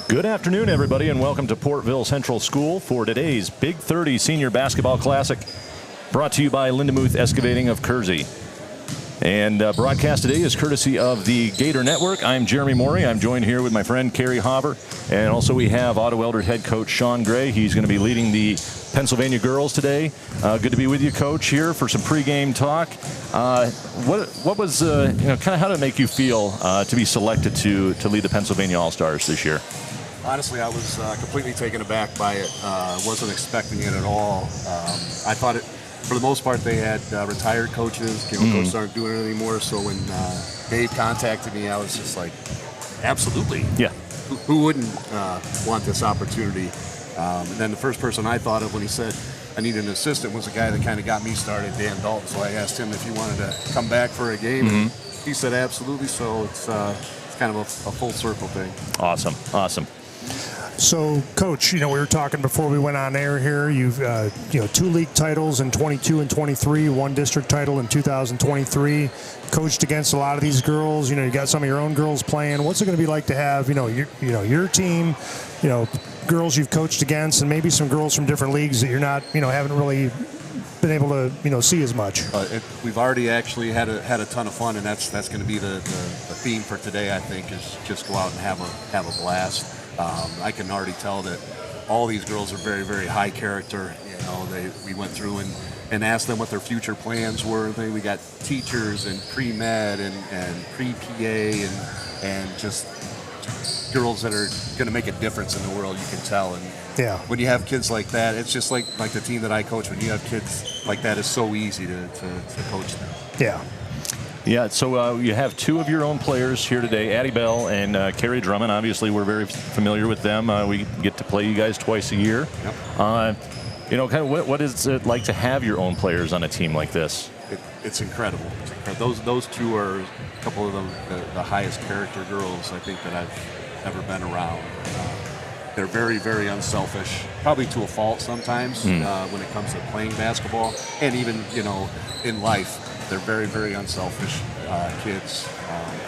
Good afternoon, everybody, and welcome to Portville Central School for today's Big 30 Senior Basketball Classic, brought to you by Lindemuth Excavating of Kersey. And broadcast today is courtesy of the Gator Network. I'm Jeremy Morey. I'm joined here with my friend Carrie Hopper, and also we have Otto Elder head coach Sean Gray. He's going to be leading the Pennsylvania girls today. Good to be with you, Coach, here for some pregame talk. What was kind of how did it make you feel to be selected to lead the Pennsylvania All-Stars this year? Honestly, I was completely taken aback by it. Wasn't expecting it at all. I thought it, for the most part, they had retired coaches. Coaches aren't doing it anymore. So when Dave contacted me, I was just like, absolutely. Yeah. Who wouldn't want this opportunity? And then the first person I thought of when he said I need an assistant was the guy that kind of got me started, Dan Dalton. So I asked him if he wanted to come back for a game. And he said absolutely. So it's kind of a full circle thing. Awesome. So, Coach, we were talking before we went on air here. You've, 2 league titles in 22 and 23, 1 district title in 2023. Coached against a lot of these girls. You got some of your own girls playing. What's it going to be like to have, your team, girls you've coached against, and maybe some girls from different leagues that you're not, haven't really been able to, see as much? We've already actually had a ton of fun, and that's going to be the theme for today. I think is just go out and have a blast. I can already tell that all these girls are very, very high character. We went through and asked them what their future plans were. We got teachers and pre-med and pre-PA and just girls that are going to make a difference in the world. You can tell. And when you have kids like that, it's just like the team that I coach. When you have kids like that, it's so easy to coach them. Yeah, so you have 2 of your own players here today, Addie Bell and Carrie Drummond. Obviously, we're very familiar with them. We get to play you guys twice a year. Yep. Kind of what is it like to have your own players on a team like this? It's incredible. Those 2 are a couple of the highest character girls I think that I've ever been around. They're very, very unselfish, probably to a fault sometimes when it comes to playing basketball, and even in life. They're very, very unselfish kids.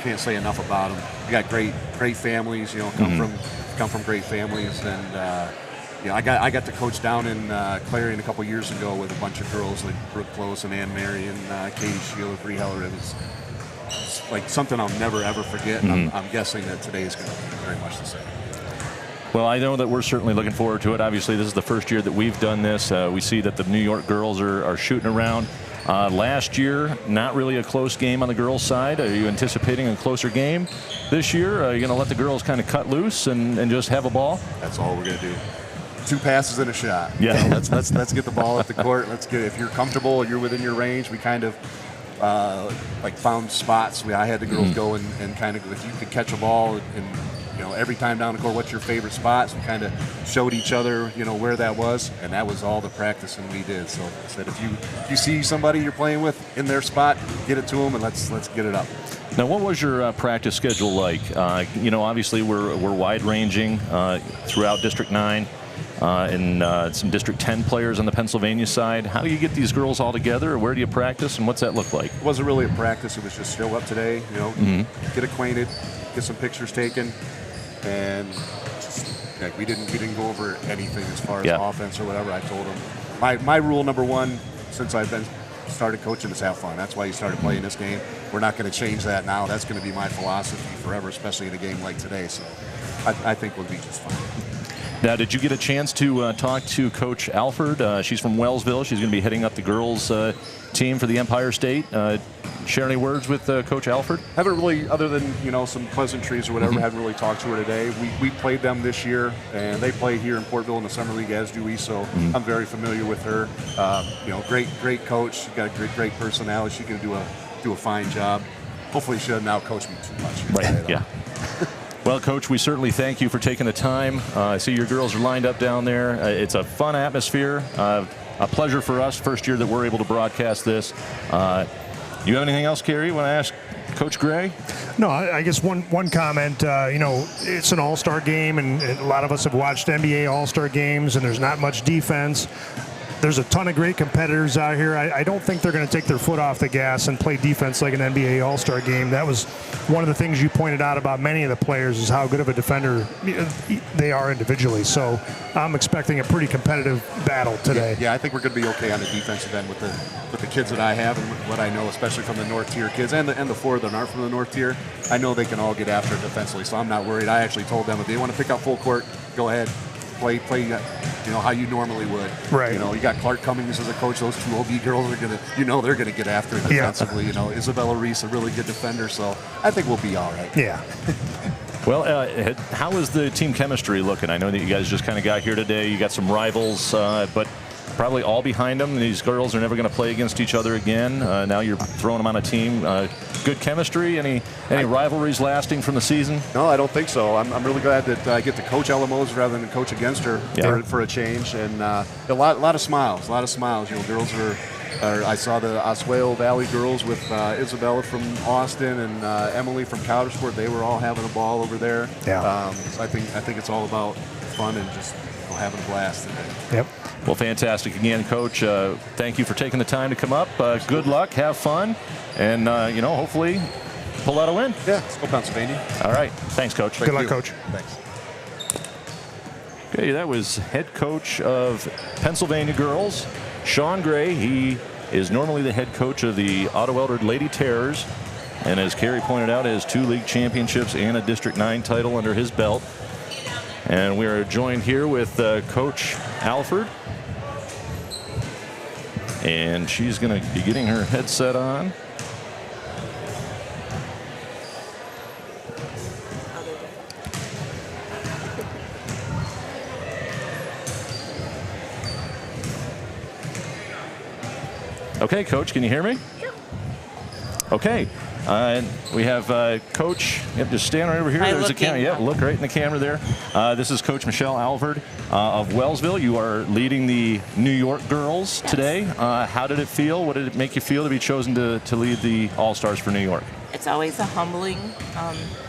Can't say enough about them. You got great families. Come from great families, and I got to coach down in Clarion a couple years ago with a bunch of girls like Brooke Close and Ann Mary and Katie Sheila, Bree Heller. It's like something I'll never ever forget. And I'm guessing that today is going to be very much the same. Well, I know that we're certainly looking forward to it. Obviously, this is the first year that we've done this. We see that the New York girls are shooting around. Last year, not really a close game on the girls' side. Are you anticipating a closer game this year? Are you going to let the girls kind of cut loose and just have a ball? That's all we're going to do. 2 passes and a shot. Yeah. Let's get the ball at the court. If you're comfortable, you're within your range. We kind of found spots. I had the girls go and kind of, if you could catch a ball and every time down the court, what's your favorite spots? We kind of showed each other, where that was, and that was all the practicing we did. So I said, if you see somebody you're playing with in their spot, get it to them, and let's get it up. Now, what was your practice schedule like? Obviously we're wide-ranging throughout District 9 and some District 10 players on the Pennsylvania side. How do you get these girls all together, or where do you practice, and what's that look like? It wasn't really a practice. It was just show up today, get acquainted, get some pictures taken. And we didn't go over anything as far as offense or whatever. I told them my rule number 1 since I've started coaching is have fun. That's why you started playing this game. We're not going to change that now. That's going to be my philosophy forever, especially in a game like today. So I think we'll be just fine. Now, did you get a chance to talk to Coach Alford? She's from Wellsville. She's going to be heading up the girls' team for the Empire State. Share any words with Coach Alford? Haven't really, other than some pleasantries or whatever. Haven't really talked to her today. We played them this year, and they play here in Portville in the summer league, as do we. So I'm very familiar with her. Great coach. She's got a great personality. She can do a fine job. Hopefully, she doesn't out-coach me too much. Right. Yeah. Well, Coach, we certainly thank you for taking the time. I see your girls are lined up down there. It's a fun atmosphere. A pleasure for us, first year that we're able to broadcast this. You have anything else, Carrie, you want to ask Coach Gray? No, I guess one comment. It's an all-star game, and a lot of us have watched NBA all-star games, and there's not much defense. there's a ton of great competitors out here. I don't think they're going to take their foot off the gas and play defense like an NBA All-Star game. That was one of the things you pointed out about many of the players is how good of a defender they are individually. So I'm expecting a pretty competitive battle today. Yeah, I think we're going to be okay on the defensive end with the kids that I have and what I know, especially from the North Tier kids and the four that aren't from the North Tier. I know they can all get after it defensively, so I'm not worried. I actually told them if they want to pick up full court, go ahead. Play, how you normally would. Right. You got Clark Cummings as a coach. Those two OB girls are gonna, they're gonna get after it defensively. Yeah. Isabella Reese, a really good defender. So I think we'll be all right. Yeah. Well, how is the team chemistry looking? I know that you guys just kind of got here today. You got some rivals, but probably all behind them. These girls are never going to play against each other again. Now you're throwing them on a team. Good chemistry? Any rivalries lasting from the season? No, I don't think so. I'm really glad that I get to coach Elamos rather than coach against her for a change. And a lot of smiles. Girls are I saw the Oswego Valley girls with Isabella from Austin and Emily from Coudersport. They were all having a ball over there. Yeah. So I think it's all about fun and just having a blast today. Yep. Well, fantastic. Again, Coach, thank you for taking the time to come up. Good luck. Have fun. And, hopefully pull out a win. Yeah, let's go Pennsylvania. All right. Thanks, Coach. Good luck, Coach. Thanks. Okay, that was head coach of Pennsylvania girls, Sean Gray. He is normally the head coach of the Otto Eldred Lady Terrors. And as Carrie pointed out, has 2 league championships and a District 9 title under his belt. And we are joined here with Coach Alford. And she's going to be getting her headset on. Okay, Coach, can you hear me? Yep. Okay. We have Coach. Yep, just stand right over here. There's a camera. Yep, look right in the camera there. This is Coach Michelle Alford of Wellsville. You are leading the New York girls today. How did it feel? What did it make you feel to be chosen to lead the All-Stars for New York? It's always a humbling,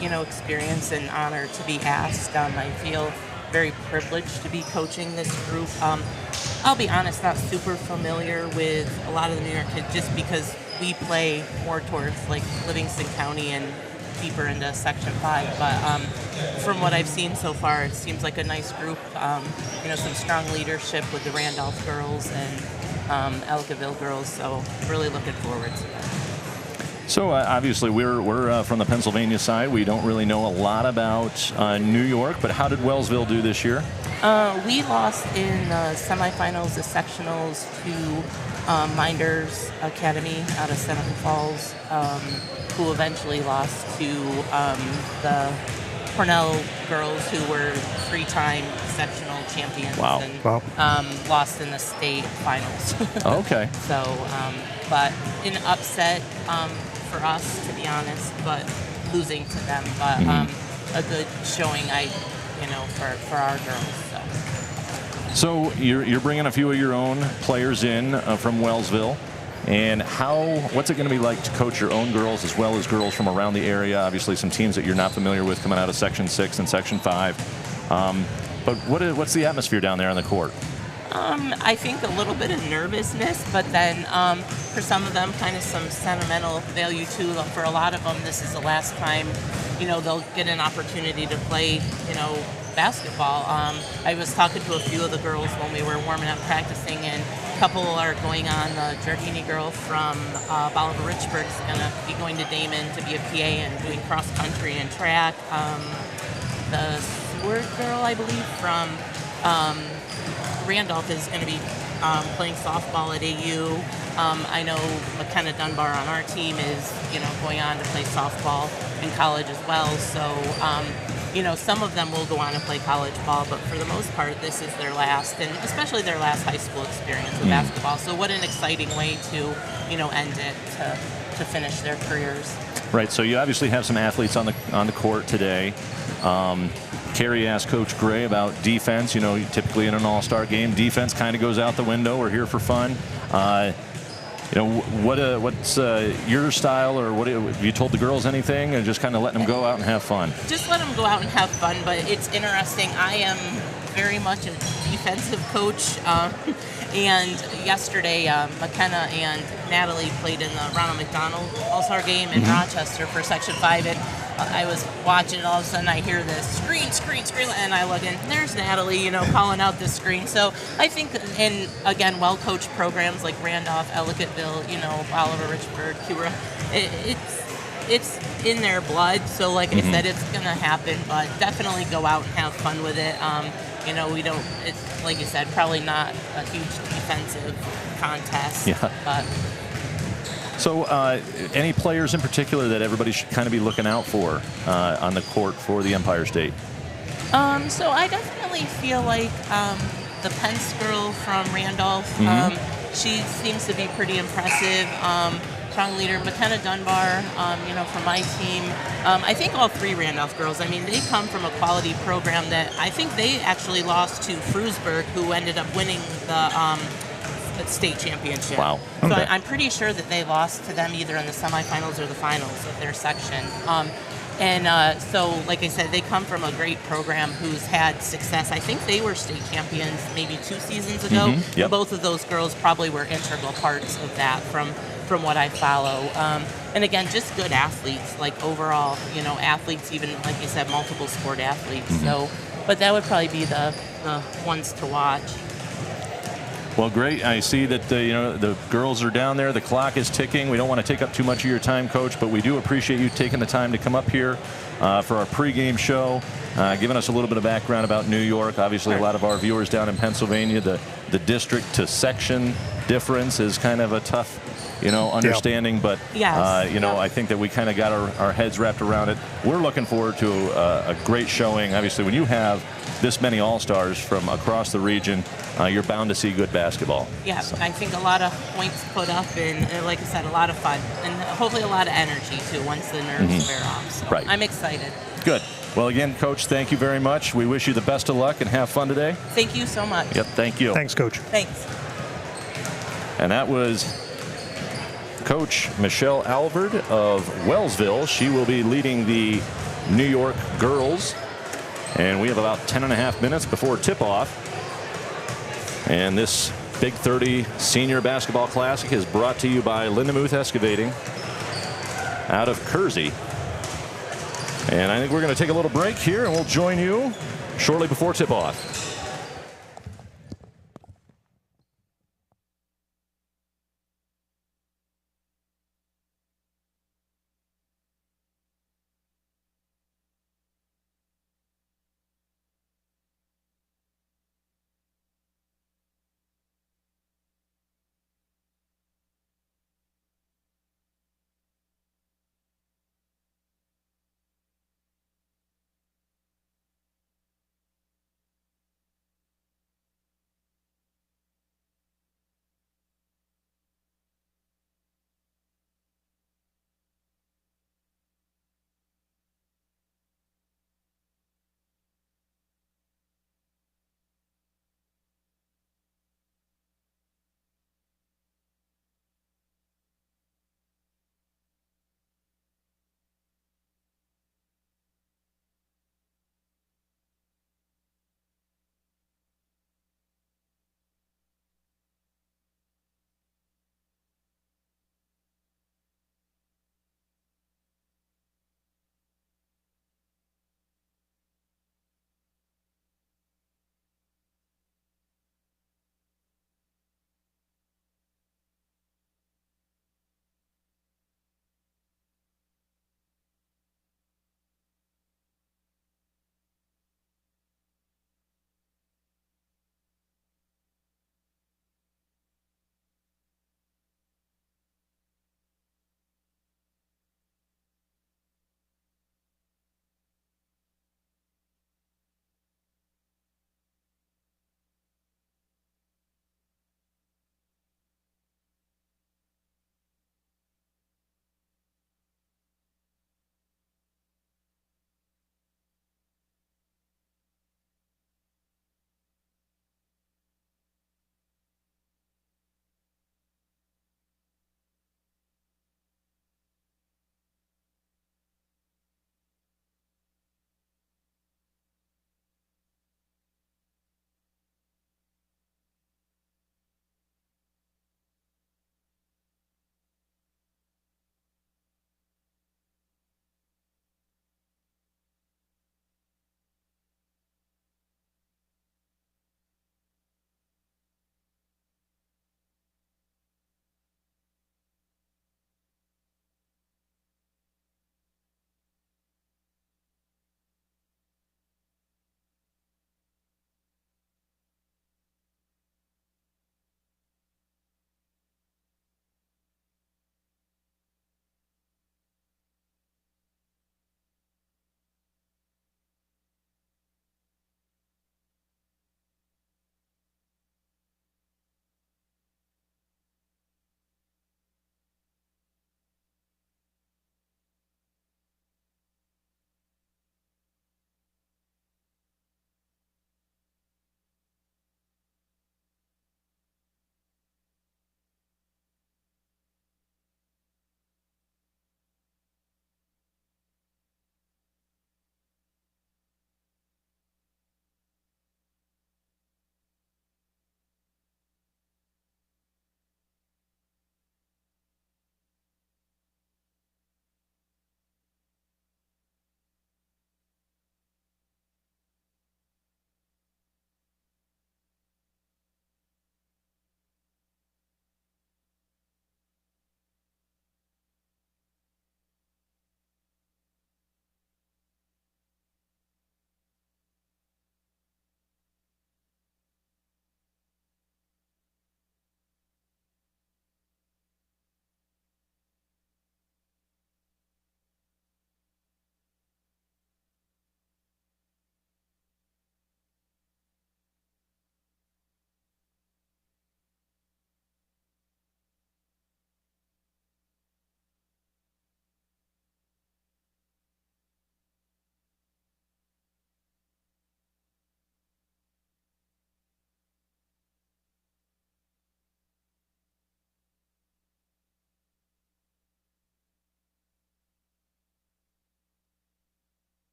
experience and honor to be asked. I feel very privileged to be coaching this group. I'll be honest, not super familiar with a lot of the New York kids just because we play more towards like Livingston County and deeper into Section 5. But from what I've seen so far, it seems like a nice group. Some strong leadership with the Randolph girls and Ellicottville girls. So really looking forward to that. So obviously we're from the Pennsylvania side. We don't really know a lot about New York, but how did Wellsville do this year? We lost in the semifinals, the sectionals to Minders Academy out of Seneca Falls, who eventually lost to the Cornell girls, who were 3-time sectional champions. Wow. And lost in the state finals. Okay. So, but an upset for us, to be honest, but losing to them. But a good showing, for our girls. So you're bringing a few of your own players in from Wellsville. And what's it going to be like to coach your own girls as well as girls from around the area? Obviously, some teams that you're not familiar with coming out of Section 6 and Section 5. But what's the atmosphere down there on the court? I think a little bit of nervousness, but then for some of them, kind of some sentimental value too. For a lot of them, this is the last time, they'll get an opportunity to play, basketball. I was talking to a few of the girls when we were warming up practicing, and a couple are going on. The Giardini girl from Bolivar Richburg is going to be going to Damon to be a PA and doing cross country and track. The Seward girl, I believe, from Randolph is going to be playing softball at AU. I know McKenna Dunbar on our team is, going on to play softball in college as well. So, some of them will go on and play college ball, but for the most part, this is their last, and especially their last high school experience with basketball. So what an exciting way to, end it, to finish their careers. Right, so you obviously have some athletes on the court today. Carrie asked Coach Gray about defense. Typically in an all-star game, defense kind of goes out the window. We're here for fun. What's your style, or have you told the girls anything, or just kind of letting them go out and have fun? Just let them go out and have fun, but it's interesting. I am very much a defensive coach. And yesterday, McKenna and Natalie played in the Ronald McDonald All-Star game in Rochester for Section 5. And I was watching, and all of a sudden I hear this screen, and I look, and there's Natalie, calling out this screen. So I think, and again, well-coached programs like Randolph, Ellicottville, Oliver, Richburg, Cura, it's in their blood. So like I said, it's going to happen, but definitely go out and have fun with it. We don't, it's, like you said, probably not a huge defensive contest. Yeah. But So any players in particular that everybody should kind of be looking out for on the court for the Empire State? So I definitely feel like the Pence girl from Randolph, she seems to be pretty impressive. Strong leader. McKenna Dunbar, from my team. I think all three Randolph girls, they come from a quality program that I think they actually lost to Frewsburg, who ended up winning the state championship. Wow. So Okay. I'm pretty sure that they lost to them either in the semifinals or the finals of their section. So, like I said, they come from a great program who's had success. I think they were state champions maybe 2 seasons ago. Yep. And both of those girls probably were integral parts of that from what I follow. And again, just good athletes, like overall, athletes, even like you said, multiple sport athletes. So, but that would probably be the ones to watch. Well, great. I see that the girls are down there. The clock is ticking. We don't want to take up too much of your time, Coach, but we do appreciate you taking the time to come up here for our pregame show, giving us a little bit of background about New York. Obviously, a lot of our viewers down in Pennsylvania, the district to section difference is kind of a tough, understanding. But Yes. I think that we kind of got our heads wrapped around it. We're looking forward to a great showing. Obviously, when you have this many All-Stars from across the region, you're bound to see good basketball. Yeah, So. I think a lot of points put up and, like I said, a lot of fun. And hopefully a lot of energy, too, once the nerves wear off. So Right. I'm excited. Good. Well, again, Coach, thank you very much. We wish you the best of luck and have fun today. Thank you so much. Yep, thank you. Thanks, Coach. Thanks. And that was Coach Michelle Alvord of Wellsville. She will be leading the New York girls. And we have about 10.5 minutes before tip-off. And this Big 30 Senior Basketball Classic is brought to you by Lindemuth Excavating out of Kersey. And I think we're going to take a little break here, and we'll join you shortly before tip-off.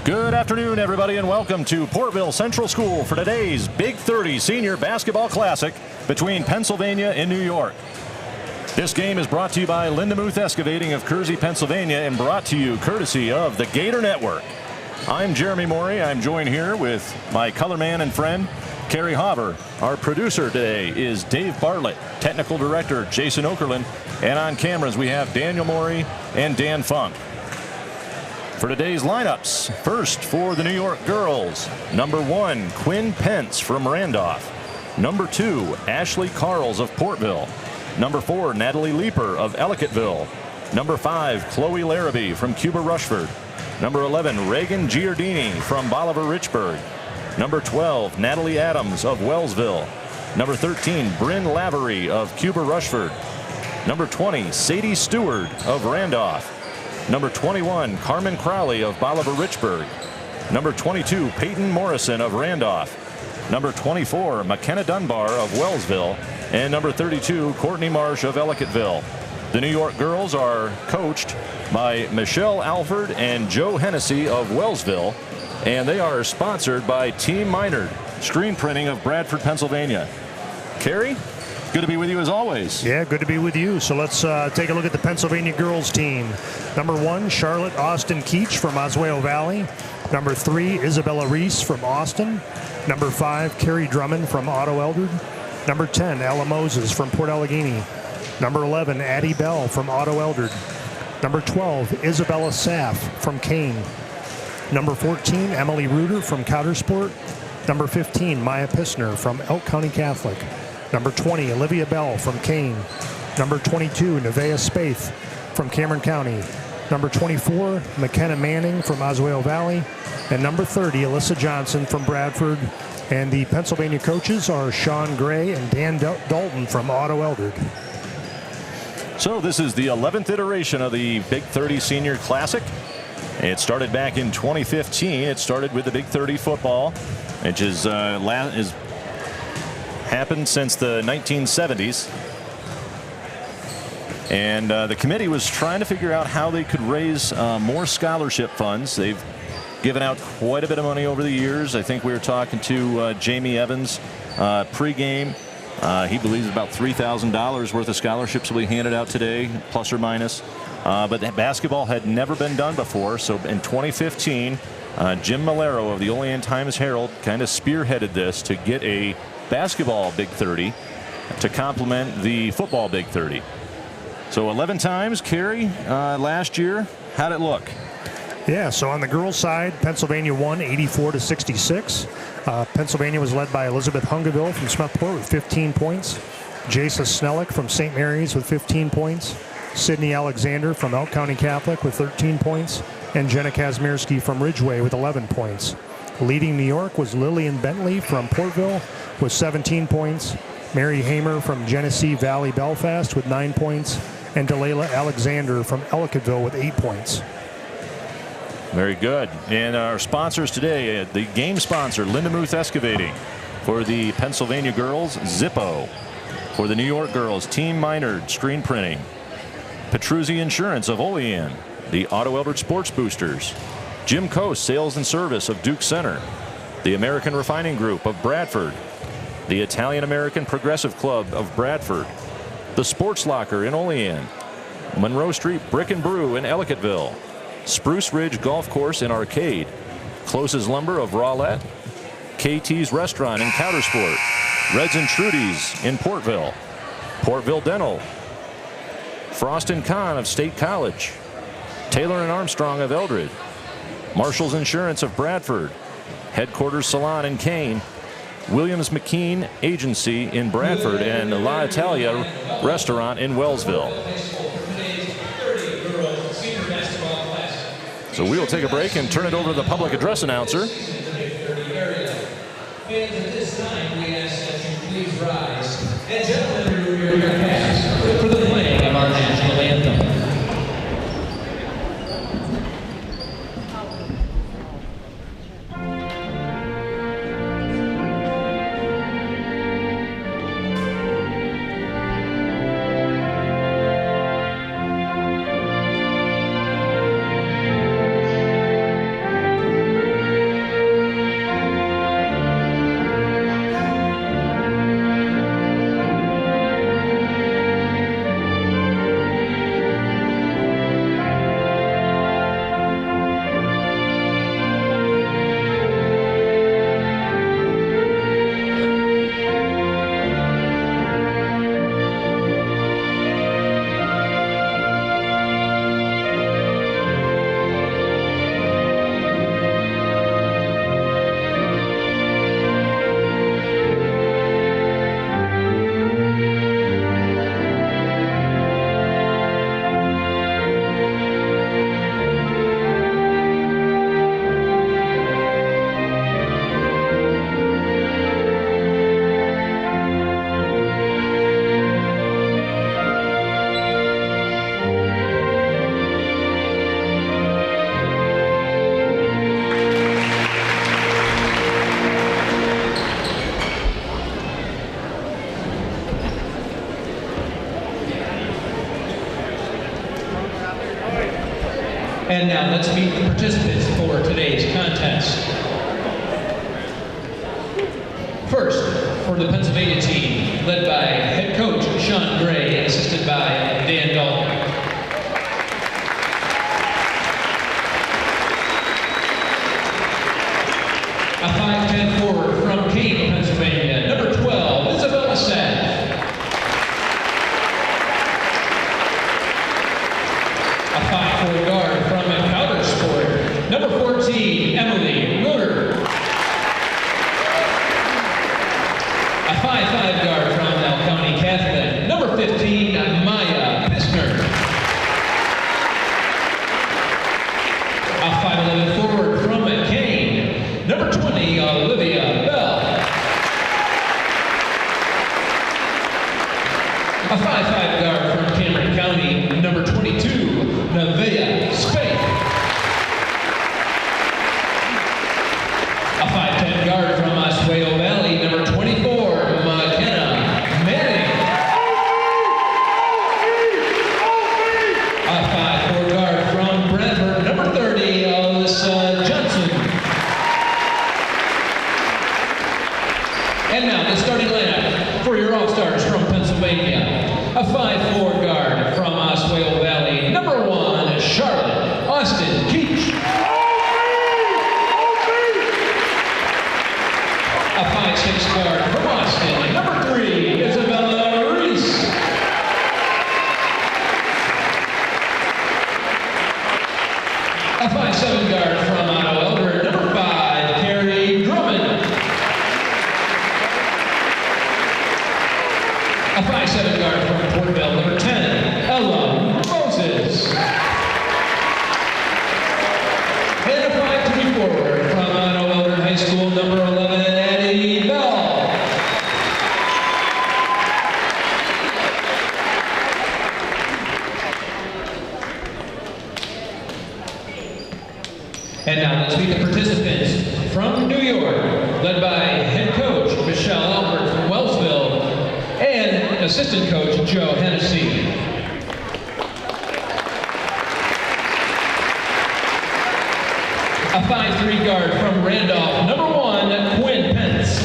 Good afternoon, everybody, and welcome to Portville Central School for today's Big 30 Senior Basketball Classic between Pennsylvania and New York. This game is brought to you by Lindemuth Excavating of Kersey, Pennsylvania, and brought to you courtesy of the Gator Network. I'm Jeremy Morey. I'm joined here with my color man and friend, Kerry Hauver. Our producer today is Dave Bartlett, technical director Jason Okerlund, and on cameras we have Daniel Morey and Dan Funk. For today's lineups, first for the New York girls, number 1, Quinn Pence from Randolph. Number 2, Ashley Carls of Portville. Number 4, Natalie Leeper of Ellicottville. Number 5, Chloe Larrabee from Cuba Rushford. Number 11, Reagan Giardini from Bolivar Richburg. Number 12, Natalie Adams of Wellsville. Number 13, Bryn Lavery of Cuba Rushford. Number 20, Sadie Stewart of Randolph. Number 21, Carmen Crowley of Bolivar Richburg. Number 22, Peyton Morrison of Randolph. Number 24, McKenna Dunbar of Wellsville. And number 32, Courtney Marsh of Ellicottville. The New York girls are coached by Michelle Alford and Joe Hennessy of Wellsville. And they are sponsored by Team Minard, screen printing of Bradford, Pennsylvania. Kerry, good to be with you as always. Yeah, good to be with you. So let's take a look at the Pennsylvania girls team. Number 1, Charlotte Austin Keach from Oswego Valley. Number 3, Isabella Reese from Austin. Number 5, Carrie Drummond from Otto Eldred. Number 10, Ella Moses from Port Allegheny. Number 11, Addie Bell from Otto Eldred. Number 12, Isabella Saff from Kane. Number 14, Emily Reuter from Coudersport. Number 15, Maya Pissner from Elk County Catholic. Number 20, Olivia Bell from Kane. Number 22, Nevaeh Spaeth from Cameron County. Number 24, McKenna Manning from Oswego Valley. And number 30, Alyssa Johnson from Bradford. And the Pennsylvania coaches are Sean Gray and Dan Dalton from Otto Eldred. So this is the 11th iteration of the Big 30 Senior Classic. It started back in 2015. It started with the Big 30 football, which is happened since the 1970s. And the committee was trying to figure out how they could raise more scholarship funds. They've given out quite a bit of money over the years. I think we were talking to Jamie Evans pregame. He believes about $3,000 worth of scholarships will be handed out today, plus or minus. But basketball had never been done before. So in 2015, Jim Malero of the Olean Times-Herald kind of spearheaded this to get a basketball Big 30 to complement the football Big 30. So 11 times, Kerry, last year. How'd it look? Yeah, so on the girls' side, Pennsylvania won 84-66. Pennsylvania was led by Elizabeth Hungaville from Smethport with 15 points. Jasa Snellick from St. Mary's with 15 points. Sydney Alexander from Elk County Catholic with 13 points. And Jenna Kazmierski from Ridgeway with 11 points. Leading New York was Lillian Bentley from Portville with 17 points. Mary Hamer from Genesee Valley Belfast with 9 points. And Delayla Alexander from Ellicottville with 8 points. Very good. And our sponsors today, the game sponsor, Lindemuth Excavating. For the Pennsylvania girls, Zippo. For the New York girls, Team Minard Screen Printing. Petruzzi Insurance of Olean. The Otto Eldred Sports Boosters. Jim Coast Sales and Service of Duke Center. The American Refining Group of Bradford. The Italian American Progressive Club of Bradford. The Sports Locker in Olean. Monroe Street Brick and Brew in Ellicottville. Spruce Ridge Golf Course and Arcade. Close's Lumber of Rowlett. KT's Restaurant in Coudersport. Reds and Trudy's in Portville. Portville Dental. Frost & Kahn of State College. Taylor & Armstrong of Eldred. Marshall's Insurance of Bradford. Headquarters Salon in Kane. Williams McKean Agency in Bradford. And La Italia Restaurant in Wellsville. So we will take a break and turn it over to the public address announcer. And at this time, we ask that you please rise. And gentlemen, remove your caps for the playing of our national anthem. And now let's meet the participants for today's contest. First, for the Pennsylvania team, led by head coach Sean Gray and assisted by Dan Dalton. A 5'10" forward from Keene, Pennsylvania, number 12, Isabella Sack. A 5'4" guard from Powder Sport, number 14, Emily Roeder. A 5'5" guard from El County Catholic, number 15, Maya Pistner. A 5'11" forward from Kane, number 20, Olivia Bell. A 5'5" guard from Cameron County, number 22, Nevaeh Spake. A 5'10" guard from Oswego Valley, number 24, McKenna Manning. A 5'4" guard from Bradford, number 30, Alyssa Johnson. And now the starting lineup for your All-Stars from Pennsylvania. A 5'4" guard from Oswego Valley, number 1, Charlotte Austin Keach. A 5'6" guard from Austin, number 3, Isabella Reese. A 5'7" guard from Otto Elbert, number 5, Carrie Drummond. A 5'7" guard from Portville, number 10, Ella Moses. And a 5'3" forward from Otto Elbert High School, number 11, Addie Bell. And now let's meet the participants from New York, led by head coach Michelle Albert from Wellsville and assistant coach Joe Hennessy. A 5'3" guard from Randolph, number 1, Quinn Pence.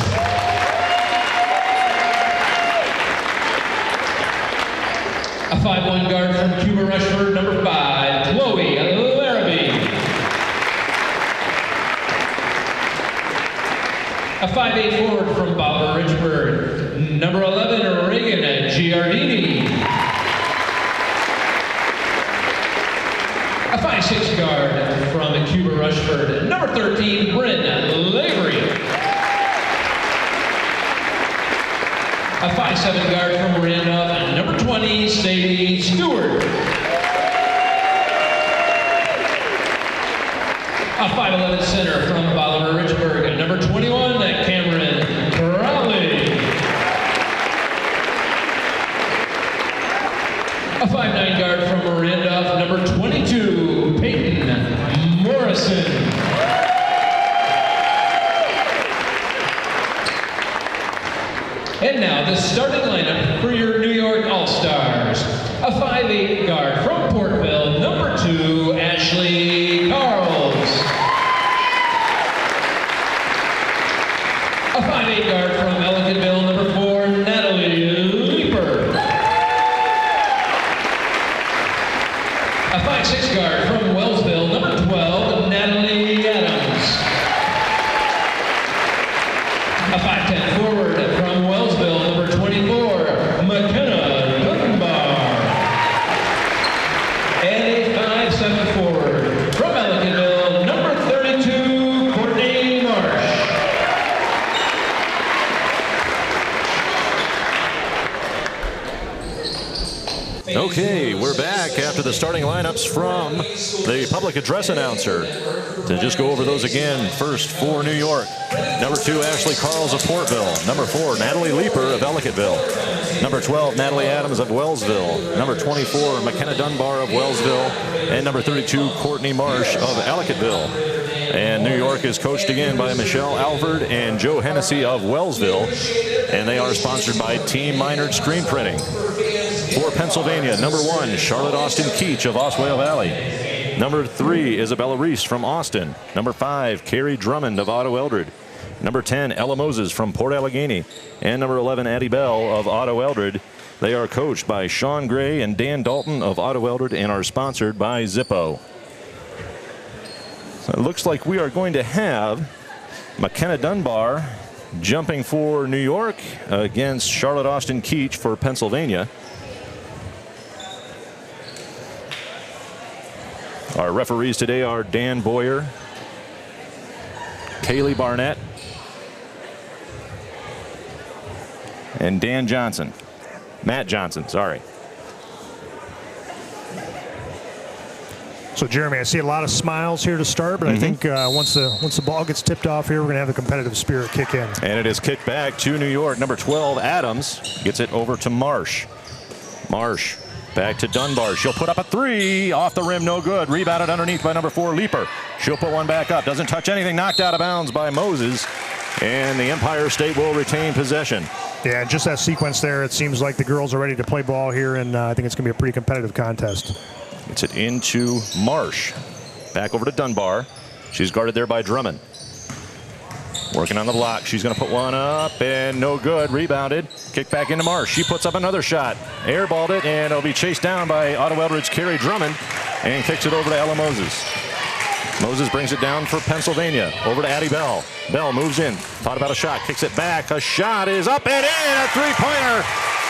A 5'1" guard from Cuba Rushford, number 5, Chloe Larrabee. A 5'8" forward from Barbara Richburg, number 11, Reagan Giardini. A 5'6" guard from Cuba Rushford, number 13, Bryn Lavery. A 5'7" guard from Randolph, number 20, Sadie Stewart. A 5'11" center from Bolivar Richburg, number 21, Cameron Crowley. A 5'9" guard from Randolph, number 22, Peyton Morrison. And now the starting lineup for your New York All-Stars. A 5'8" guard from Portville, number 2, Ashley Carls. A 5'8" guard from Ellicottville, number 4, Natalie Leeper. A 5'6" guard from Wellsville, number 12, Natalie Adams. A 5'10" forward from Wellsville, number 24, McKenna Dunbar. And a 5'7" forward from Ellicottville, number 32, Courtney Marsh. Okay, we're back after the starting lineups from the public address announcer. To just go over those again, first for New York, number 2, Ashley Carls of Portville. Number 4, Natalie Leeper of Ellicottville. Number 12, Natalie Adams of Wellsville. Number 24, McKenna Dunbar of Wellsville. And number 32, Courtney Marsh of Ellicottville. And New York is coached again by Michelle Alford and Joe Hennessy of Wellsville. And they are sponsored by Team Minard Screen Printing. For Pennsylvania, number 1, Charlotte Austin Keach of Oswego Valley. Number 3, Isabella Reese from Austin. Number 5, Carrie Drummond of Otto Eldred. Number 10, Ella Moses from Port Allegheny. And number 11, Addie Bell of Otto Eldred. They are coached by Sean Gray and Dan Dalton of Otto Eldred and are sponsored by Zippo. So it looks like we are going to have McKenna Dunbar jumping for New York against Charlotte Austin Keach for Pennsylvania. Our referees today are Dan Boyer, Kaylee Barnett, and Matt Johnson, sorry. So, Jeremy, I see a lot of smiles here to start, but I think once the ball gets tipped off here, we're going to have the competitive spirit kick in. And it is kicked back to New York. Number 12, Adams, gets it over to Marsh. Marsh back to Dunbar. She'll put up a 3. Off the rim, no good. Rebounded underneath by number 4, Leaper. She'll put one back up. Doesn't touch anything. Knocked out of bounds by Moses. And the Empire State will retain possession. Yeah, just that sequence there, it seems like the girls are ready to play ball here, and I think it's going to be a pretty competitive contest. Gets it into Marsh. Back over to Dunbar. She's guarded there by Drummond. Working on the block. She's going to put one up and no good. Rebounded. Kick back into Marsh. She puts up another shot. Airballed it, and it'll be chased down by Otto Eldred's Carrie Drummond and kicks it over to Ella Moses. Moses brings it down for Pennsylvania. Over to Addie Bell. Bell moves in. Thought about a shot. Kicks it back. A shot is up and in. A three-pointer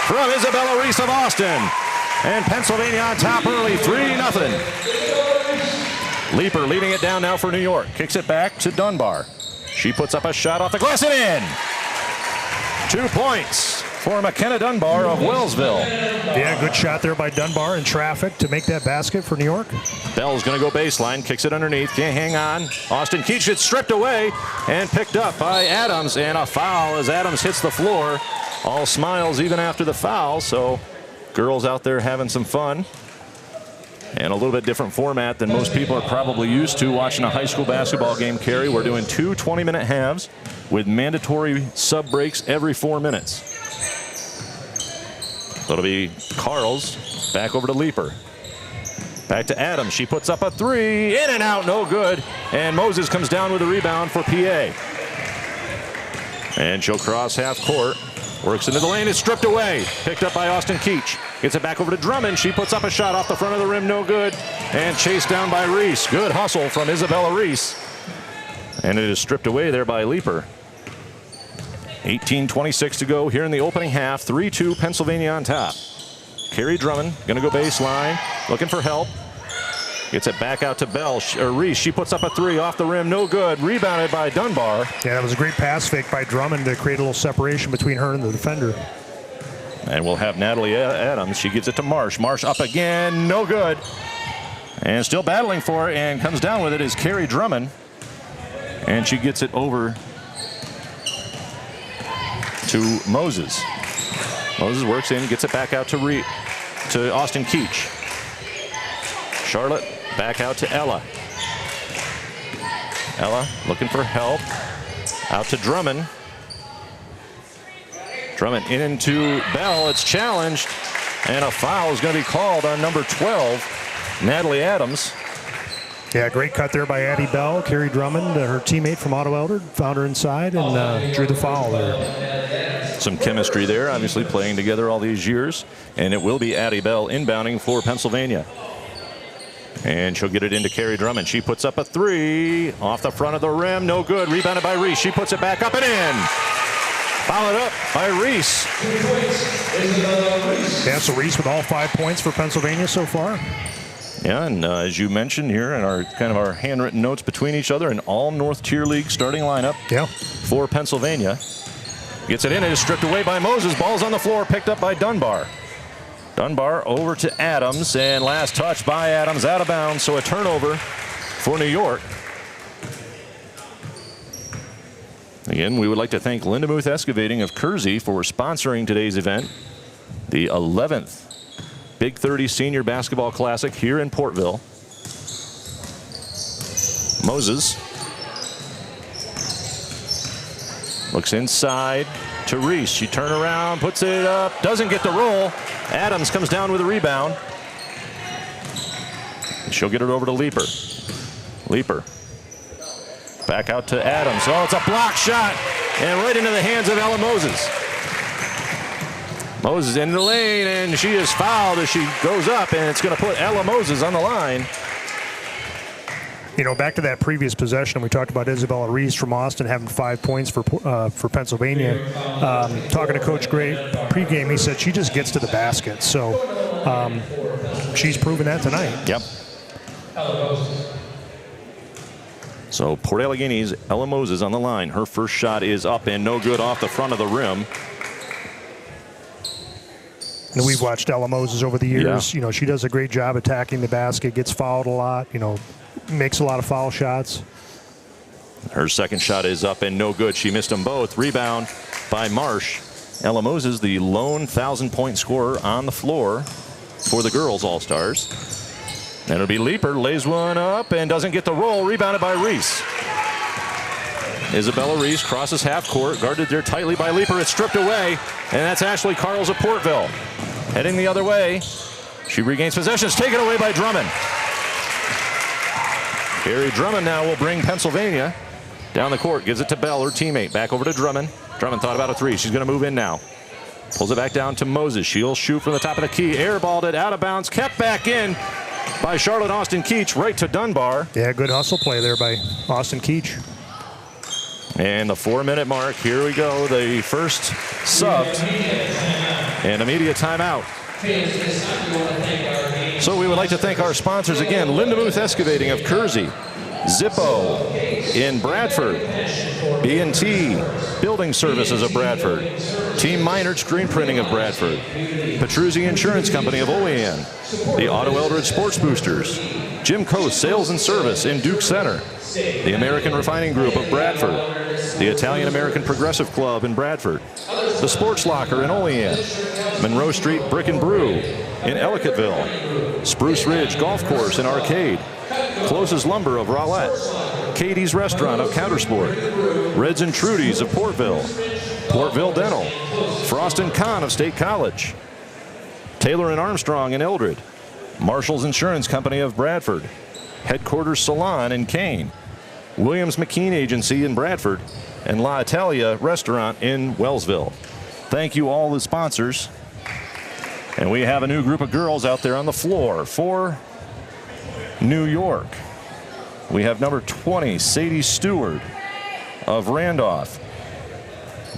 from Isabella Reese of Austin. And Pennsylvania on top early, 3-0. Leaper leading it down now for New York. Kicks it back to Dunbar. She puts up a shot off the glass and in. 2 points for McKenna Dunbar of Wellsville. Yeah, good shot there by Dunbar in traffic to make that basket for New York. Bell's going to go baseline, kicks it underneath, can't hang on. Austin Keach gets stripped away and picked up by Adams, and a foul as Adams hits the floor. All smiles even after the foul, so girls out there having some fun. And a little bit different format than most people are probably used to watching a high school basketball game, Carrie. We're doing 2 20-minute halves with mandatory sub breaks every 4 minutes. It'll be Carls back over to Leaper. Back to Adams. She puts up a 3. In and out, no good. And Moses comes down with a rebound for PA. And she'll cross half court. Works into the lane, is stripped away. Picked up by Austin Keach. Gets it back over to Drummond. She puts up a shot off the front of the rim, no good. And chased down by Reese. Good hustle from Isabella Reese. And it is stripped away there by Leaper. 18:26 to go here in the opening half. 3-2 Pennsylvania on top. Carrie Drummond going to go baseline, looking for help. Gets it back out to Reese. She puts up a 3 off the rim, no good. Rebounded by Dunbar. Yeah, that was a great pass fake by Drummond to create a little separation between her and the defender. And we'll have Natalie Adams. She gives it to Marsh. Marsh up again, no good. And still battling for it, and comes down with it is Carrie Drummond. And she gets it over to Moses. Moses works in, gets it back out to Austin Keach. Charlotte back out to Ella. Ella looking for help. Out to Drummond. Drummond into Bell. It's challenged. And a foul is going to be called on number 12, Natalie Adams. Yeah, great cut there by Addie Bell. Carrie Drummond, her teammate from Otto Eldred, found her inside and drew the foul there. Some chemistry there, obviously playing together all these years. And it will be Addie Bell inbounding for Pennsylvania. And she'll get it into Carrie Drummond. She puts up a 3 off the front of the rim. No good. Rebounded by Reese. She puts it back up and in. Followed up by Reese. Yeah, so Reese with all 5 points for Pennsylvania so far. Yeah, and as you mentioned here in our our handwritten notes between each other, an all North Tier League starting lineup for Pennsylvania. Gets it in. It is stripped away by Moses. Ball's on the floor, picked up by Dunbar. Dunbar over to Adams, and last touch by Adams out of bounds, so a turnover for New York. Again, we would like to thank Lindemuth Excavating of Kersey for sponsoring today's event, the 11th Big 30 Senior Basketball Classic here in Portville. Moses looks inside to Reese. She turns around, puts it up, doesn't get the roll. Adams comes down with a rebound. She'll get it over to Leaper. Leaper. Back out to Adams. Oh, it's a block shot. And right into the hands of Ella Moses. Moses in the lane, and she is fouled as she goes up, and it's going to put Ella Moses on the line. You know, back to that previous possession, we talked about Isabella Reese from Austin having 5 points for Pennsylvania. Talking to Coach Gray pregame, he said she just gets to the basket. So she's proven that tonight. Yep. So Port Allegheny's Ella Moses on the line. Her first shot is up and no good off the front of the rim. And we've watched Ella Moses over the years. Yeah. You know, she does a great job attacking the basket, gets fouled a lot, you know, makes a lot of foul shots. Her second shot is up and no good. She missed them both. Rebound by Marsh. Ella Moses, the lone 1,000-point scorer on the floor for the girls All-Stars. And it'll be Leaper, lays one up and doesn't get the roll. Rebounded by Reese. Isabella Reese crosses half court, guarded there tightly by Leaper. It's stripped away, and that's Ashley Carls of Portville. Heading the other way. She regains possession. It's taken away by Drummond. Carrie Drummond now will bring Pennsylvania down the court. Gives it to Bell, her teammate. Back over to Drummond. Drummond thought about a three. She's going to move in now. Pulls it back down to Moses. She'll shoot from the top of the key. Airballed it out of bounds. Kept back in by Charlotte Austin Keach right to Dunbar. Yeah, good hustle play there by Austin Keach. And the 4-minute mark. Here we go. The first subbed. And immediate timeout. So we would like to thank our sponsors again. Lindemuth Excavating of Kersey. Zippo in Bradford. B&T Building Services of Bradford. Team Minard Screen Printing of Bradford. Petruzzi Insurance Company of Olean. The Auto Eldridge Sports Boosters. Jim Coast Sales and Service in Duke Center. The American Refining Group of Bradford. The Italian American Progressive Club in Bradford. The Sports Locker in Olean. Monroe Street Brick and Brew in Ellicottville. Spruce Ridge Golf Course and Arcade. Closes Lumber of Rowlett. Katie's Restaurant of Countersport. Reds and Trudy's of Portville. Portville Dental. Frost and Kahn of State College. Taylor and Armstrong in Eldred. Marshall's Insurance Company of Bradford. Headquarters Salon in Kane. Williams McKean Agency in Bradford. And La Italia Restaurant in Wellsville. Thank you all the sponsors. And we have a new group of girls out there on the floor for New York. We have number 20, Sadie Stewart of Randolph.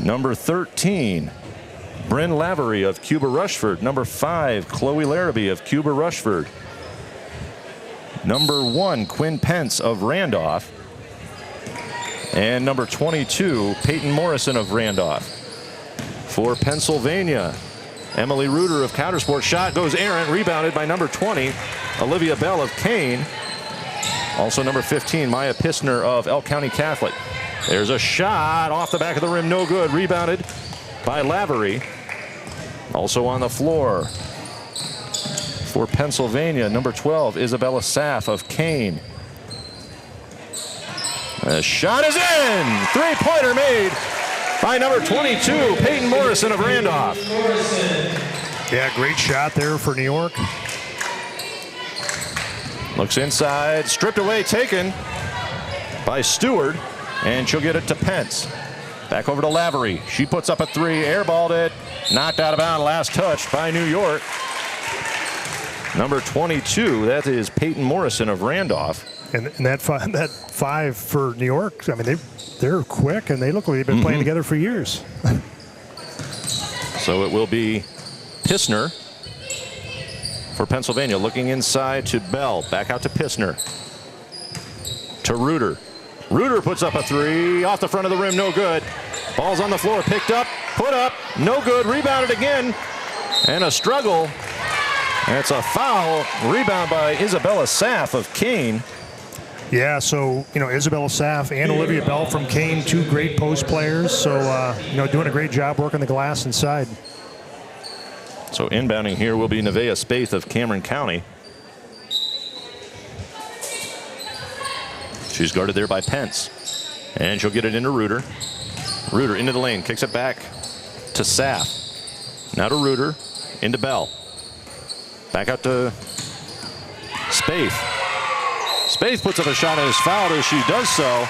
Number 13, Bryn Lavery of Cuba Rushford. Number 5, Chloe Larrabee of Cuba Rushford. Number 1, Quinn Pence of Randolph. And number 22, Peyton Morrison of Randolph. For Pennsylvania, Emily Reuter of Countersport. Shot goes errant, rebounded by number 20, Olivia Bell of Kane. Also number 15, Maya Pissner of Elk County Catholic. There's a shot off the back of the rim, no good. Rebounded by Lavery. Also on the floor for Pennsylvania, number 12, Isabella Saff of Kane. The shot is in! Three-pointer made by number 22, Peyton Morrison of Randolph. Yeah, great shot there for New York. Looks inside, stripped away, taken by Stewart, and she'll get it to Pence. Back over to Lavery. She puts up a three, airballed it, knocked out of bounds, last touch by New York. Number 22, that is Peyton Morrison of Randolph. And that five for New York, I mean, they're quick, and they look like they've been playing together for years. So it will be Pissner for Pennsylvania, looking inside to Bell. Back out to Pissner. To Reuter. Reuter puts up a three. Off the front of the rim, no good. Ball's on the floor, picked up, put up, no good. Rebounded again. And a struggle. And it's a foul. Rebound by Isabella Saff of Kane. Yeah, so, you know, Isabella Saff and Olivia Bell from Kane, two great post players. So, you know, doing a great job working the glass inside. So inbounding here will be Nevaeh Spaeth of Cameron County. She's guarded there by Pence. And she'll get it into Reuter. Reuter into the lane, kicks it back to Saff. Now to Reuter, into Bell. Back out to Spaeth. Spaeth puts up a shot and is fouled as she does so.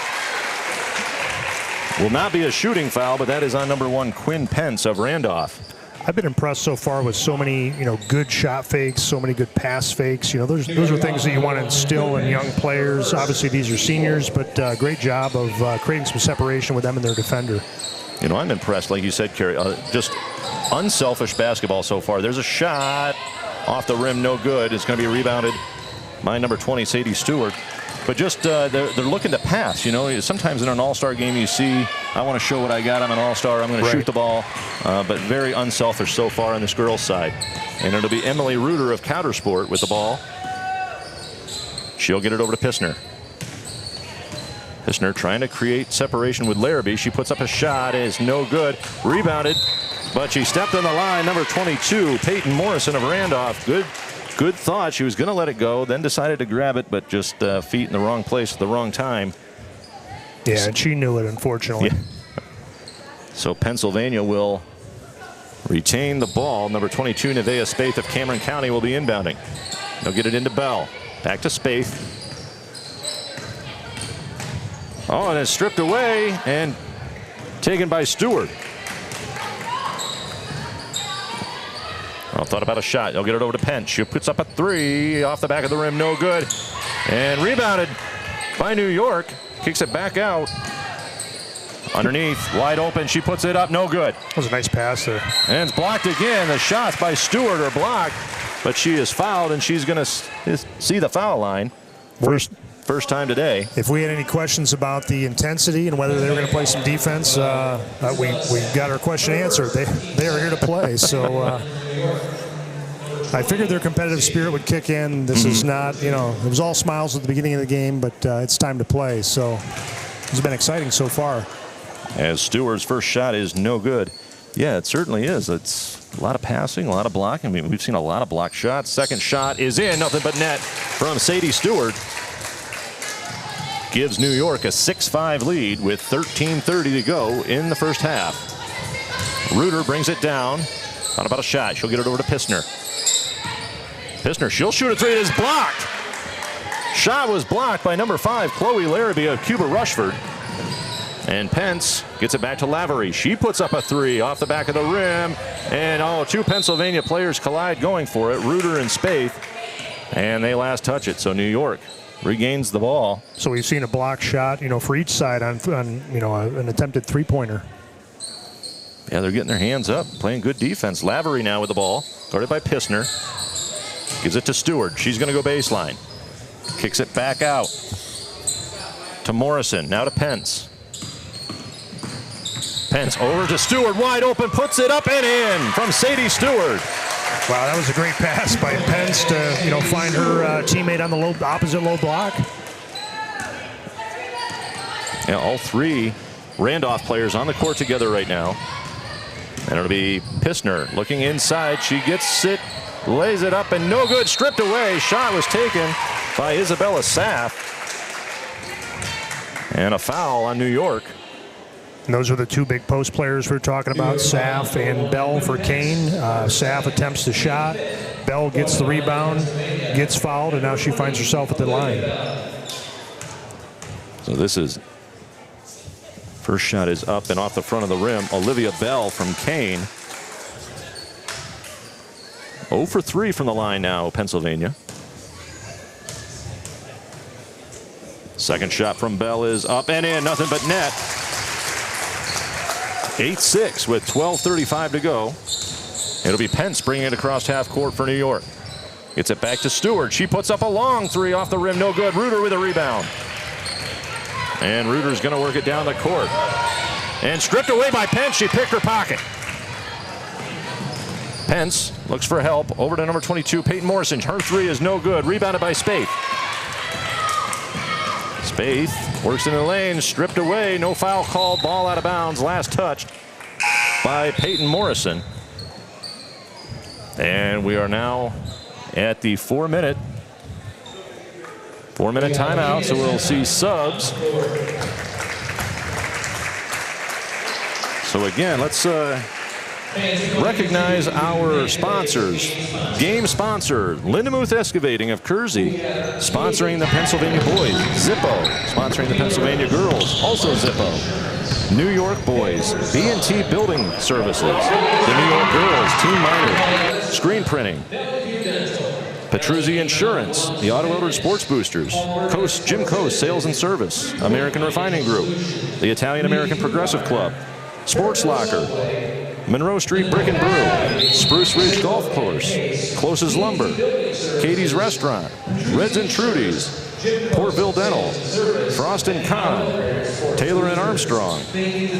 Will not be a shooting foul, but that is on number 1, Quinn Pence of Randolph. I've been impressed so far with so many, good shot fakes, so many good pass fakes. Those are things that you want to instill in young players. Obviously, these are seniors, but great job of creating some separation with them and their defender. I'm impressed, like you said, Kerry. Just unselfish basketball so far. There's a shot off the rim, no good. It's going to be rebounded by number 20, Sadie Stewart. But just they're looking to pass. Sometimes in an all-star game you see, I want to show what I got. I'm an all-star. I'm going to shoot the ball. But very unselfish so far on this girls' side. And it'll be Emily Reuter of Countersport with the ball. She'll get it over to Pissner. Pissner trying to create separation with Larrabee. She puts up a shot. It's no good. Rebounded. But she stepped on the line. Number 22, Peyton Morrison of Randolph. Good thought. She was going to let it go, then decided to grab it, but just feet in the wrong place at the wrong time. Yeah, and she knew it, unfortunately. Yeah. So Pennsylvania will retain the ball. Number 22, Nevaeh Spaeth of Cameron County will be inbounding. They'll get it into Bell. Back to Spaeth. Oh, and it's stripped away and taken by Stewart. Thought about a shot. They'll get it over to Pence. She puts up a 3 off the back of the rim. No good. And rebounded by New York. Kicks it back out. Underneath. Wide open. She puts it up. No good. That was a nice pass there. And it's blocked again. The shots by Stewart are blocked. But she is fouled, and she's going to see the foul line. First time today. If we had any questions about the intensity and whether they were going to play some defense, we got our question answered. They are here to play. So I figured their competitive spirit would kick in. This is not, it was all smiles at the beginning of the game, but it's time to play. So it's been exciting so far. As Stewart's first shot is no good. Yeah, it certainly is. It's a lot of passing, a lot of blocking. I mean, we've seen a lot of block shots. Second shot is in, nothing but net from Sadie Stewart. Gives New York a 6-5 lead with 13:30 to go in the first half. Reuter brings it down. Thought about a shot. She'll get it over to Pissner. Pissner, she'll shoot a 3. It is blocked. Shot was blocked by number 5, Chloe Larrabee of Cuba Rushford. And Pence gets it back to Lavery. She puts up a 3 off the back of the rim. And, two Pennsylvania players collide going for it, Reuter and Spaeth. And they last touch it. So New York regains the ball. So we've seen a block shot, for each side on an attempted three-pointer. Yeah, they're getting their hands up, playing good defense. Lavery now with the ball, guarded by Pissner. Gives it to Stewart. She's going to go baseline. Kicks it back out to Morrison. Now to Pence. Pence over to Stewart, wide open, puts it up and in from Sadie Stewart. Wow, that was a great pass by Pence to find her teammate on the opposite low block. Yeah, all 3 Randolph players on the court together right now. And it'll be Pissner looking inside. She gets it, lays it up, and no good. Stripped away. Shot was taken by Isabella Saff. And a foul on New York. And those are the 2 big post players we're talking about, Saff and Bell for Kane. Saff attempts the shot. Bell gets the rebound, gets fouled, and now she finds herself at the line. So this is, first shot is up and off the front of the rim. Olivia Bell from Kane. 0 for 3 from the line now, Pennsylvania. Second shot from Bell is up and in, nothing but net. 8-6 with 12:35 to go. It'll be Pence bringing it across half court for New York. Gets it back to Stewart. She puts up a long 3 off the rim, no good. Reuter with a rebound. And Reuter's going to work it down the court. And stripped away by Pence. She picked her pocket. Pence looks for help. Over to number 22, Peyton Morrison. Her 3 is no good. Rebounded by Spaeth. Spaeth works in the lane, stripped away, no foul called, ball out of bounds, last touched by Peyton Morrison. And we are now at the 4-minute timeout, so we'll see subs. So again, let's recognize our sponsors. Game sponsor, Lindemuth Excavating of Kersey, sponsoring the Pennsylvania boys. Zippo, sponsoring the Pennsylvania girls, also Zippo. New York boys, B&T Building Services. The New York girls, Team Minor. Screen printing. Petruzzi Insurance, the Auto Elder Sports Boosters, Jim Coast Sales and Service, American Refining Group, the Italian American Progressive Club, Sports Locker, Monroe Street Brick and Brew, Spruce Ridge Golf Course, Close's Lumber, Katie's Restaurant, Reds and Trudy's, Portville Dental, Frost and Kahn, Taylor and Armstrong,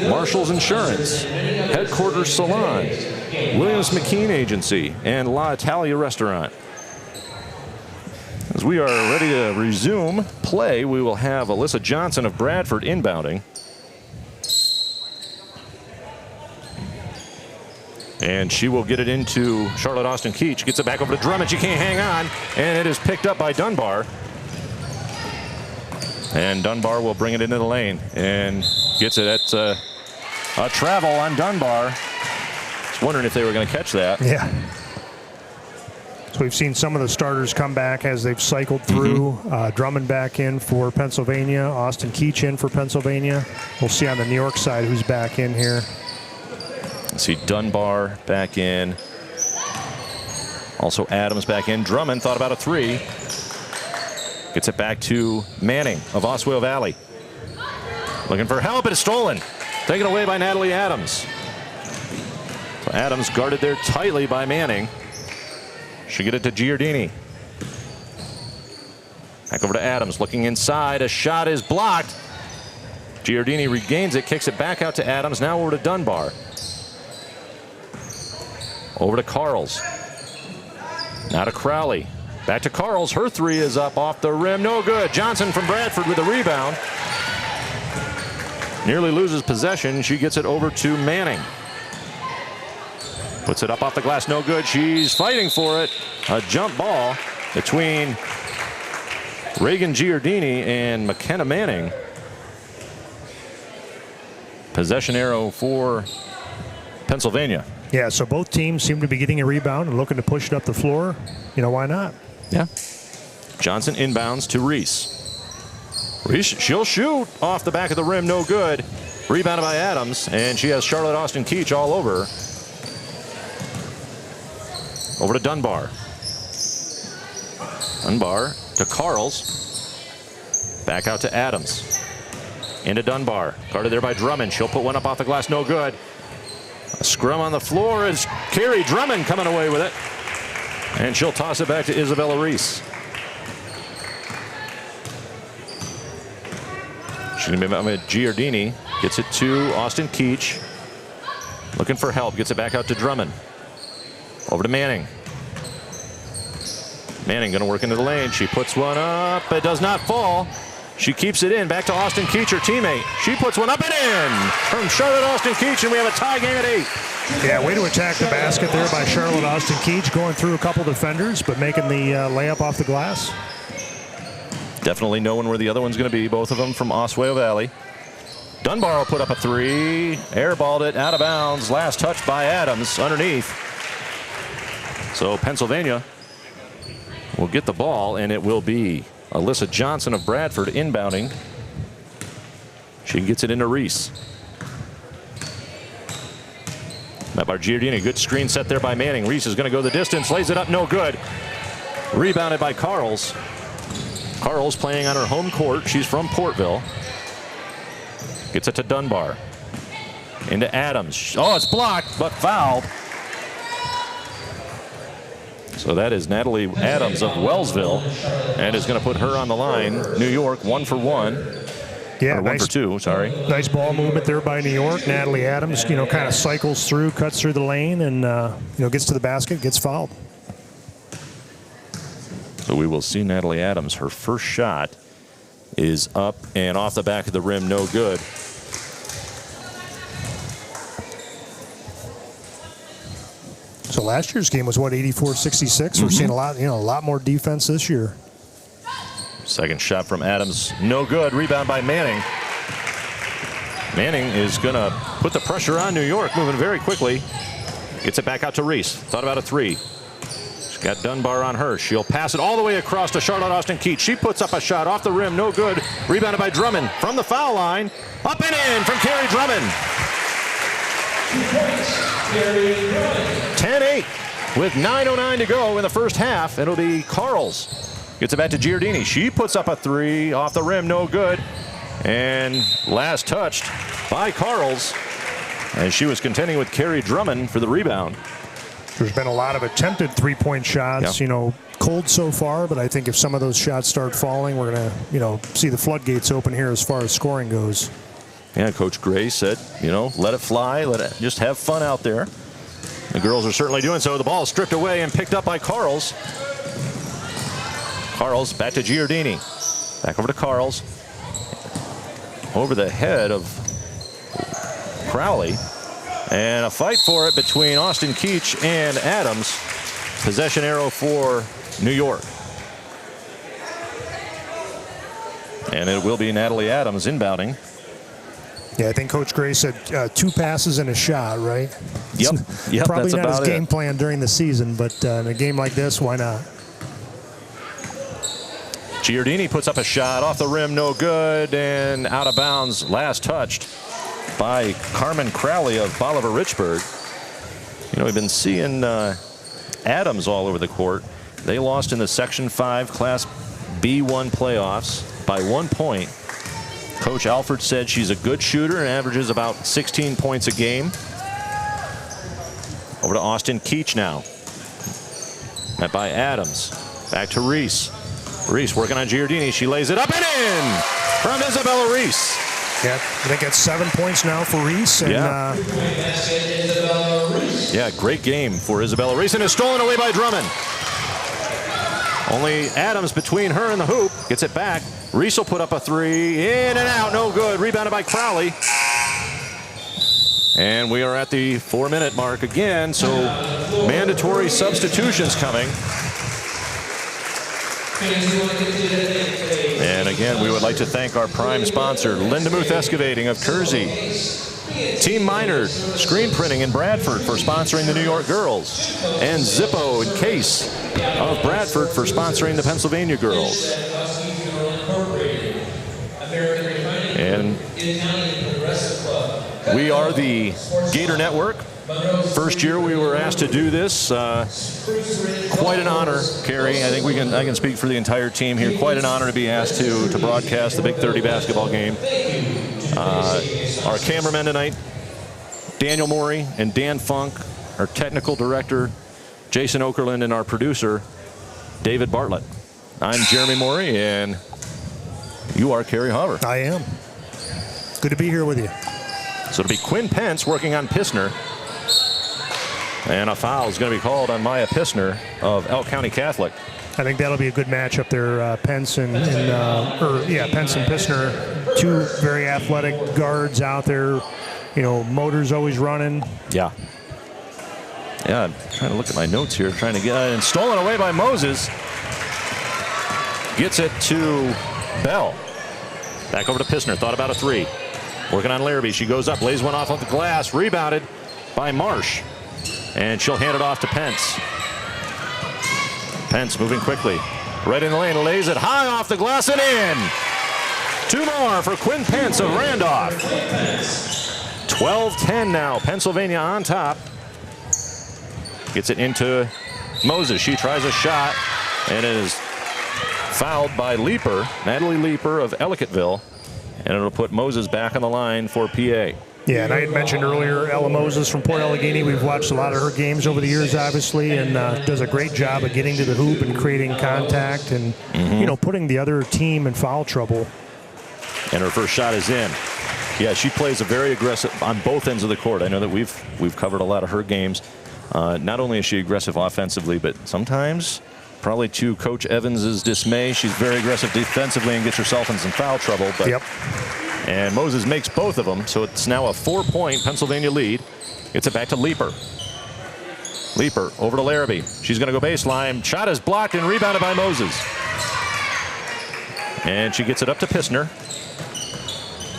Marshall's Insurance, Headquarters Salon, Williams McKean Agency, and La Italia Restaurant. As we are ready to resume play, we will have Alyssa Johnson of Bradford inbounding. And she will get it into Charlotte Austin Keach. Gets it back over to Drummond. She can't hang on. And it is picked up by Dunbar. And Dunbar will bring it into the lane and gets it at a travel on Dunbar. Just wondering if they were going to catch that. Yeah. So we've seen some of the starters come back as they've cycled through. Drummond back in for Pennsylvania. Austin Keach in for Pennsylvania. We'll see on the New York side who's back in here. Let's see Dunbar back in. Also Adams back in. Drummond thought about a three. Gets it back to Manning of Oswego Valley. Looking for help. It is stolen. Taken away by Natalie Adams. So Adams guarded there tightly by Manning. Should get it to Giardini. Back over to Adams, looking inside. A shot is blocked. Giardini regains it, kicks it back out to Adams. Now over to Dunbar. Over to Carls. Now to Crowley. Back to Carls. Her three is up off the rim. No good. Johnson from Bradford with a rebound. Nearly loses possession. She gets it over to Manning. Puts it up off the glass, no good. She's fighting for it. A jump ball between Reagan Giardini and McKenna Manning. Possession arrow for Pennsylvania. Yeah, so both teams seem to be getting a rebound and looking to push it up the floor. You know, why not? Yeah. Johnson inbounds to Reese. Reese, she'll shoot off the back of the rim, no good. Rebounded by Adams, and she has Charlotte Austin Keach all over. Over to Dunbar. Dunbar to Carls. Back out to Adams. Into Dunbar. Guarded there by Drummond. She'll put one up off the glass. No good. A scrum on the floor is Carrie Drummond coming away with it. And she'll toss it back to Isabella Reese. She's going to be back with Giardini. Gets it to Austin Keach. Looking for help. Gets it back out to Drummond. Over to Manning. Manning going to work into the lane. She puts one up. It does not fall. She keeps it in. Back to Austin Keach, her teammate. She puts one up and in from Charlotte Austin Keach, and we have a tie game at 8. Yeah, way to attack the basket there by Charlotte Austin Keach, going through a couple defenders, but making the layup off the glass. Definitely knowing where the other one's going to be. Both of them from Oswego Valley. Dunbar will put up a three. Airballed it out of bounds. Last touch by Adams underneath. So Pennsylvania will get the ball, and it will be Alyssa Johnson of Bradford inbounding. She gets it into Reese. Met by Giardini. Good screen set there by Manning. Reese is going to go the distance. Lays it up. No good. Rebounded by Carls. Carls playing on her home court. She's from Portville. Gets it to Dunbar. Into Adams. Oh, it's blocked, but fouled. So that is Natalie Adams of Wellsville, and is going to put her on the line. New York 1 for 1. Yeah, or 1 for 2, sorry. Nice ball movement there by New York. Natalie Adams, kind of cycles through, cuts through the lane, and, gets to the basket, gets fouled. So we will see Natalie Adams. Her first shot is up and off the back of the rim, no good. So last year's game was, 84-66? We're seeing a lot more defense this year. Second shot from Adams, no good. Rebound by Manning. Manning is going to put the pressure on New York, moving very quickly. Gets it back out to Reese. Thought about a 3. She's got Dunbar on her. She'll pass it all the way across to Charlotte Austin Keach. She puts up a shot off the rim. No good. Rebounded by Drummond from the foul line. Up and in from Carrie Drummond. 10-8 with 9:09 to go in the first half. It'll be Carls. Gets it back to Giardini. She puts up a 3 off the rim. No good. And last touched by Carls, as she was contending with Carrie Drummond for the rebound. There's been a lot of attempted three-point shots, Yeah. Cold so far, but I think if some of those shots start falling, we're going to, see the floodgates open here as far as scoring goes. Yeah, Coach Gray said, let it fly, let it just have fun out there. The girls are certainly doing so. The ball is stripped away and picked up by Carls. Carls back to Giardini. Back over to Carls. Over the head of Crowley. And a fight for it between Austin Keach and Adams. Possession arrow for New York. And it will be Natalie Adams inbounding. Yeah, I think Coach Gray said 2 passes and a shot, right? Yep, Probably that's not his about game it. plan during the season, but in a game like this, why not? Giardini puts up a shot off the rim, no good, and out of bounds, last touched by Carmen Crowley of Bolivar Richburg. We've been seeing Adams all over the court. They lost in the Section 5 Class B1 playoffs by 1 point. Coach Alford said she's a good shooter and averages about 16 points a game. Over to Austin Keach now. Met by Adams. Back to Reese. Reese working on Giardini. She lays it up and in from Isabella Reese. Yeah, I think that's 7 points now for Reese. And, yeah, great game for Isabella Reese, and is stolen away by Drummond. Only Adams between her and the hoop. Gets it back. Reese will put up a 3. In and out, no good. Rebounded by Crowley. And we are at the 4-minute mark again, so mandatory substitutions coming. And again, we would like to thank our prime sponsor, Lindemuth Excavating of Kersey, Team Minard Screen Printing in Bradford for sponsoring the New York girls, and Zippo and Case of Bradford for sponsoring the Pennsylvania girls. And we are the Gator Network. First year we were asked to do this. Quite an honor, Carrie. I think I can speak for the entire team here. Quite an honor to be asked to broadcast the Big 30 basketball game. Our cameramen tonight, Daniel Morey and Dan Funk, our technical director, Jason Okerlund, and our producer, David Bartlett. I'm Jeremy Morey, and you are Carrie Hauber. I am. Good to be here with you. So it'll be Quinn Pence working on Pissner. And a foul is going to be called on Maya Pissner of Elk County Catholic. I think that'll be a good matchup there. Pence and Pissner, 2 very athletic guards out there. Motors always running. Yeah. Yeah, I'm trying to look at my notes here, trying to get it. And stolen away by Moses. Gets it to Bell. Back over to Pissner. Thought about a 3. Working on Larrabee. She goes up, lays one off the glass. Rebounded by Marsh. And she'll hand it off to Pence. Pence moving quickly. Right in the lane, lays it high off the glass and in. 2 more for Quinn Pence of Randolph. 12-10 now. Pennsylvania on top. Gets it into Moses. She tries a shot and it is fouled by Leeper, Natalie Leeper of Ellicottville. And it'll put Moses back on the line for PA. Yeah, and I had mentioned earlier Ella Moses from Port Allegheny. We've watched a lot of her games over the years, obviously, and does a great job of getting to the hoop and creating contact and, putting the other team in foul trouble. And her first shot is in. Yeah, she plays a very aggressive on both ends of the court. I know that we've covered a lot of her games. Not only is she aggressive offensively, but sometimes, probably to Coach Evans's dismay, she's very aggressive defensively and gets herself in some foul trouble. But yep. And Moses makes both of them, so it's now a 4-point Pennsylvania lead. Gets it back to Leeper. Leeper over to Larrabee. She's going to go baseline. Shot is blocked and rebounded by Moses. And she gets it up to Pissner.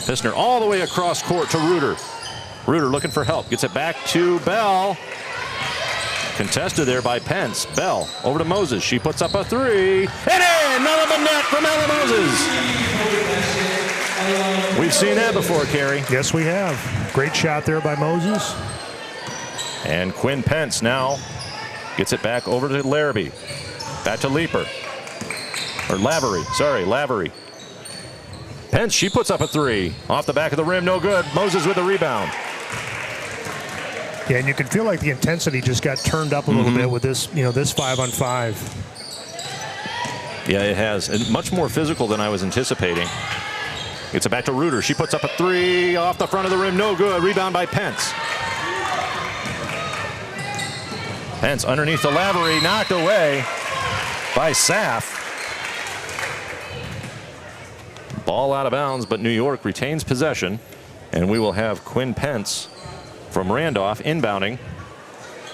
Pissner all the way across court to Reuter. Reuter looking for help. Gets it back to Bell. Contested there by Pence. Bell over to Moses. She puts up a three. And in! None of the net from Ella Moses. We've seen that before, Carrie. Yes, we have. Great shot there by Moses. And Quinn Pence now gets it back over to Larrabee. Back to Leeper. Or Lavery. Sorry, Lavery. Pence, she puts up a three. Off the back of the rim, no good. Moses with the rebound. Yeah, and you can feel like the intensity just got turned up a little bit with this, this 5-on-5. Yeah, it has. And much more physical than I was anticipating. Gets it back to Reuter. She puts up a three off the front of the rim, no good. Rebound by Pence. Pence underneath the Lavery, knocked away by Saff. Ball out of bounds, but New York retains possession. And we will have Quinn Pence from Randolph inbounding.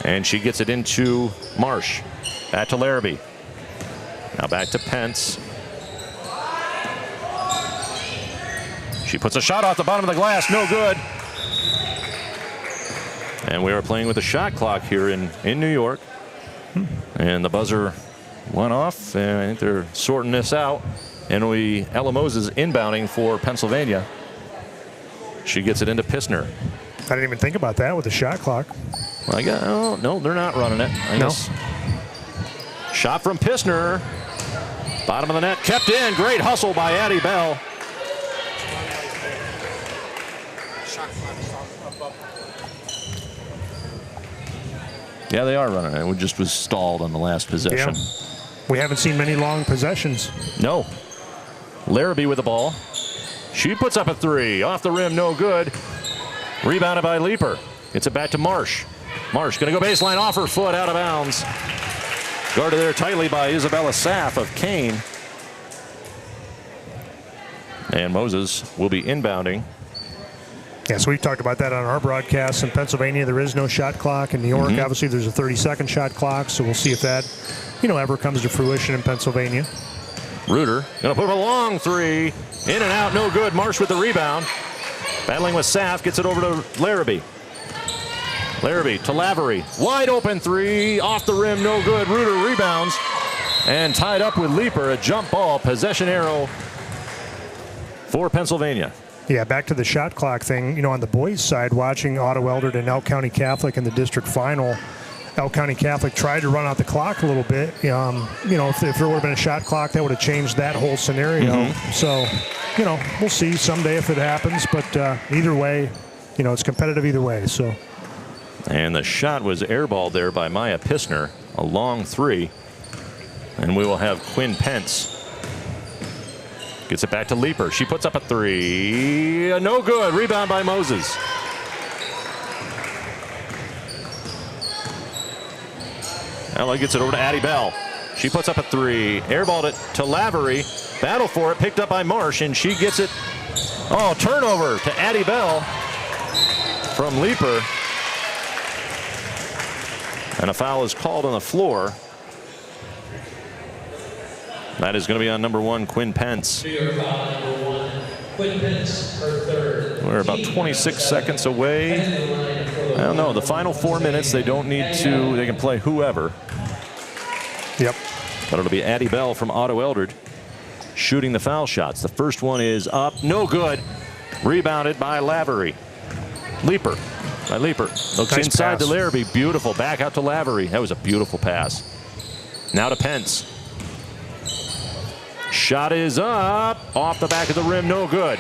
And she gets it into Marsh. Back to Larrabee. Now back to Pence. She puts a shot off the bottom of the glass, no good. And we are playing with a shot clock here in New York. And the buzzer went off, and I think they're sorting this out. And Ella Moses inbounding for Pennsylvania. She gets it into Pissner. I didn't even think about that with the shot clock. Well, no, they're not running it. I guess. Shot from Pissner. Bottom of the net, kept in. Great hustle by Addie Bell. Yeah, they are running it. We just was stalled on the last possession. Yeah. We haven't seen many long possessions. No. Larrabee with the ball. She puts up a three. Off the rim, no good. Rebounded by Leeper. Gets it back to Marsh. Marsh going to go baseline off her foot, out of bounds. Guarded there tightly by Isabella Saff of Kane. And Moses will be inbounding. Yes, we've talked about that on our broadcast. In Pennsylvania, there is no shot clock. In New York, obviously, there's a 30-second shot clock. So we'll see if that, ever comes to fruition in Pennsylvania. Reuter going to put up a long three. In and out, no good. Marsh with the rebound. Battling with Saff, gets it over to Larrabee. Larrabee to Lavery. Wide open three. Off the rim, no good. Reuter rebounds. And tied up with Leeper, a jump ball. Possession arrow for Pennsylvania. Yeah, back to the shot clock thing. On the boys' side, watching Otto Eldred and Elk County Catholic in the district final, Elk County Catholic tried to run out the clock a little bit. If there would have been a shot clock, that would have changed that whole scenario. So, we'll see someday if it happens. But either way, it's competitive either way. So. And the shot was airballed there by Maya Pissner, a long three. And we will have Quinn Pence. Gets it back to Leeper. She puts up a three. No good. Rebound by Moses. Ella gets it over to Addie Bell. She puts up a three. Airballed it to Lavery. Battle for it. Picked up by Marsh. And she gets it. Oh, turnover to Addie Bell from Leeper. And a foul is called on the floor. That is going to be on number one, Quinn Pence. Number one, Quinn Pence, her third. We're about 26 seconds away. I don't know. The final 4 minutes, they don't need to. They can play whoever. Yep. But it'll be Addie Bell from Otto Eldred shooting the foul shots. The first one is up. No good. Rebounded by Lavery. Leeper. By Leeper. Looks nice inside pass. to Larrabee. Beautiful. Back out to Lavery. That was a beautiful pass. Now to Pence. Shot is up. Off the back of the rim. No good.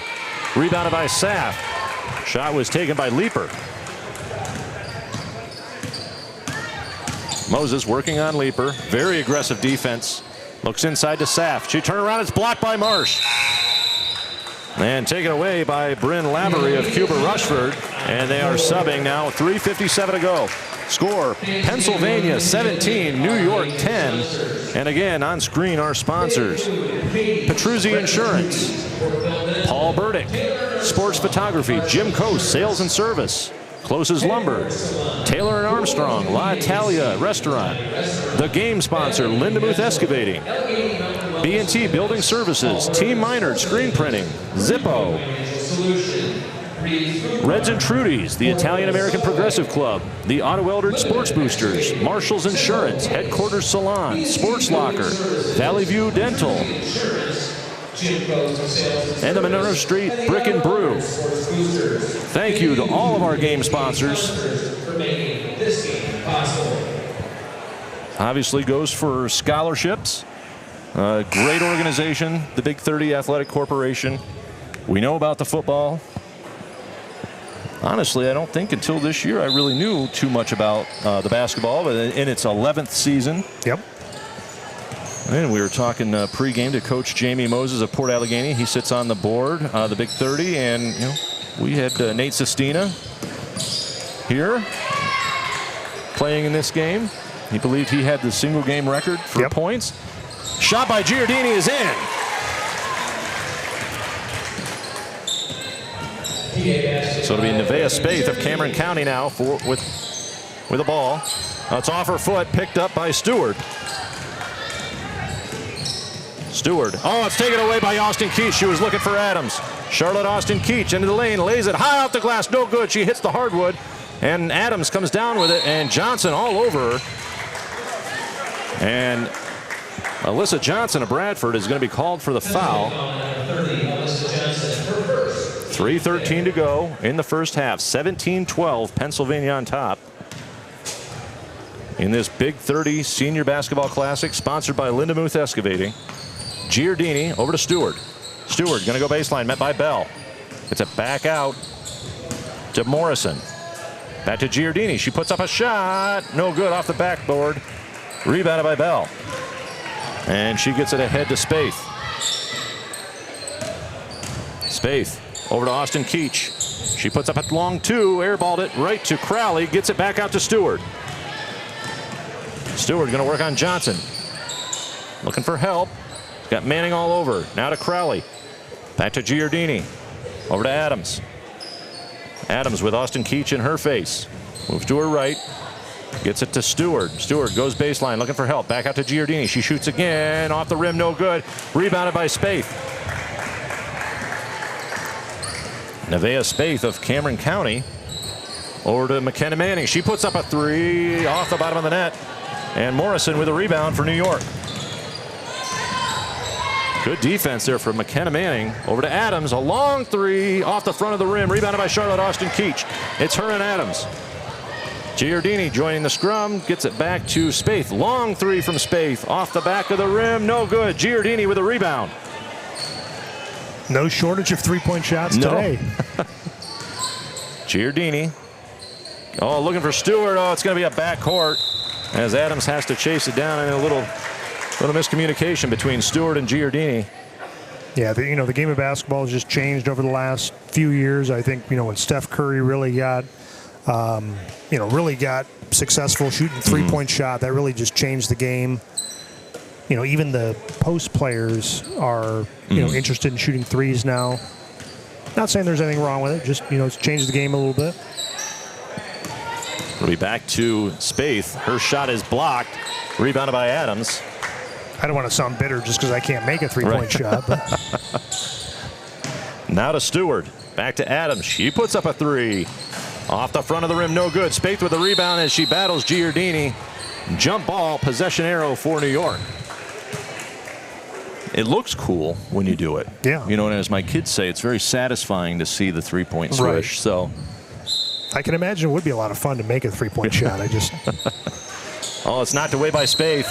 Rebounded by Saff. Shot was taken by Leeper. Moses working on Leeper. Very aggressive defense. Looks inside to Saff. She turned around. It's blocked by Marsh. And taken away by Bryn Lavery of Cuba Rushford. And they are subbing now. 3:57 to go. Score, Pennsylvania 17, New York 10. And again, on screen, our sponsors. Petruzzi Insurance, Paul Burdick, Sports Photography, Jim Coast, Sales and Service, Closes Lumber, Taylor and Armstrong, La Italia Restaurant, the game sponsor, Lindemuth Excavating, B&T Building Services, Team Minard Screen Printing, Zippo, Reds and Trudies, the Italian-American Progressive Club, the Otto Eldred Sports Boosters, Marshall's Insurance, Headquarters Salon, Sports Locker, Valley View Dental, and the Monroe Street Brick and Brew. Thank you to all of our game sponsors. Obviously goes for scholarships. Great organization, the Big 30 Athletic Corporation. We know about the football. Honestly, I don't think until this year I really knew too much about the basketball, but in its 11th season. Yep. And we were talking pregame to Coach Jamie Moses of Port Allegheny. He sits on the board, the Big 30, and you know, we had Nate Sestina here playing in this game. He believed he had the single game record for points. Shot by Giardini is in. So it'll be Nevaeh Spaeth of Cameron County now with a ball. It's off her foot, picked up by Stewart. Stewart. Oh, it's taken away by Austin Keach. She was looking for Adams. Charlotte Austin Keach into the lane, lays it high off the glass, no good. She hits the hardwood, and Adams comes down with it, and Johnson all over her. And Alyssa Johnson of Bradford is going to be called for the foul. 3:13 to go in the first half. 17-12, Pennsylvania on top. In this Big 30 Senior Basketball Classic, sponsored by Lindemuth Excavating. Giardini over to Stewart. Stewart going to go baseline, met by Bell. It's a back out to Morrison. Back to Giardini. She puts up a shot. No good off the backboard. Rebounded by Bell. And she gets it ahead to Spaeth. Spaeth over to Austin Keach. She puts up a long two, airballed it right to Crowley, gets it back out to Stewart. Stewart going to work on Johnson. Looking for help. Got Manning all over. Now to Crowley. Back to Giardini. Over to Adams. Adams with Austin Keach in her face. Moves to her right. Gets it to Stewart. Stewart goes baseline looking for help. Back out to Giardini. She shoots again. Off the rim, no good. Rebounded by Spaeth. Nevaeh Spaeth of Cameron County. Over to McKenna Manning. She puts up a three off the bottom of the net. And Morrison with a rebound for New York. Good defense there for McKenna Manning. Over to Adams. A long three off the front of the rim. Rebounded by Charlotte Austin Keach. It's her and Adams. Giardini joining the scrum. Gets it back to Spaeth. Long three from Spaeth. Off the back of the rim. No good. Giardini with a rebound. No shortage of three-point shots today. Giardini. Oh, looking for Stewart. Oh, it's going to be a backcourt as Adams has to chase it down, and a little miscommunication between Stewart and Giardini. Yeah, the game of basketball has just changed over the last few years. I think, when Steph Curry really got, successful shooting three-point shot, that really just changed the game. Even the post players are, interested in shooting threes now. Not saying there's anything wrong with it, just, it's changed the game a little bit. We'll be back to Spaeth. Her shot is blocked. Rebounded by Adams. I don't want to sound bitter just because I can't make a three-point shot. But. Now to Stewart. Back to Adams. She puts up a three. Off the front of the rim, no good. Spaeth with the rebound as she battles Giardini. Jump ball, possession arrow for New York. It looks cool when you do it. Yeah. And as my kids say, it's very satisfying to see the three-point swish. Right. So I can imagine it would be a lot of fun to make a three-point shot. Oh, it's knocked away by Spaeth.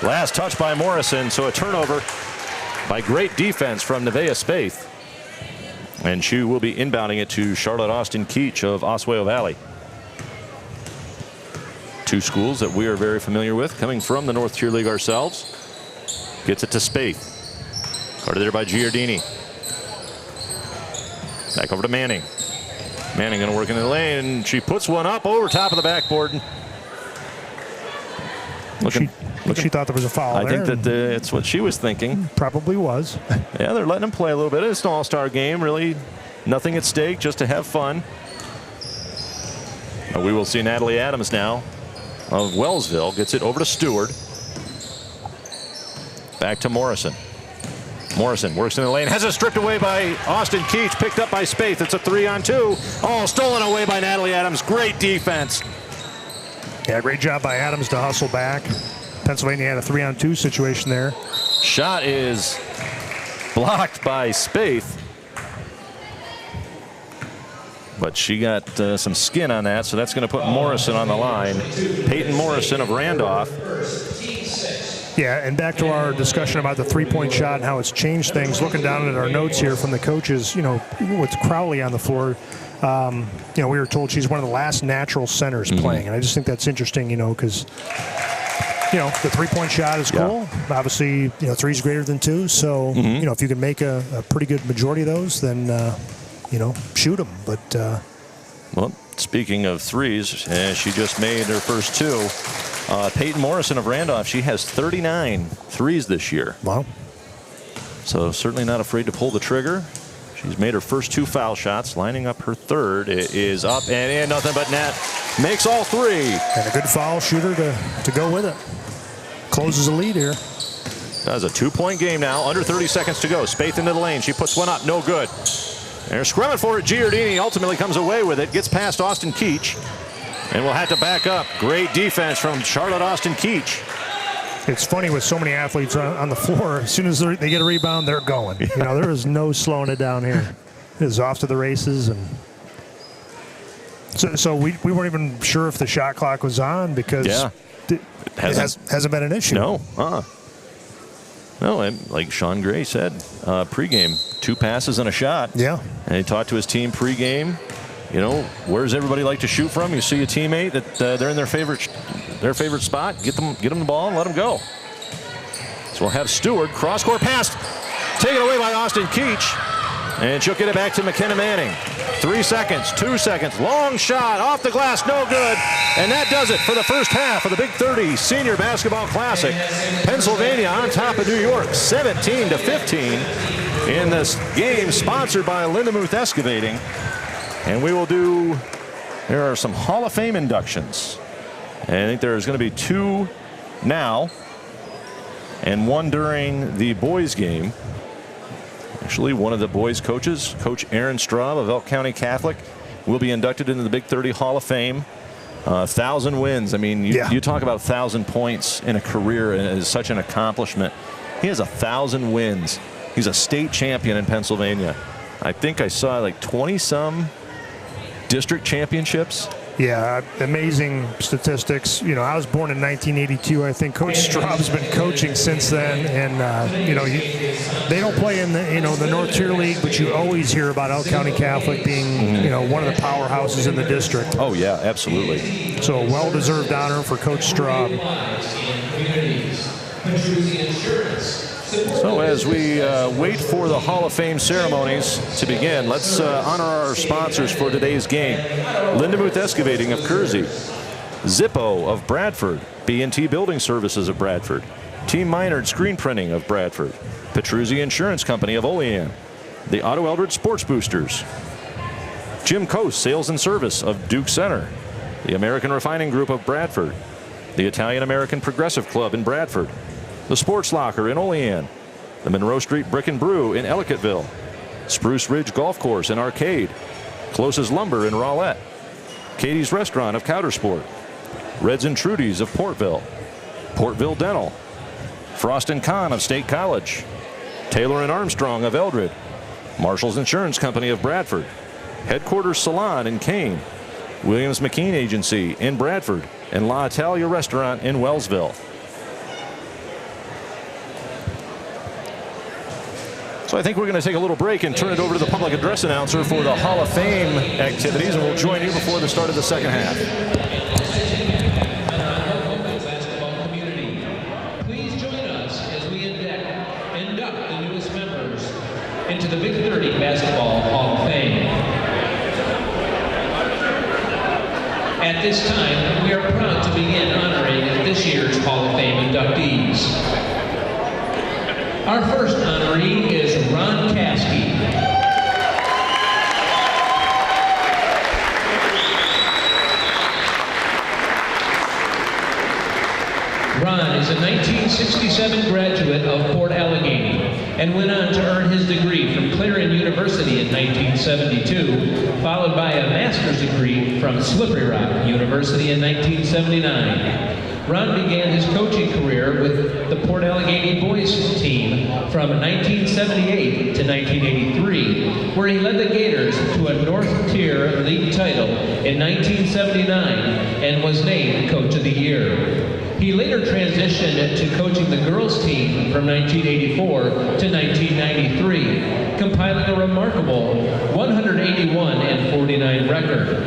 Last touch by Morrison, so a turnover by great defense from Nevaeh Spaeth. And she will be inbounding it to Charlotte Austin Keach of Oswego Valley. Two schools that we are very familiar with, coming from the North Tier League ourselves. Gets it to Spaeth. Guarded there by Giardini. Back over to Manning. Manning going to work in the lane. She puts one up over top of the backboard. She thought there was a foul I there. think that it's what she was thinking. Probably was. Yeah, they're letting them play a little bit. It's an all-star game, really. Nothing at stake, just to have fun. We will see Natalie Adams now of Wellsville. Gets it over to Stewart. Back to Morrison. Morrison works in the lane, has it stripped away by Austin Keach, picked up by Spaeth. It's a 3-on-2. Oh, stolen away by Natalie Adams. Great defense. Yeah, great job by Adams to hustle back. Pennsylvania had a 3-on-2 situation there. Shot is blocked by Spaeth. But she got some skin on that, so that's going to put Morrison on the line. Peyton Morrison of Randolph. Yeah, and back to our discussion about the three-point shot and how it's changed things. Looking down at our notes here from the coaches, with Crowley on the floor, we were told she's one of the last natural centers playing. And I just think that's interesting, because, the three-point shot is cool. Yeah. Obviously, three's greater than two. So, if you can make a pretty good majority of those, then, shoot them. But, well, speaking of threes, she just made her first two. Peyton Morrison of Randolph, she has 39 threes this year. Wow. So certainly not afraid to pull the trigger. She's made her first 2 foul shots, lining up her third. It is up and in, nothing but net. Makes all 3. And a good foul shooter to go with it. Closes the lead here. That's a 2-point game now, under 30 seconds to go. Spaeth into the lane, she puts one up, no good. They're scrumming for it. Giardini ultimately comes away with it, gets past Austin Keach. And we'll have to back up. Great defense from Charlotte Austin Keach. It's funny with so many athletes on the floor, as soon as they get a rebound, they're going. Yeah. There is no slowing it down here. It is off to the races. And so we weren't even sure if the shot clock was on because it hasn't been an issue. No. No, and like Sean Gray said pregame, 2 passes and a shot. Yeah. And he talked to his team pregame. Where does everybody like to shoot from? You see a teammate that they're in their favorite spot, get them the ball and let them go. So we'll have Stewart, cross-court pass, taken away by Austin Keach, and she'll get it back to McKenna Manning. 3 seconds, 2 seconds, long shot off the glass, no good, and that does it for the first half of the Big 30 Senior Basketball Classic. Pennsylvania on top of New York, 17-15 in this game sponsored by Lindemuth Excavating. And we will there are some Hall of Fame inductions. And I think there's going to be 2 now and 1 during the boys game. Actually, one of the boys coaches, Coach Aaron Straub of Elk County Catholic, will be inducted into the Big 30 Hall of Fame. 1,000 wins. I mean, you talk about 1,000 points in a career, and it is such an accomplishment. He has 1,000 wins. He's a state champion in Pennsylvania. I think I saw like 20-some district championships. Yeah, amazing statistics. I was born in 1982. I think Coach Straub's been coaching since then, and they don't play in the North Tier League, but you always hear about Elk County Catholic being one of the powerhouses in the district. Oh yeah, absolutely. So a well-deserved honor for Coach Straub. So as we wait for the Hall of Fame ceremonies to begin, let's honor our sponsors for today's game. Lindemuth Excavating of Kersey, Zippo of Bradford, B&T Building Services of Bradford, Team Minard Screen Printing of Bradford, Petruzzi Insurance Company of Olean, the Otto Eldred Sports Boosters, Jim Coast Sales and Service of Duke Center, the American Refining Group of Bradford, the Italian American Progressive Club in Bradford, the Sports Locker in Olean, the Monroe Street Brick and Brew in Ellicottville, Spruce Ridge Golf Course and Arcade, Closest Lumber in Rowlett, Katie's Restaurant of Coudersport, Reds and Trudy's of Portville, Portville Dental, Frost & Kahn of State College, Taylor & Armstrong of Eldred, Marshall's Insurance Company of Bradford, Headquarters Salon in Kane, Williams McKean Agency in Bradford, and La Italia Restaurant in Wellsville. So I think we're going to take a little break and turn it over to the public address announcer for the Hall of Fame activities, and we'll join you before the start of the second half. Please join us as we induct the newest members into the Big 30 Basketball Hall of Fame. At this time, we are proud to begin honoring this year's Hall of Fame inductees. Our first honoree is Ron Caskey. Ron is a 1967 graduate of Port Allegheny and went on to earn his degree from Clarion University in 1972, followed by a master's degree from Slippery Rock University in 1979. Ron began his coaching career with the Port Allegheny boys team from 1978 to 1983, where he led the Gators to a North Tier League title in 1979 and was named Coach of the Year. He later transitioned to coaching the girls team from 1984 to 1993, compiling a remarkable 181-49 record.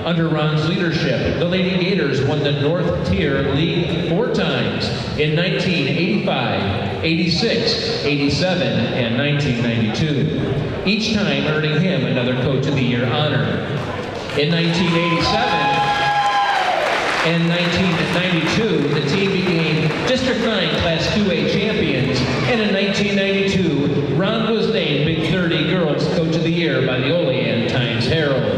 Under Ron's leadership, the Lady Gators won the North Tier League 4 times in 1985, 86, 87, and 1992, each time earning him another Coach of the Year honor. In 1987 and 1992, the team became District 9 Class 2A champions, and in 1992, Ron was named Big 30 Girls Coach of the Year by the Olean Times-Herald.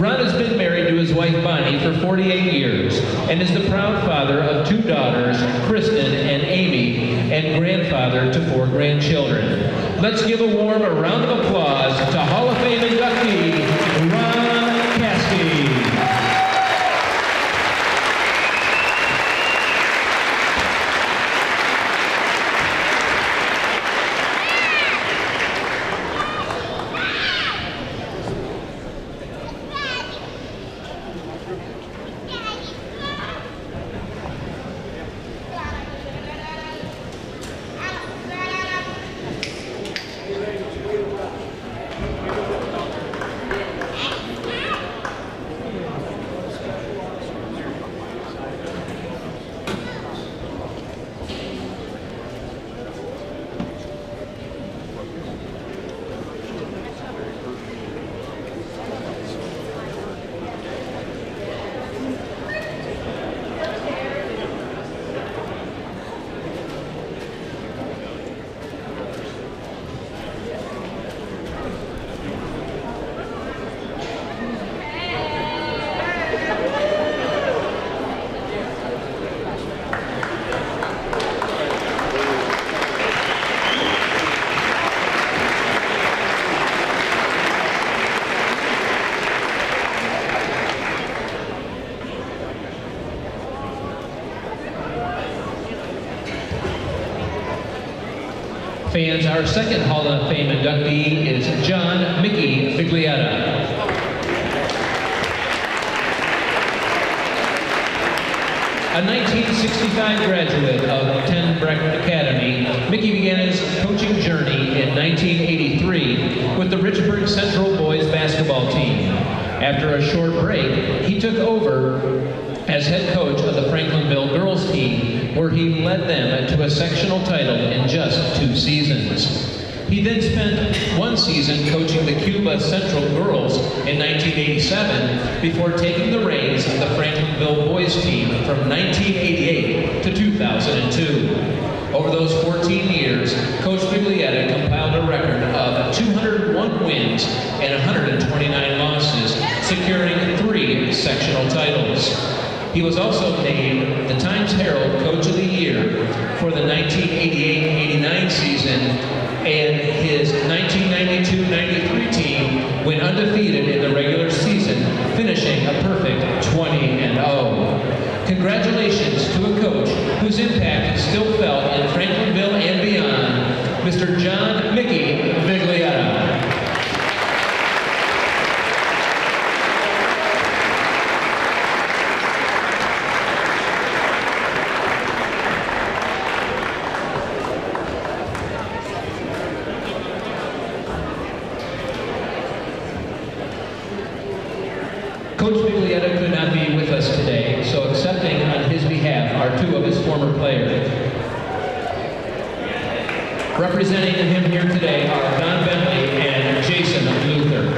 Ron has been married to his wife Bonnie for 48 years and is the proud father of 2 daughters, Kristen and Amy, and grandfather to 4 grandchildren. Let's give a warm round of applause to Hall of Fame inductee, Ron Caskey. Fans, our second Hall of Fame inductee is John Mickey Figlietta. A 1965 graduate of Ten Breck Academy, Mickey began his coaching journey in 1983 with the Richburg Central boys basketball team. After a short break, he took over as head coach of the Franklinville girls team, where he led them to a sectional title in just 2 seasons. He then spent 1 season coaching the Cuba Central girls in 1987 before taking the reins of the Franklinville boys team from 1988 to 2002. Over those 14 years, Coach Figlietta compiled a record of 201 wins and 129 losses, securing 3 sectional titles. He was also named the Times-Herald Coach of the Year for the 1988-89 season, and his 1992-93 team went undefeated in the regular season, finishing a perfect 20-0. Congratulations to a coach whose impact is still felt in Franklinville and beyond, Mr. John Mickey Figlietta. Coach Figlietta could not be with us today, so accepting on his behalf are 2 of his former players. Representing him here today are Don Bentley and Jason Luther.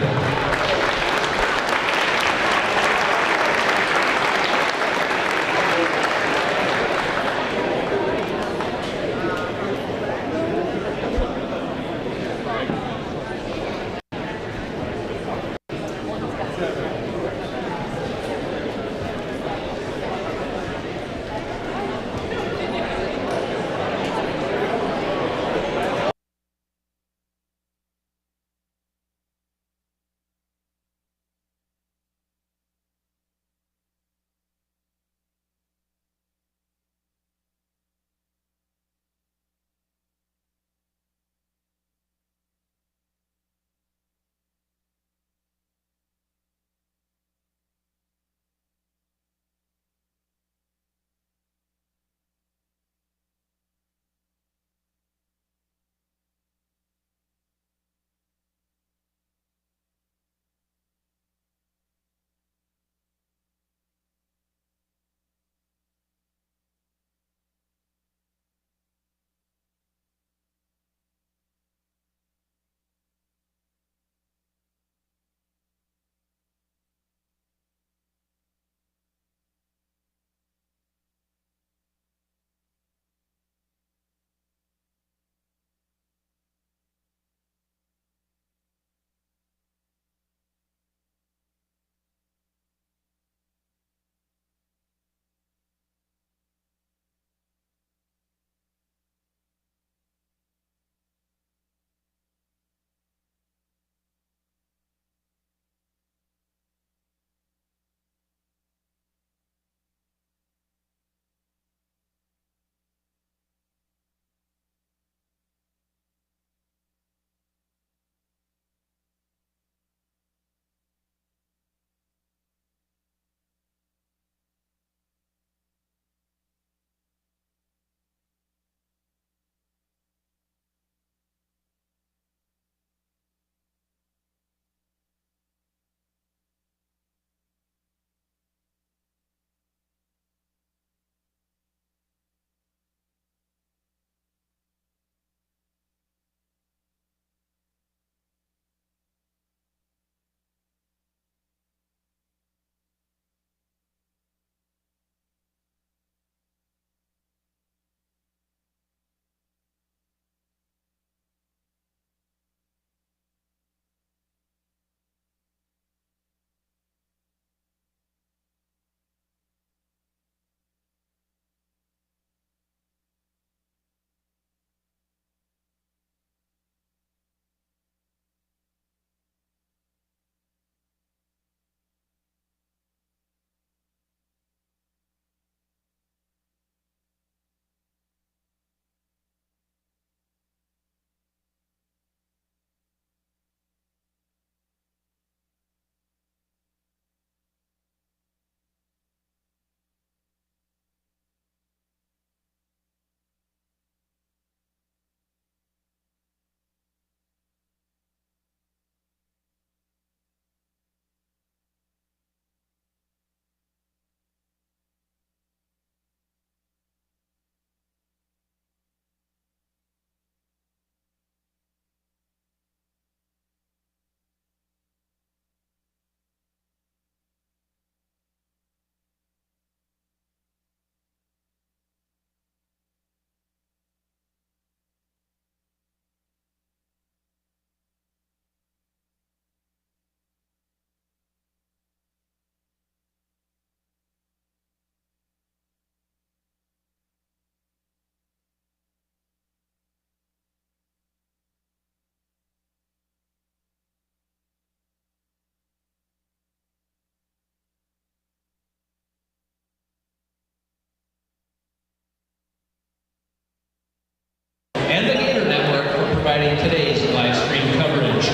of today's live stream coverage.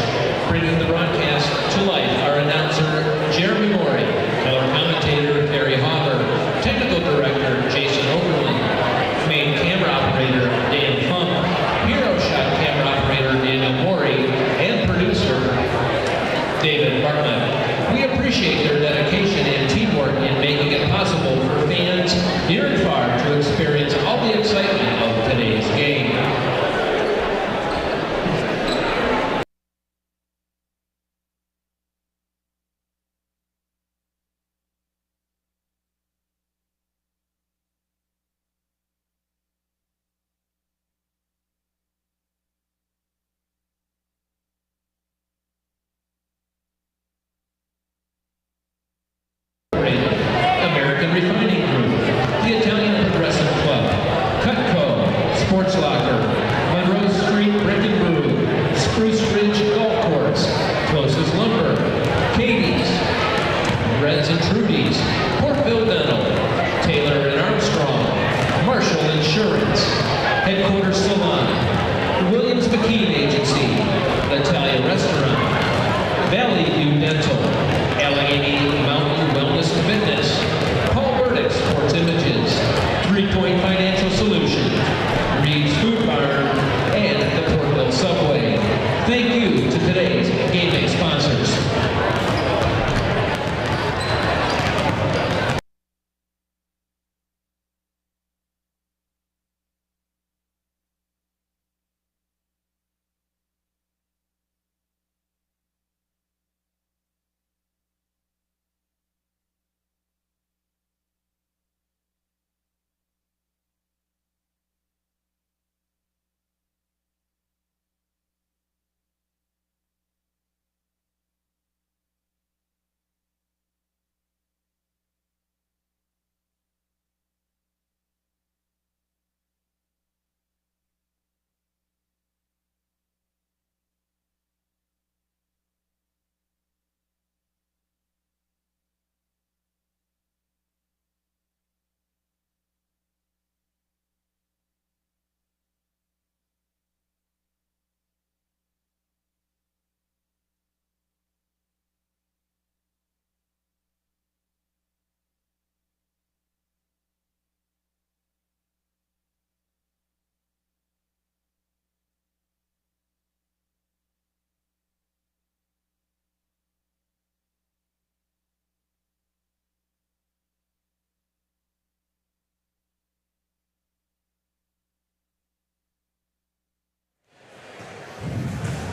Bringing the broadcast to life are announcer Jeremy Morey, color commentator Harry Hopper, technical director Jason Oberlin, main camera operator Dan Funk, hero shot camera operator Daniel Morey, and producer David Bartlett. We appreciate their dedication and teamwork in making it possible for fans near and far to experience all the excitement of today's game. American Refining Group, the Italian Progressive Club, Cutco, Sports Locker, Monroe Street Brick and Brew, Spruce Ridge Golf Course, Closest Lumber, Katie's, Reds and Trudy's, Portville Dental, Taylor and Armstrong, Marshall Insurance, Headquarters Salon, Williams McKean Agency, Natalia Restaurant, Valley View Dental, Allegheny Mountain Wellness Fitness, Paul Burdick Sports Images, 3 Point Financial Solutions, Reed's Food Barn, and the Portville Subway. Thank you to today's game day sponsors.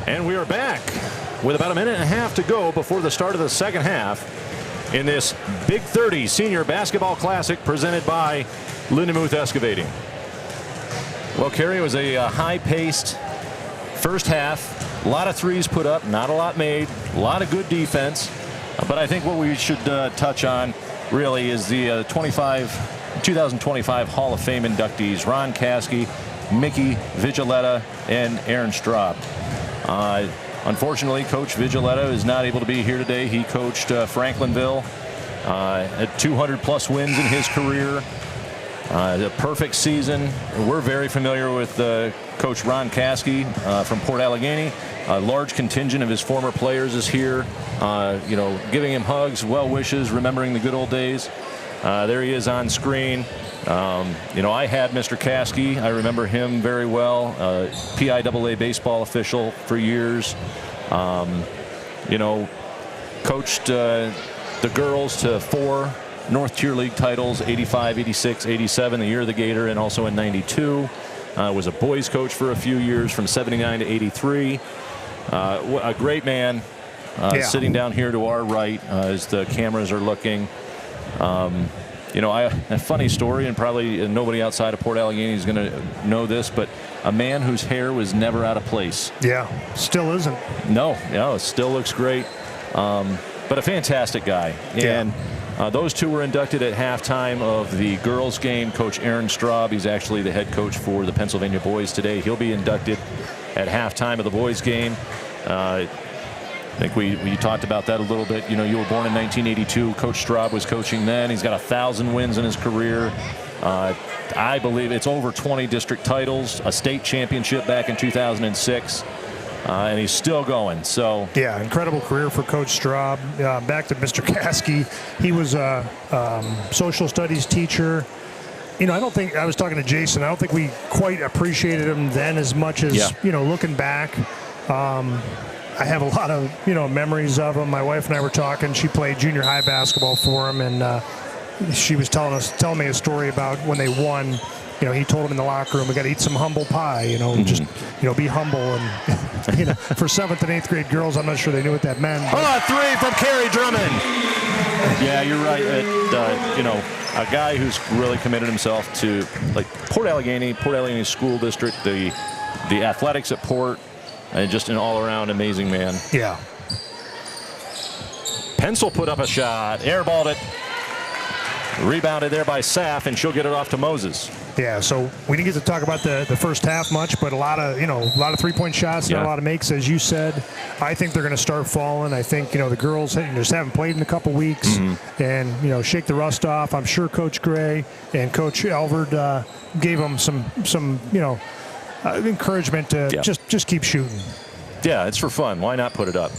And we are back with about a minute and a half to go before the start of the second half in this Big 30 Senior Basketball Classic presented by Lindemuth Excavating. Well, Kerry, it was a high-paced first half. A lot of threes put up, not a lot made, a lot of good defense. But I think what we should touch on really is the 2025 Hall of Fame inductees, Ron Caskey, Mickey Vigiletta, and Aaron Straub. Unfortunately, Coach Vigiletta is not able to be here today. He coached Franklinville, at 200-plus wins in his career, a perfect season. We're very familiar with Coach Ron Caskey from Port Allegheny. A large contingent of his former players is here, giving him hugs, well wishes, remembering the good old days. There he is on screen. I had Mr. Caskey. I remember him very well. PIAA baseball official for years. Coached the girls to 4 North Tier League titles, 85, 86, 87, the year of the Gator, and also in 92. Was a boys coach for a few years from 79 to 83. A great man. Sitting down here to our right as the cameras are looking. A funny story, and probably nobody outside of Port Allegheny is going to know this, but a man whose hair was never out of place. Yeah, still isn't. No, it still looks great. But a fantastic guy. And those two were inducted at halftime of the girls' game. Coach Aaron Straub, he's actually the head coach for the Pennsylvania boys today. He'll be inducted at halftime of the boys' game. I think we talked about that a little bit. You were born in 1982. Coach Straub was coaching then. He's got 1,000 wins in his career. I believe it's over 20 district titles, a state championship back in 2006. And he's still going. So yeah, incredible career for Coach Straub. Back to Mr. Caskey, he was a social studies teacher. You know, I don't think, I was talking to Jason, I don't think we quite appreciated him then as much as, you know, looking back. I have a lot of, you know, memories of him. My wife and I were talking. She played junior high basketball for him, and she was telling me a story about when they won. You know, he told them in the locker room, we got to eat some humble pie, you know, just, you know, be humble. And, you know, for 7th and 8th grade girls, I'm not sure they knew what that meant. Oh, 3 from Carrie Drummond. Yeah, you're right. You know, a guy who's really committed himself to, like, Port Allegheny School District, the athletics at Port, and just an all-around amazing man. Yeah. Pencil put up a shot, airballed it, rebounded there by Saff, and she'll get it off to Moses. Yeah, so we didn't get to talk about the first half much, but a lot of 3-point shots, not a lot of makes, as you said. I think they're going to start falling. I think, you know, the girls just haven't played in a couple weeks, and, you know, shake the rust off. I'm sure Coach Gray and Coach Elvard gave them some you know, encouragement to just keep shooting. Yeah, it's for fun. Why not put it up?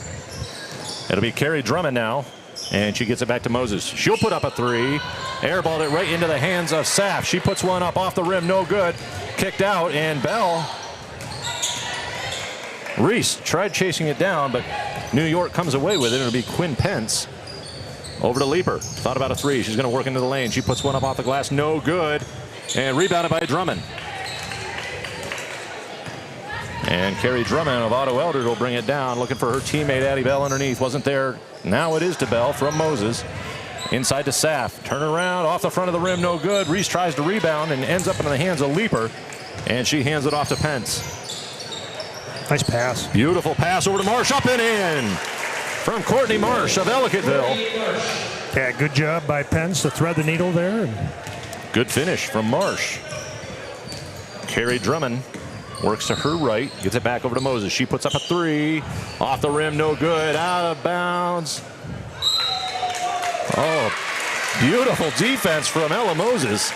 It'll be Carrie Drummond now. And she gets it back to Moses. She'll put up a 3. Airballed it right into the hands of Saff. She puts one up off the rim, no good. Kicked out, and Bell. Reese tried chasing it down, but New York comes away with it. It'll be Quinn Pence. Over to Leaper. Thought about a 3. She's going to work into the lane. She puts one up off the glass, no good. And rebounded by Drummond. And Carrie Drummond of Otto Elder will bring it down, looking for her teammate Addie Bell underneath. Wasn't there. Now it is to Bell from Moses. Inside to Saff. Turn around, off the front of the rim, no good. Reese tries to rebound and ends up in the hands of Leaper. And she hands it off to Pence. Nice pass. Beautiful pass over to Marsh, up and in. From Courtney Marsh of Ellicottville. Yeah, good job by Pence to thread the needle there. Good finish from Marsh. Carrie Drummond works to her right, gets it back over to Moses. She puts up a 3. Off the rim, no good. Out of bounds. Oh, beautiful defense from Ella Moses.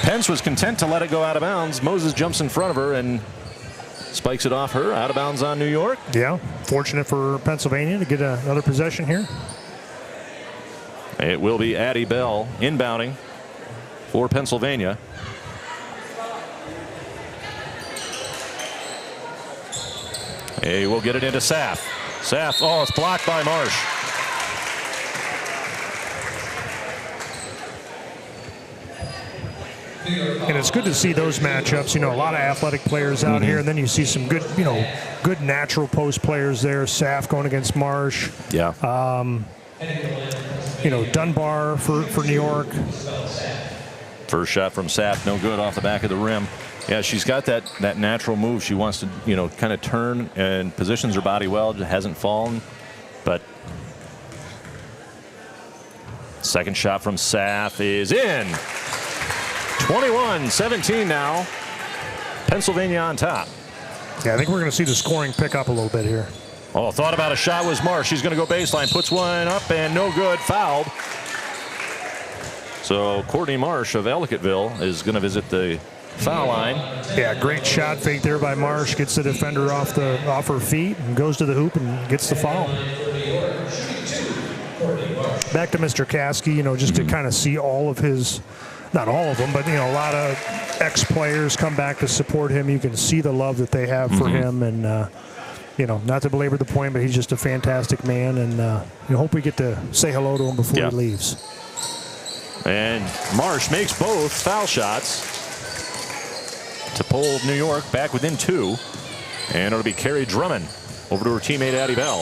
Pence was content to let it go out of bounds. Moses jumps in front of her and spikes it off her. Out of bounds on New York. Yeah, fortunate for Pennsylvania to get another possession here. It will be Addie Bell inbounding for Pennsylvania. Hey, we'll get it into Saff. Saff, oh, it's blocked by Marsh. And it's good to see those matchups. You know, a lot of athletic players out here, and then you see some good, you know, good natural post players there. Saff going against Marsh. Yeah. You know, Dunbar for New York. First shot from Saff, no good off the back of the rim. Yeah, she's got that natural move. She wants to, you know, kind of turn and positions her body well. It hasn't fallen, but second shot from Saff is in. 21-17 now. Pennsylvania on top. Yeah, I think we're going to see the scoring pick up a little bit here. Oh, thought about a shot was Marsh. She's going to go baseline, puts one up and no good, fouled. So Courtney Marsh of Ellicottville is going to visit the foul line. Yeah, great shot fake there by Marsh. Gets the defender off her feet and goes to the hoop and gets the foul. Back to Mr. Caskey, you know, just to kind of see all of his, not all of them, but, you know, a lot of ex-players come back to support him. You can see the love that they have for him. And, you know, not to belabor the point, but he's just a fantastic man. And you hope we get to say hello to him before he leaves. And Marsh makes both foul shots to pull New York back within 2. And it'll be Carrie Drummond over to her teammate Addie Bell.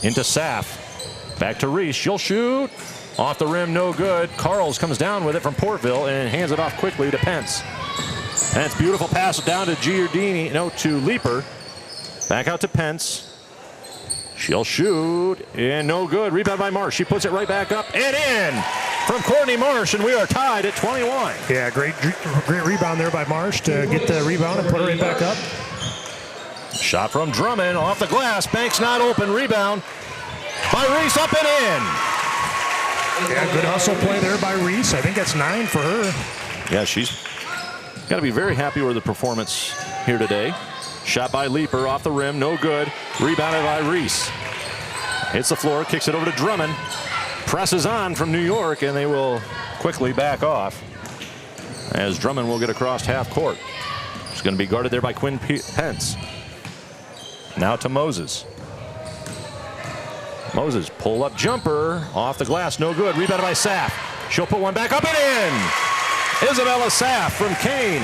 Into Saff. Back to Reese. She'll shoot. Off the rim, no good. Carls comes down with it from Portville and hands it off quickly to Pence. Pence, beautiful pass down to Giardini. No, to Leaper. Back out to Pence. She'll shoot. And no good. Rebound by Marsh. She puts it right back up and in from Courtney Marsh, and we are tied at 21. Yeah, great rebound there by Marsh to get the rebound and put it right back up. Shot from Drummond off the glass. Banks not open. Rebound by Reese, up and in. Yeah, good hustle play there by Reese. I think that's 9 for her. Yeah, she's got to be very happy with the performance here today. Shot by Leaper off the rim, no good. Rebounded by Reese. Hits the floor, kicks it over to Drummond. Presses on from New York, and they will quickly back off as Drummond will get across half court. It's going to be guarded there by Quinn Pence. Now to Moses. Moses, pull-up jumper off the glass, no good. Rebounded by Saff. She'll put one back up and in. Isabella Saff from Kane.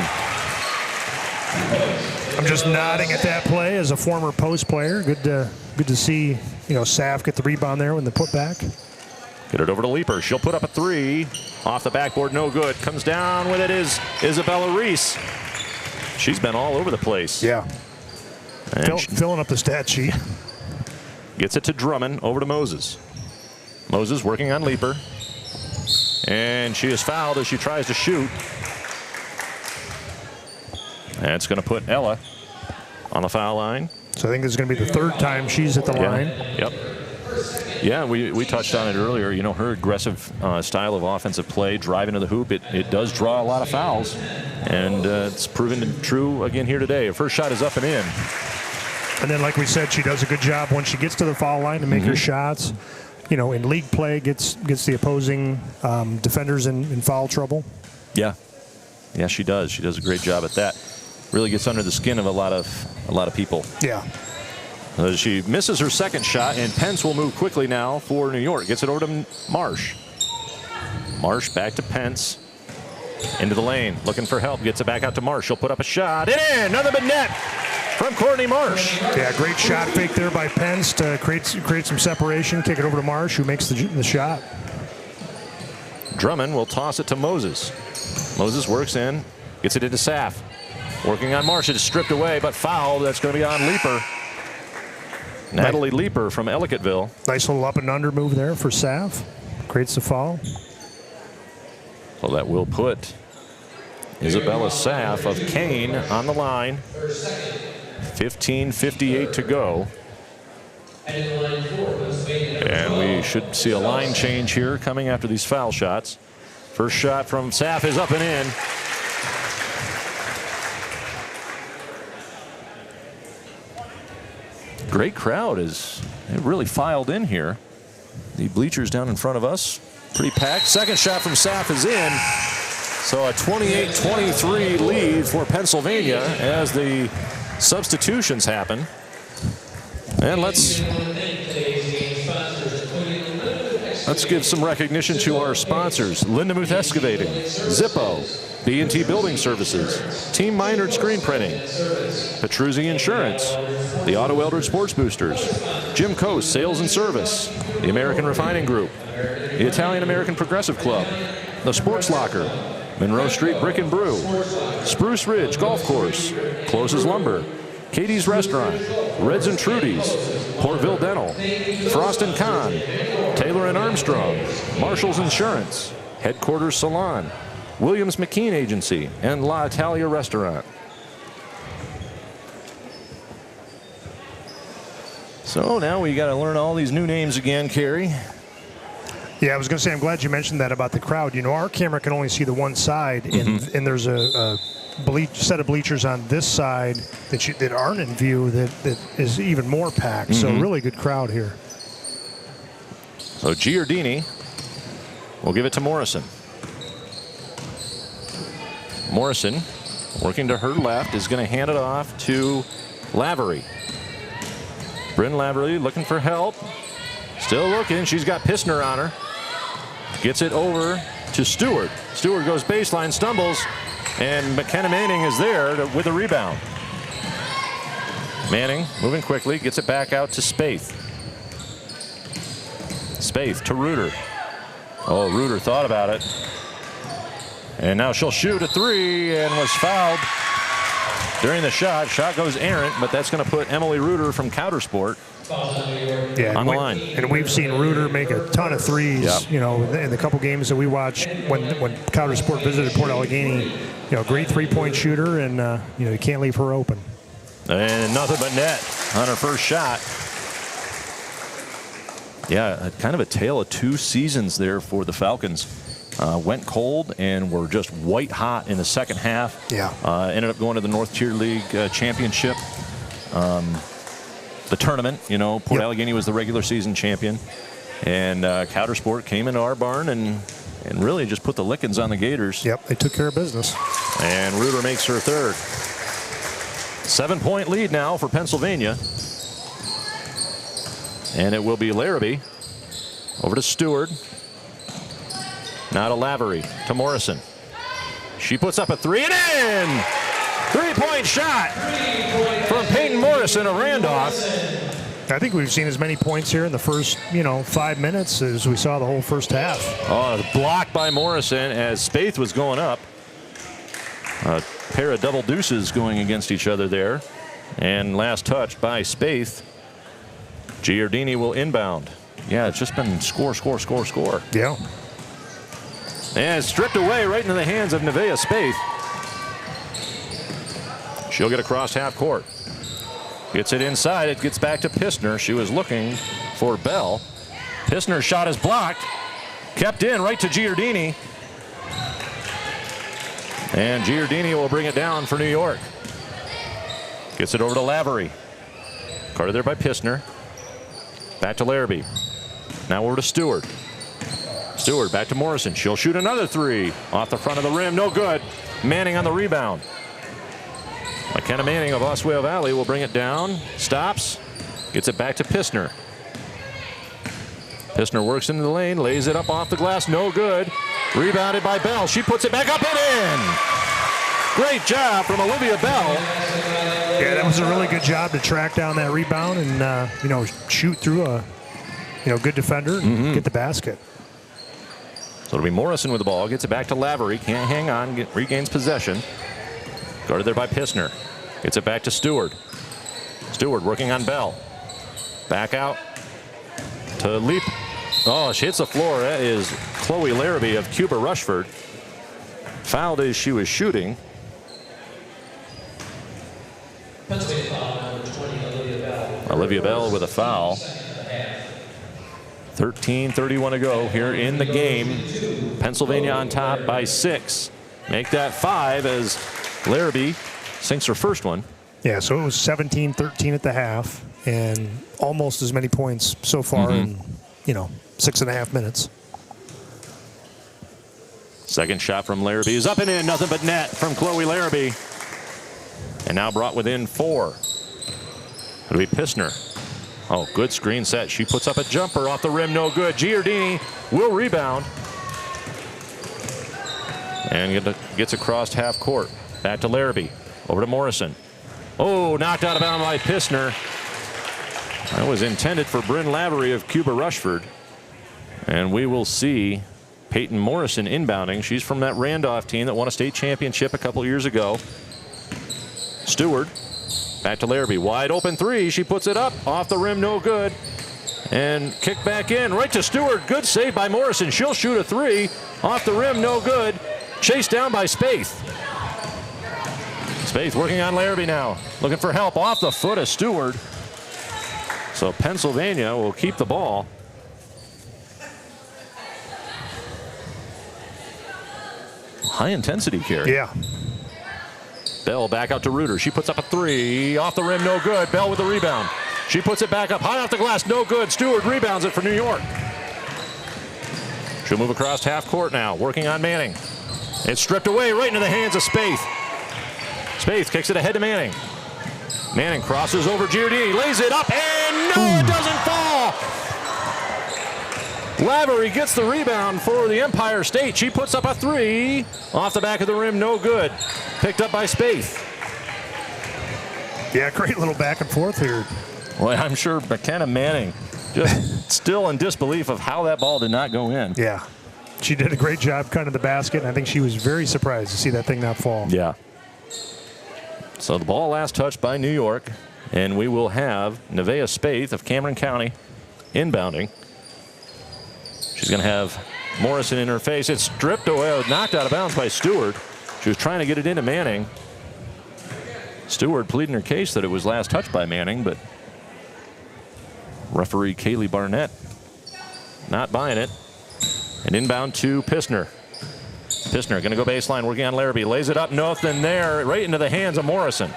I'm just nodding at that play as a former post player. Good to see, Saff get the rebound there when the putback. Get it over to Leaper. She'll put up a 3. Off the backboard, no good. Comes down with it is Isabella Reese. She's been all over the place. Yeah. And filling up the stat sheet. Gets it to Drummond, over to Moses. Moses working on Leaper. And she is fouled as she tries to shoot. That's going to put Ella on the foul line. So I think this is going to be the 3rd time she's at the line. Yep. Yeah, we touched on it earlier. Her aggressive style of offensive play, driving to the hoop, it does draw a lot of fouls. And it's proven true again here today. Her first shot is up and in. And then, like we said, she does a good job when she gets to the foul line to make her shots. In league play, gets the opposing defenders in foul trouble. Yeah. Yeah, she does. She does a great job at that. Really gets under the skin of a lot of people. Yeah. She misses her second shot, and Pence will move quickly now for New York. Gets it over to Marsh. Marsh back to Pence. Into the lane, looking for help. Gets it back out to Marsh. She'll put up a shot. And in! Nothing but net from Courtney Marsh. Yeah, great shot fake there by Pence to create some separation. Kick it over to Marsh, who makes the shot. Drummond will toss it to Moses. Moses works in, gets it into Saff. Working on Marsh. It is stripped away, but fouled. That's going to be on Leaper. Natalie Leaper from Ellicottville. Nice little up and under move there for Saff. Creates the foul. Well, that will put Isabella Saff of Kane on the line. 15:58 to go. And we should see a line change here coming after these foul shots. First shot from Saff is up and in. Great crowd it really filed in here. The bleachers down in front of us, pretty packed. Second shot from Saff is in. So a 28-23 lead for Pennsylvania as the substitutions happen. And let's give some recognition to our sponsors. Lindemuth Excavating, Zippo, B&T Building Services, Team Minard Screen Printing, Petruzzi Insurance, the Auto Eldred Sports Boosters, Jim Coast Sales and Service, the American Refining Group, the Italian American Progressive Club, the Sports Locker, Monroe Street Brick and Brew, Spruce Ridge Golf Course, Close's Lumber, Katie's Restaurant, Reds and Trudy's, Portville Dental, Frost and Kahn, Taylor and Armstrong, Marshall's Insurance, Headquarters Salon, Williams McKean Agency, and La Italia Restaurant. So now we got to learn all these new names again, Carrie. Yeah, I was going to say, I'm glad you mentioned that about the crowd. Our camera can only see the one side, and there's a set of bleachers on this side that aren't in view that is even more packed. So really good crowd here. So Giardini will give it to Morrison. Morrison, working to her left, is going to hand it off to Lavery. Bryn Lavery looking for help. Still looking. She's got Pistner on her. Gets it over to Stewart. Stewart goes baseline, stumbles, and McKenna Manning is there with a rebound. Manning moving quickly, gets it back out to Spaeth. Spaeth to Reuter. Oh, Reuter thought about it. And now she'll shoot a 3 and was fouled during the shot. Shot goes errant, but that's going to put Emily Reuter from Countersport on the line. And we've seen Reuter make a ton of threes, in the couple games that we watched when Countersport visited Port Allegheny. Great three-point shooter, and you can't leave her open. And nothing but net on her first shot. Yeah, kind of a tale of two seasons there for the Falcons. Went cold and were just white hot in the second half. Yeah. Ended up going to the North Tier League Championship. The tournament, Port Allegheny was the regular season champion. And Coudersport came into our barn and really just put the lickings on the Gators. Yep, they took care of business. And Reuter makes her third. 7-point lead now for Pennsylvania. And it will be Larrabee over to Stewart. Now to Lavery, to Morrison. She puts up a three and in! 3-point shot from Peyton Morrison of Randolph. I think we've seen as many points here in the first, 5 minutes as we saw the whole first half. Oh, the block by Morrison as Spaeth was going up. A pair of double deuces going against each other there. And last touch by Spaeth. Giardini will inbound. Yeah, it's just been score, score, score, score. Yeah. And it's stripped away right into the hands of Nevaeh Spaeth. She'll get across half court. Gets it inside. It gets back to Pistner. She was looking for Bell. Pistner's shot is blocked. Kept in right to Giardini. And Giardini will bring it down for New York. Gets it over to Lavery. Guarded there by Pistner. Back to Larrabee. Now over to Stewart. Stewart back to Morrison. She'll shoot another three. Off the front of the rim. No good. Manning on the rebound. McKenna Manning of Oswego Valley will bring it down. Stops. Gets it back to Pistner. Pistner works into the lane. Lays it up off the glass. No good. Rebounded by Bell. She puts it back up and in. Great job from Olivia Bell. Yeah, that was a really good job to track down that rebound and, shoot through a, good defender and get the basket. So it'll be Morrison with the ball. Gets it back to Lavery. Can't hang on. Regains possession. Guarded there by Pistner. Gets it back to Stewart. Stewart working on Bell. Back out to Leap. Oh, she hits the floor. That is Chloe Larrabee of Cuba Rushford. Fouled as she was shooting. Olivia Bell with a foul. 13:31 to go here in the game. Pennsylvania on top by 6. Make that 5 as Larrabee sinks her first one. Yeah, so it was 17-13 at the half and almost as many points so far in, 6.5 minutes. Second shot from Larrabee is up and in. Nothing but net from Chloe Larrabee. And now brought within 4. It'll be Pistner. Oh, good screen set. She puts up a jumper off the rim. No good. Giardini will rebound. And gets across half court. Back to Larrabee. Over to Morrison. Oh, knocked out of bounds by Pistner. That was intended for Bryn Lavery of Cuba Rushford. And we will see Peyton Morrison inbounding. She's from that Randolph team that won a state championship a couple years ago. Stewart. Back to Larrabee. Wide open three. She puts it up. Off the rim. No good. And kick back in. Right to Stewart. Good save by Morrison. She'll shoot a three. Off the rim. No good. Chased down by Spaeth. Spaeth working on Larrabee now. Looking for help. Off the foot of Stewart. So Pennsylvania will keep the ball. High intensity carry. Yeah. Bell back out to Reuter. She puts up a three. Off the rim, no good. Bell with the rebound. She puts it back up. High off the glass, no good. Stewart rebounds it for New York. She'll move across half court now, working on Manning. It's stripped away right into the hands of Spaeth. Spaeth kicks it ahead to Manning. Manning crosses over Giardini, lays it up, and no, it doesn't fall. Lavery gets the rebound for the Empire State. She puts up a three. Off the back of the rim, no good. Picked up by Spaeth. Yeah, great little back and forth here. Well, I'm sure McKenna Manning just still in disbelief of how that ball did not go in. Yeah, she did a great job cutting the basket, and I think she was very surprised to see that thing not fall. Yeah. So the ball last touched by New York, and we will have Nevaeh Spaeth of Cameron County inbounding. She's going to have Morrison in her face. It's stripped away, knocked out of bounds by Stewart. She was trying to get it into Manning. Stewart pleading her case that it was last touched by Manning, but referee Kaylee Barnett not buying it. And inbound to Pistner. Pistner going to go baseline, working on Larrabee. Lays it up, nothing there, right into the hands of Morrison.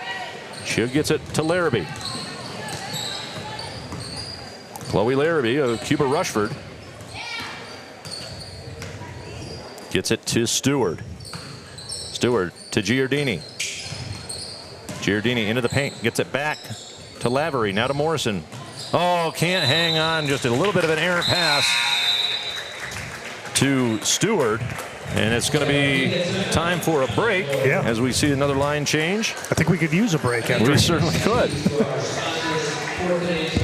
She gets it to Larrabee. Chloe Larrabee of Cuba Rushford. Gets it to Stewart. Stewart to Giardini. Giardini into the paint. Gets it back to Lavery. Now to Morrison. Oh, can't hang on. Just a little bit of an errant pass to Stewart. And it's going to be time for a break as we see another line change. I think we could use a break after. We certainly could.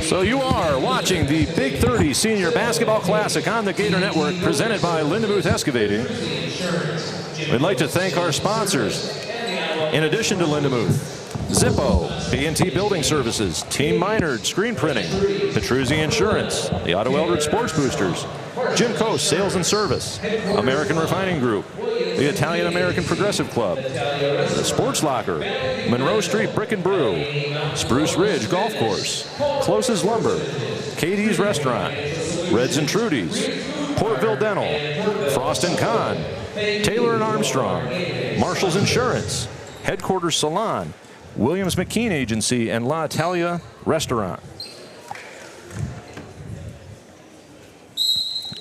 So you are watching the Big 30 Senior Basketball Classic on the Gator Network, presented by Lindemuth Excavating. We'd like to thank our sponsors. In addition to Lindemuth, Zippo, B&T Building Services, Team Minard Screen Printing, Petruzzi Insurance, the Otto Eldred Sports Boosters, Jim Coast Sales and Service, American Refining Group, the Italian American Progressive Club, the Sports Locker, Monroe Street Brick and Brew, Spruce Ridge Golf Course, Close's Lumber, Katie's Restaurant, Reds and Trudy's, Portville Dental, Frost and Kahn, Taylor and Armstrong, Marshall's Insurance, Headquarters Salon, Williams McKean Agency, and La Italia Restaurant.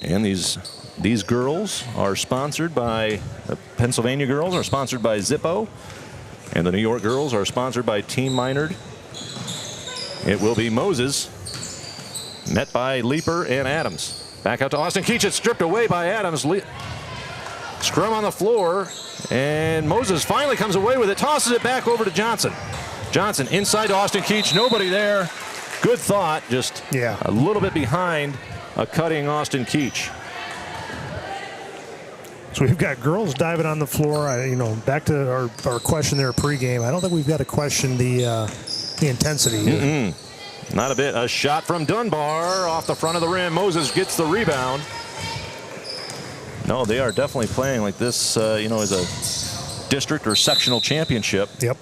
And these girls are sponsored by, the Pennsylvania girls are sponsored by Zippo, and the New York girls are sponsored by Team Minard. It will be Moses, met by Leeper and Adams. Back out to Austin Keach. It's stripped away by Adams. Scrum on the floor, and Moses finally comes away with it, tosses it back over to Johnson. Johnson inside to Austin Keach. Nobody there. Good thought, just a little bit behind a cutting Austin Keach. So we've got girls diving on the floor. Back to our question there pregame. I don't think we've got to question the intensity. Not a bit. A shot from Dunbar off the front of the rim. Moses gets the rebound. No, they are definitely playing like this, as a district or sectional championship. Yep.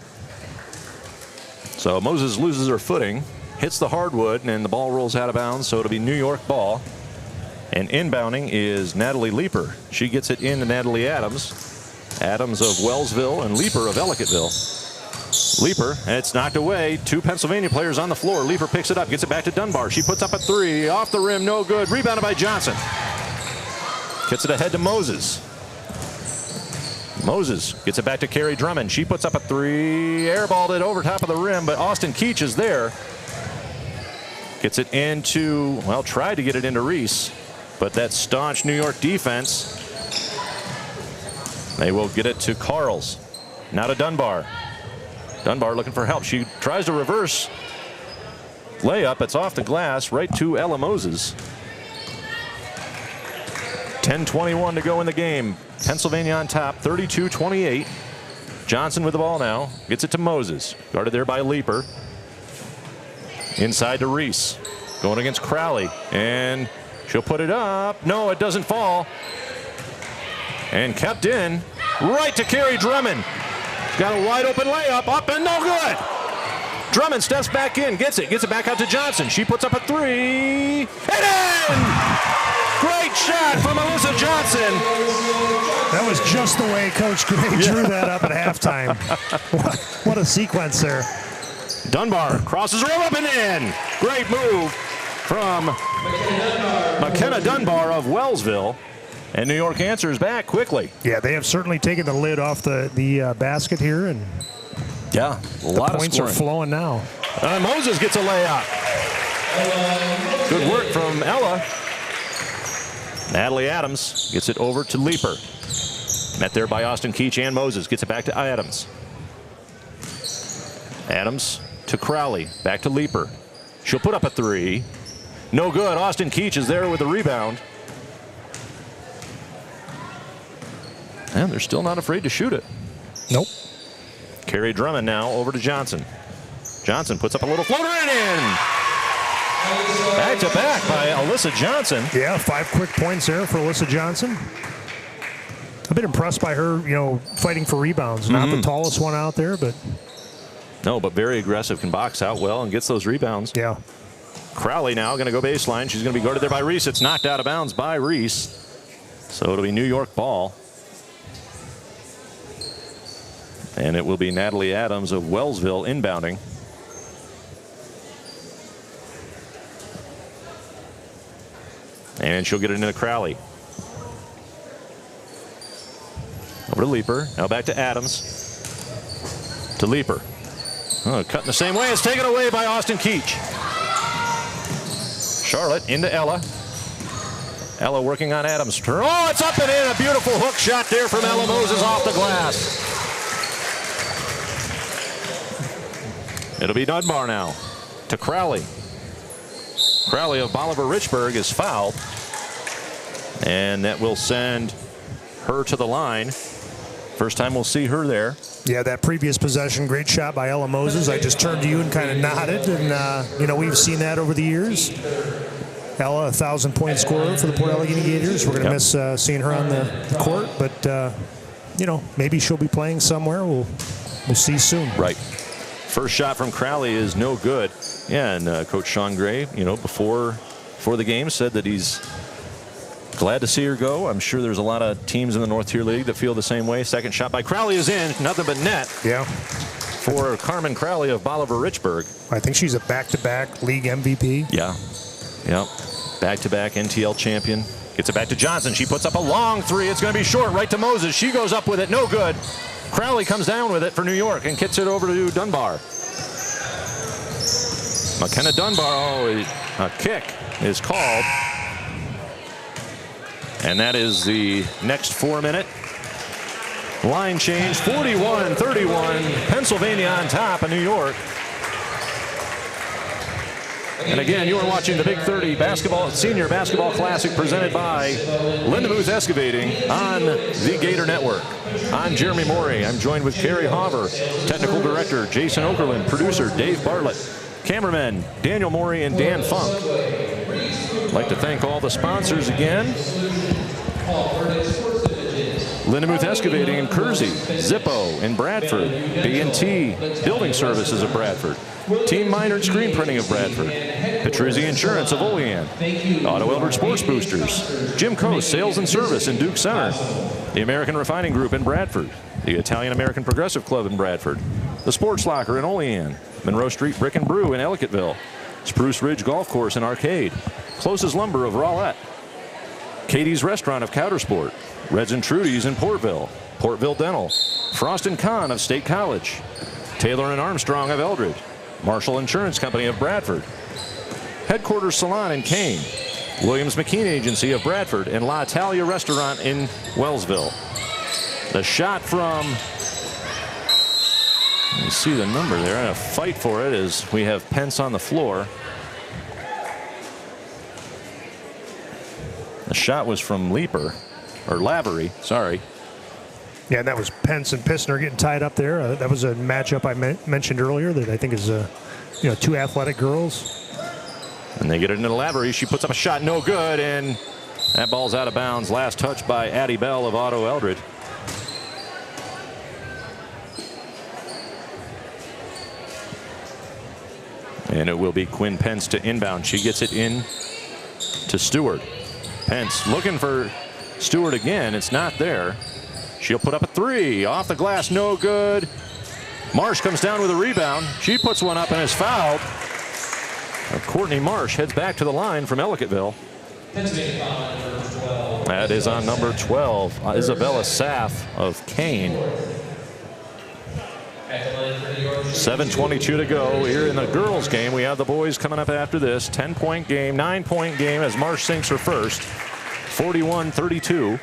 So Moses loses her footing, hits the hardwood, and the ball rolls out of bounds, so it'll be New York ball. And inbounding is Natalie Leeper. She gets it into Natalie Adams. Adams of Wellsville and Leeper of Ellicottville. Leeper, and it's knocked away. Two Pennsylvania players on the floor. Leeper picks it up, gets it back to Dunbar. She puts up a three, off the rim, no good. Rebounded by Johnson. Gets it ahead to Moses. Moses gets it back to Carrie Drummond. She puts up a three, airballed it over top of the rim, but Austin Keach is there. Gets it into, tried to get it into Reese, but that staunch New York defense. They will get it to Carls. Now to Dunbar. Dunbar looking for help. She tries to reverse layup. It's off the glass, right to Ella Moses. 10:21 to go in the game. Pennsylvania on top, 32-28. Johnson with the ball now. Gets it to Moses. Guarded there by Leeper. Inside to Reese. Going against Crowley. And she'll put it up. No, it doesn't fall. And kept in. Right to Carrie Drummond. Got a wide open layup. Up and no good. Drummond steps back in. Gets it back out to Johnson. She puts up a three. And in! Great shot from Alyssa Johnson. That was just the way Coach Gray drew that up at halftime. What a sequence there. Dunbar crosses her up and in. Great move from McKenna Dunbar of Wellsville. And New York answers back quickly. Yeah, they have certainly taken the lid off the basket here. And a lot of points scoring. are flowing now. Moses gets a layup. Good work from Ella. Natalie Adams gets it over to Leeper. Met there by Austin Keach and Moses. Gets it back to Adams. Adams to Crowley. Back to Leeper. She'll put up a three. No good. Austin Keach is there with the rebound. And they're still not afraid to shoot it. Nope. Carrie Drummond now over to Johnson. Johnson puts up a little floater and in. Back to back by Alyssa Johnson. Yeah, 5 quick points there for Alyssa Johnson. I've been impressed by her, fighting for rebounds. Not the tallest one out there, but no, but very aggressive. Can box out well and gets those rebounds. Yeah. Crowley now going to go baseline. She's going to be guarded there by Reese. It's knocked out of bounds by Reese. So it'll be New York ball. And it will be Natalie Adams of Wellsville inbounding. And she'll get it into Crowley. Over to Leaper. Now back to Adams. To Leaper. Oh, cutting the same way. It's taken away by Austin Keach. Charlotte into Ella. Ella working on Adams. Oh, it's up and in. A beautiful hook shot there from Ella Moses off the glass. It'll be Dunbar now to Crowley. Crowley of Bolivar Richburg is fouled. And that will send her to the line. First time we'll see her there. Yeah, that previous possession, great shot by Ella Moses. I just turned to you and kind of nodded. And, you know, we've seen that over the years. Ella, a 1,000-point scorer for the Port Allegany Gators. We're going to miss seeing her on the court. But, you know, maybe she'll be playing somewhere. We'll see soon. Right. First shot from Crowley is no good. Yeah, and Coach Sean Gray, you know, before the game said that he's glad to see her go. I'm sure there's a lot of teams in the North Tier League that feel the same way. Second shot by Crowley is in. Nothing but net. Yeah. For Carmen Crowley of Bolivar Richburg. I think she's a back-to-back league MVP. Yeah. Yeah. Back-to-back NTL champion. Gets it back to Johnson. She puts up a long three. It's going to be short. Right to Moses. She goes up with it. No good. Crowley comes down with it for New York and gets it over to Dunbar. McKenna Dunbar. Oh, a kick is called. And that is the next 4-minute line change. 41-31. Pennsylvania on top of New York. And again, you are watching the Big 30 Senior Basketball Classic presented by Lindemuth Excavating on the Gator Network. I'm Jeremy Morey. I'm joined with Carrie Hauver, Technical Director Jason Okerlund, Producer Dave Bartlett, Cameramen Daniel Morey and Dan Funk. I'd like to thank all the sponsors again. Lindemuth Excavating in Kersey, Zippo in Bradford, B&T Building Services of Bradford, Team Minard Screen Printing of Bradford, Petruzzi Insurance of Olean, Auto Eldred Sports Boosters, Jim Coast Sales and Service in Duke Center, the American Refining Group in Bradford, the Italian American Progressive Club in Bradford, the Sports Locker in Olean, Monroe Street Brick and Brew in Ellicottville, Spruce Ridge Golf Course in Arcade, Closest Lumber of Rowlett, Katie's Restaurant of Coudersport, Reds and Trudy's in Portville, Portville Dental, Frost & Kahn of State College, Taylor & Armstrong of Eldred, Marshall Insurance Company of Bradford, Headquarters Salon in Kane, Williams McKean Agency of Bradford, and La Italia Restaurant in Wellsville. The shot from, you see the number there, and a fight for it as we have Pence on the floor. The shot was from Leaper, or Lavery, sorry. Yeah, and that was Pence and Pissner getting tied up there. That was a matchup I mentioned earlier that I think is, you know, two athletic girls. And they get it into Lavery. She puts up a shot, no good, and that ball's out of bounds. Last touch by Addie Bell of Otto Eldred. And it will be Quinn Pence to inbound. She gets it in to Stewart. Pence looking for Stewart again. It's not there. She'll put up a three. Off the glass, no good. Marsh comes down with a rebound. She puts one up and is fouled. Courtney Marsh heads back to the line from Ellicottville. That is on number 12, Isabella Saff of Kane. 7:22 to go here in the girls game. We have the boys coming up after this. 10-point game, 9-point game as Marsh sinks her first. 41-32.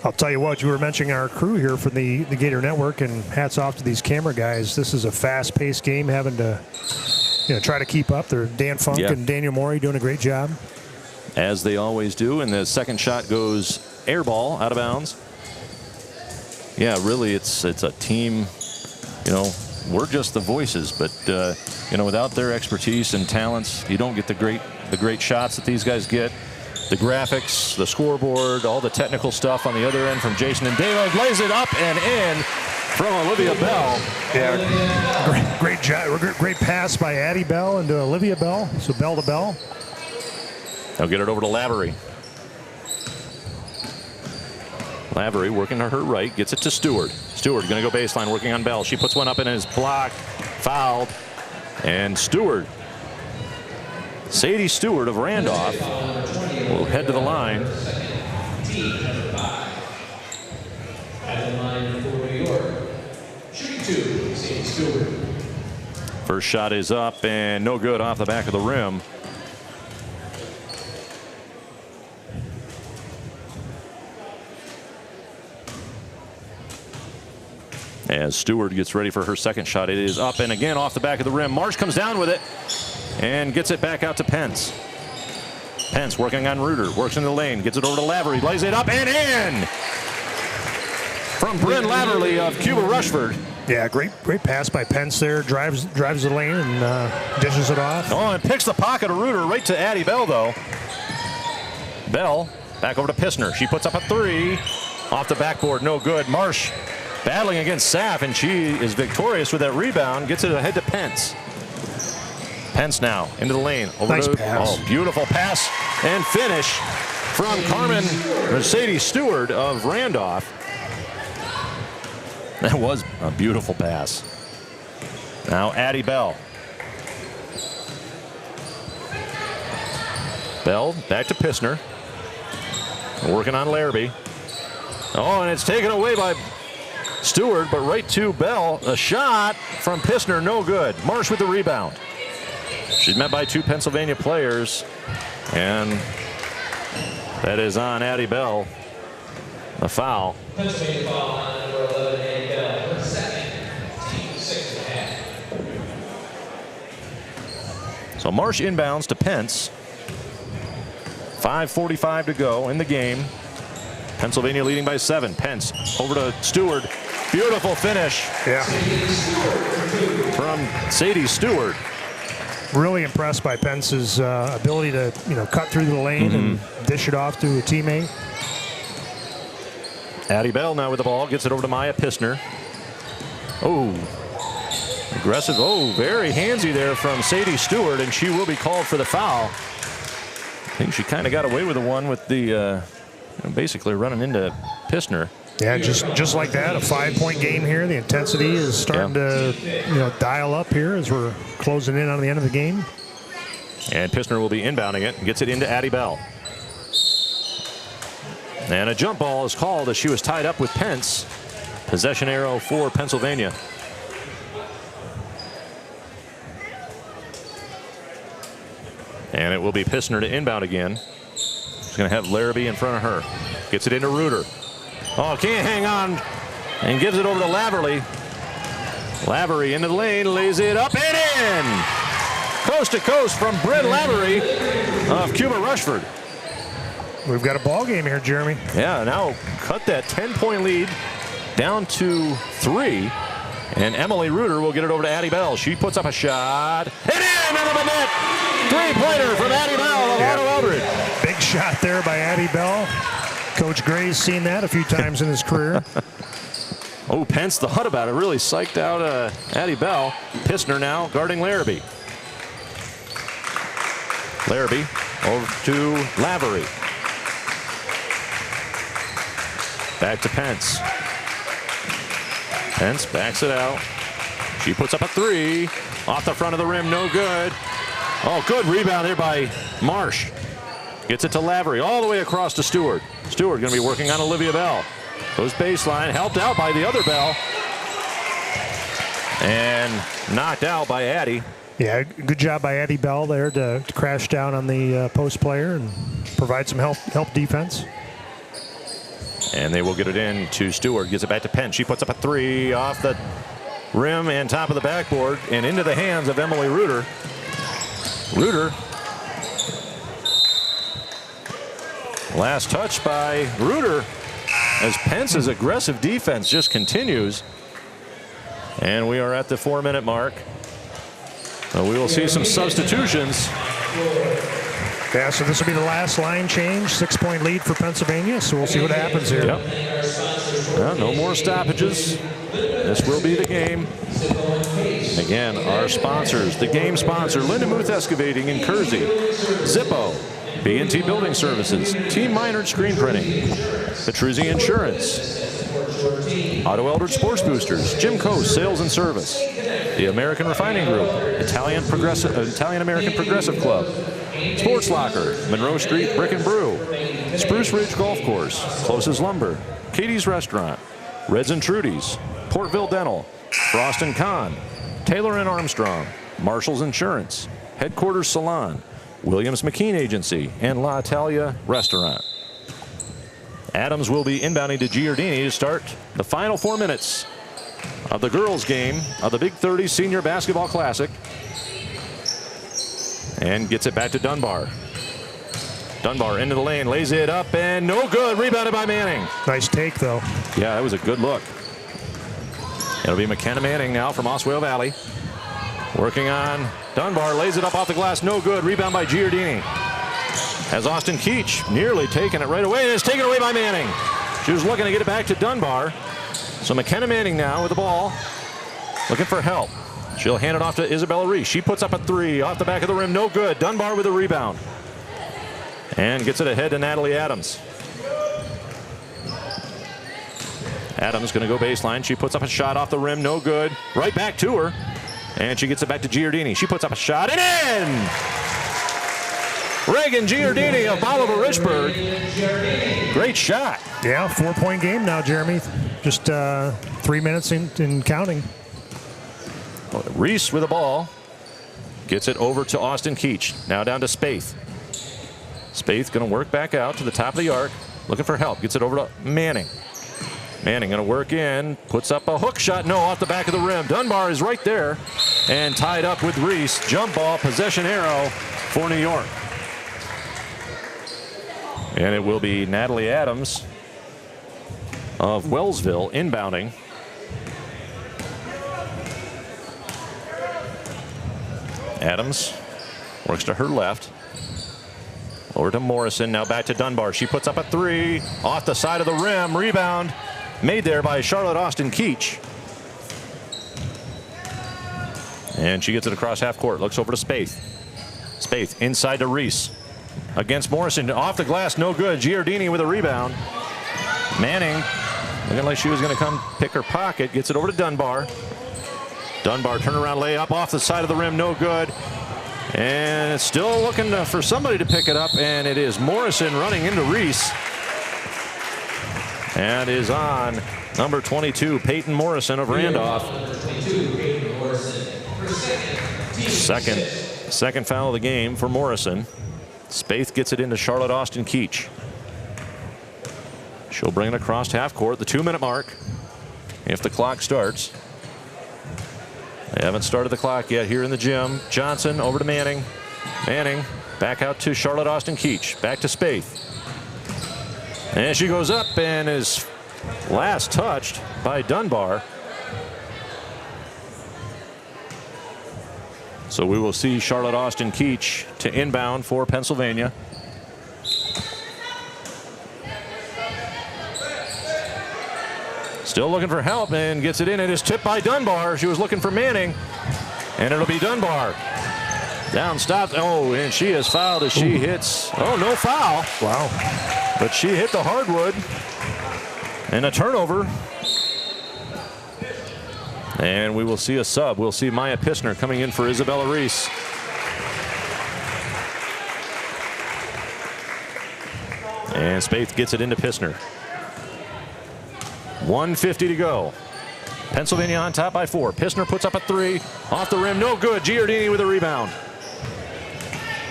I'll tell you what, you were mentioning our crew here from the Gator Network, and hats off to these camera guys. This is a fast-paced game, having to, you know, try to keep up. They're Dan Funk and Daniel Morey doing a great job. As they always do, and the second shot goes air ball out of bounds. Yeah, really, it's a team. You know, we're just the voices, but you know, without their expertise and talents, you don't get the great shots that these guys get. The graphics, the scoreboard, all the technical stuff on the other end from Jason and Dave. Lays it up and in. from Olivia Bell. Yeah, great job, great pass by Addie Bell into Olivia Bell. So bell to bell. They'll get it over to Lavery. Lavery working to her right, gets it to Stewart. Stewart going to go baseline, working on Bell. She puts one up and is blocked, fouled, and Stewart, Sadie Stewart of Randolph, will head to the line. At the line for New York, shooting 2, Sadie Stewart. First shot is up and no good off the back of the rim. As Stewart gets ready for her second shot, it is up and again off the back of the rim. Marsh comes down with it and gets it back out to Pence. Pence working on Reuter, works in the lane, gets it over to Lavery, lays it up and in from Bryn Laverly of Cuba Rushford. Yeah, great pass by Pence there. Drives the lane and dishes it off. Oh, and picks the pocket of Reuter right to Addie Bell, though. Bell back over to Pissner. She puts up a 3 off the backboard, no good. Marsh battling against Saff, and she is victorious with that rebound. Gets it ahead to Pence. Pence now into the lane. Over nice to, pass. Oh, beautiful pass and finish from Carmen Mercedes Stewart of Randolph. That was a beautiful pass. Now Addie Bell. Bell back to Pissner. Working on Larrabee. Oh, and it's taken away by Stewart, but right to Bell. A shot from Pissner, no good. Marsh with the rebound. She's met by 2 Pennsylvania players, and that is on Addie Bell. A foul. Pennsylvania foul on number 11, Addie Bell. Her second, team 6.5. So Marsh inbounds to Pence. 5:45 to go in the game. Pennsylvania leading by 7. Pence over to Stewart. Beautiful finish. Yeah. From Sadie Stewart. Really impressed by Pence's ability to, cut through the lane and dish it off to a teammate. Addie Bell now with the ball, gets it over to Maya Pissner. Oh, aggressive. Oh, very handsy there from Sadie Stewart, and she will be called for the foul. I think she kind of got away with the one with the basically running into Pissner. Yeah, just like that, a 5-point game here. The intensity is starting to, dial up here as we're closing in on the end of the game. And Pissner will be inbounding it and gets it into Addie Bell. And a jump ball is called as she was tied up with Pence. Possession arrow for Pennsylvania. And it will be Pissner to inbound again. She's going to have Larrabee in front of her. Gets it into Reuter. Oh, can't hang on. And gives it over to Laverly. Lavery into the lane, lays it up and in. Coast to coast from Bryn Lavery of Cuba Rushford. We've got a ball game here, Jeremy. Yeah, now cut that 10-point lead down to 3. And Emily Reuter will get it over to Addie Bell. She puts up a shot. And in under the net. 3-pointer from Addie Bell of Otto Eldred. Big shot there by Addie Bell. Coach Gray's seen that a few times in his career. Oh, Pence, the hut about it, really psyched out Addie Bell. Pissner now guarding Larrabee. Larrabee over to Lavery. Back to Pence. Pence backs it out. She puts up a 3. Off the front of the rim, no good. Oh, good rebound there by Marsh. Gets it to Lavery, all the way across to Stewart. Stewart going to be working on Olivia Bell. Goes baseline, helped out by the other Bell. And knocked out by Addie. Yeah, good job by Addie Bell there to crash down on the post player and provide some help defense. And they will get it in to Stewart. Gets it back to Pence. She puts up a 3 off the rim and top of the backboard and into the hands of Emily Reuter. Reuter. Last touch by Reuter as Pence's aggressive defense just continues. And we are at the 4-minute mark. So we will see some substitutions. Yeah, so this will be the last line change. 6-point lead for Pennsylvania, so we'll see what happens here. Yep. Well, no more stoppages. This will be the game. Again, our sponsors, the game sponsor, Lindemuth Excavating in Kersey, Zippo, B&T Building Services, Team Minard Screen Printing, Petruzzi Insurance, Auto Eldred Sports Boosters, Jim Coase Sales and Service, the American Refining Group, Italian-American Progressive Club, Sports Locker, Monroe Street Brick and Brew, Spruce Ridge Golf Course, Closest Lumber, Katie's Restaurant, Reds and Trudy's, Portville Dental, Frost and Kahn, Taylor and Armstrong, Marshall's Insurance, Headquarters Salon, Williams McKean Agency, and La Italia Restaurant. Adams will be inbounding to Giardini to start the final 4 minutes of the girls' game of the Big 30 Senior Basketball Classic. And gets it back to Dunbar. Dunbar into the lane, lays it up, and no good. Rebounded by Manning. Nice take, though. Yeah, that was a good look. It'll be McKenna Manning now from Oswego Valley. Working on Dunbar, lays it up off the glass, no good. Rebound by Giardini. Has Austin Keach nearly taken it right away, and it's taken away by Manning. She was looking to get it back to Dunbar. So McKenna Manning now with the ball, looking for help. She'll hand it off to Isabella Reese. She puts up a three off the back of the rim, no good. Dunbar with a rebound. And gets it ahead to Natalie Adams. Adams going to go baseline. She puts up a shot off the rim, no good. Right back to her. And she gets it back to Giardini. She puts up a shot and in! Reagan Giardini of Bolivar Richburg. Great shot. Yeah, 4-point game now, Jeremy. Just 3 minutes in counting. Reese with the ball. Gets it over to Austin Keach. Now down to Spaeth. Spaeth going to work back out to the top of the arc. Looking for help. Gets it over to Manning. Manning going to work in. Puts up a hook shot. No, off the back of the rim. Dunbar is right there. And tied up with Reese. Jump ball, possession arrow for New York. And it will be Natalie Adams of Wellsville inbounding. Adams works to her left. Over to Morrison, now back to Dunbar. She puts up a three off the side of the rim. Rebound made there by Charlotte Austin Keach. And she gets it across half court. Looks over to Spaeth. Spaeth inside to Reese. Against Morrison, off the glass, no good. Giardini with a rebound. Manning, looking like she was going to come pick her pocket, gets it over to Dunbar. Dunbar turnaround layup off the side of the rim, no good. And still looking for somebody to pick it up, and it is Morrison running into Reese. And is on number 22, Peyton Morrison of Randolph. Second foul of the game for Morrison. Spaeth gets it into Charlotte Austin Keach. She'll bring it across half court, the 2-minute mark, if the clock starts. They haven't started the clock yet here in the gym. Johnson over to Manning. Manning back out to Charlotte Austin Keach. Back to Spaeth. And she goes up and is last touched by Dunbar. So we will see Charlotte Austin Keach to inbound for Pennsylvania. Still looking for help and gets it in. It is tipped by Dunbar. She was looking for Manning. And it'll be Dunbar. Down stopped. Oh, and she is fouled as she hits. Oh, no foul. Wow. But she hit the hardwood. And a turnover. And we will see a sub. We'll see Maya Pissner coming in for Isabella Reese. And Spaeth gets it into Pissner. 1:50 to go. Pennsylvania on top by 4. Pissner puts up a three. Off the rim, no good. Giardini with a rebound.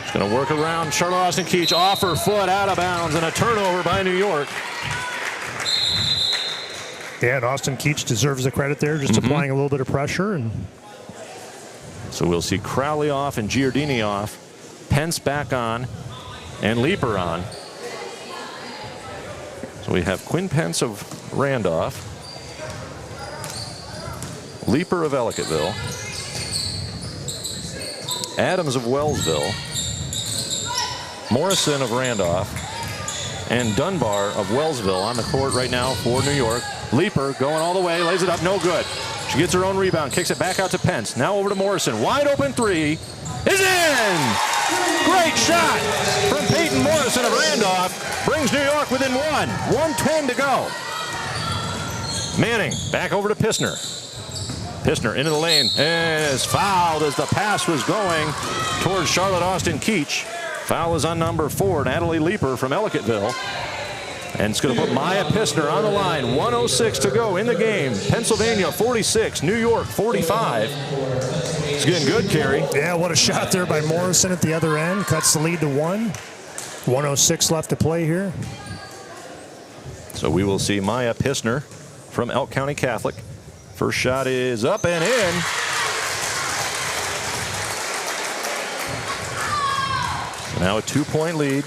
She's going to work around Charlotte Austin Keach. Off her foot, out of bounds, and a turnover by New York. Yeah, and Austin Keach deserves the credit there, just applying a little bit of pressure. And so we'll see Crowley off and Giardini off. Pence back on and Leaper on. So we have Quinn Pence of Randolph, Leaper of Ellicottville, Adams of Wellsville, Morrison of Randolph, and Dunbar of Wellsville on the court right now for New York. Leaper going all the way, lays it up, no good. She gets her own rebound, kicks it back out to Pence. Now over to Morrison. Wide open three is in! Great shot from Peyton Morrison of Randolph. Brings New York within 1:10 to go. Manning back over to Pissner. Pissner into the lane and is fouled as the pass was going towards Charlotte Austin Keach. Foul is on number 4, Natalie Leaper from Ellicottville. And it's going to put Maya Pissner on the line. 1:06 to go in the game. Pennsylvania 46, New York 45. It's getting good, Kerry. Yeah, what a shot there by Morrison at the other end. Cuts the lead to 1. 1:06 left to play here. So we will see Maya Pissner from Elk County Catholic. First shot is up and in. So now a 2-point lead.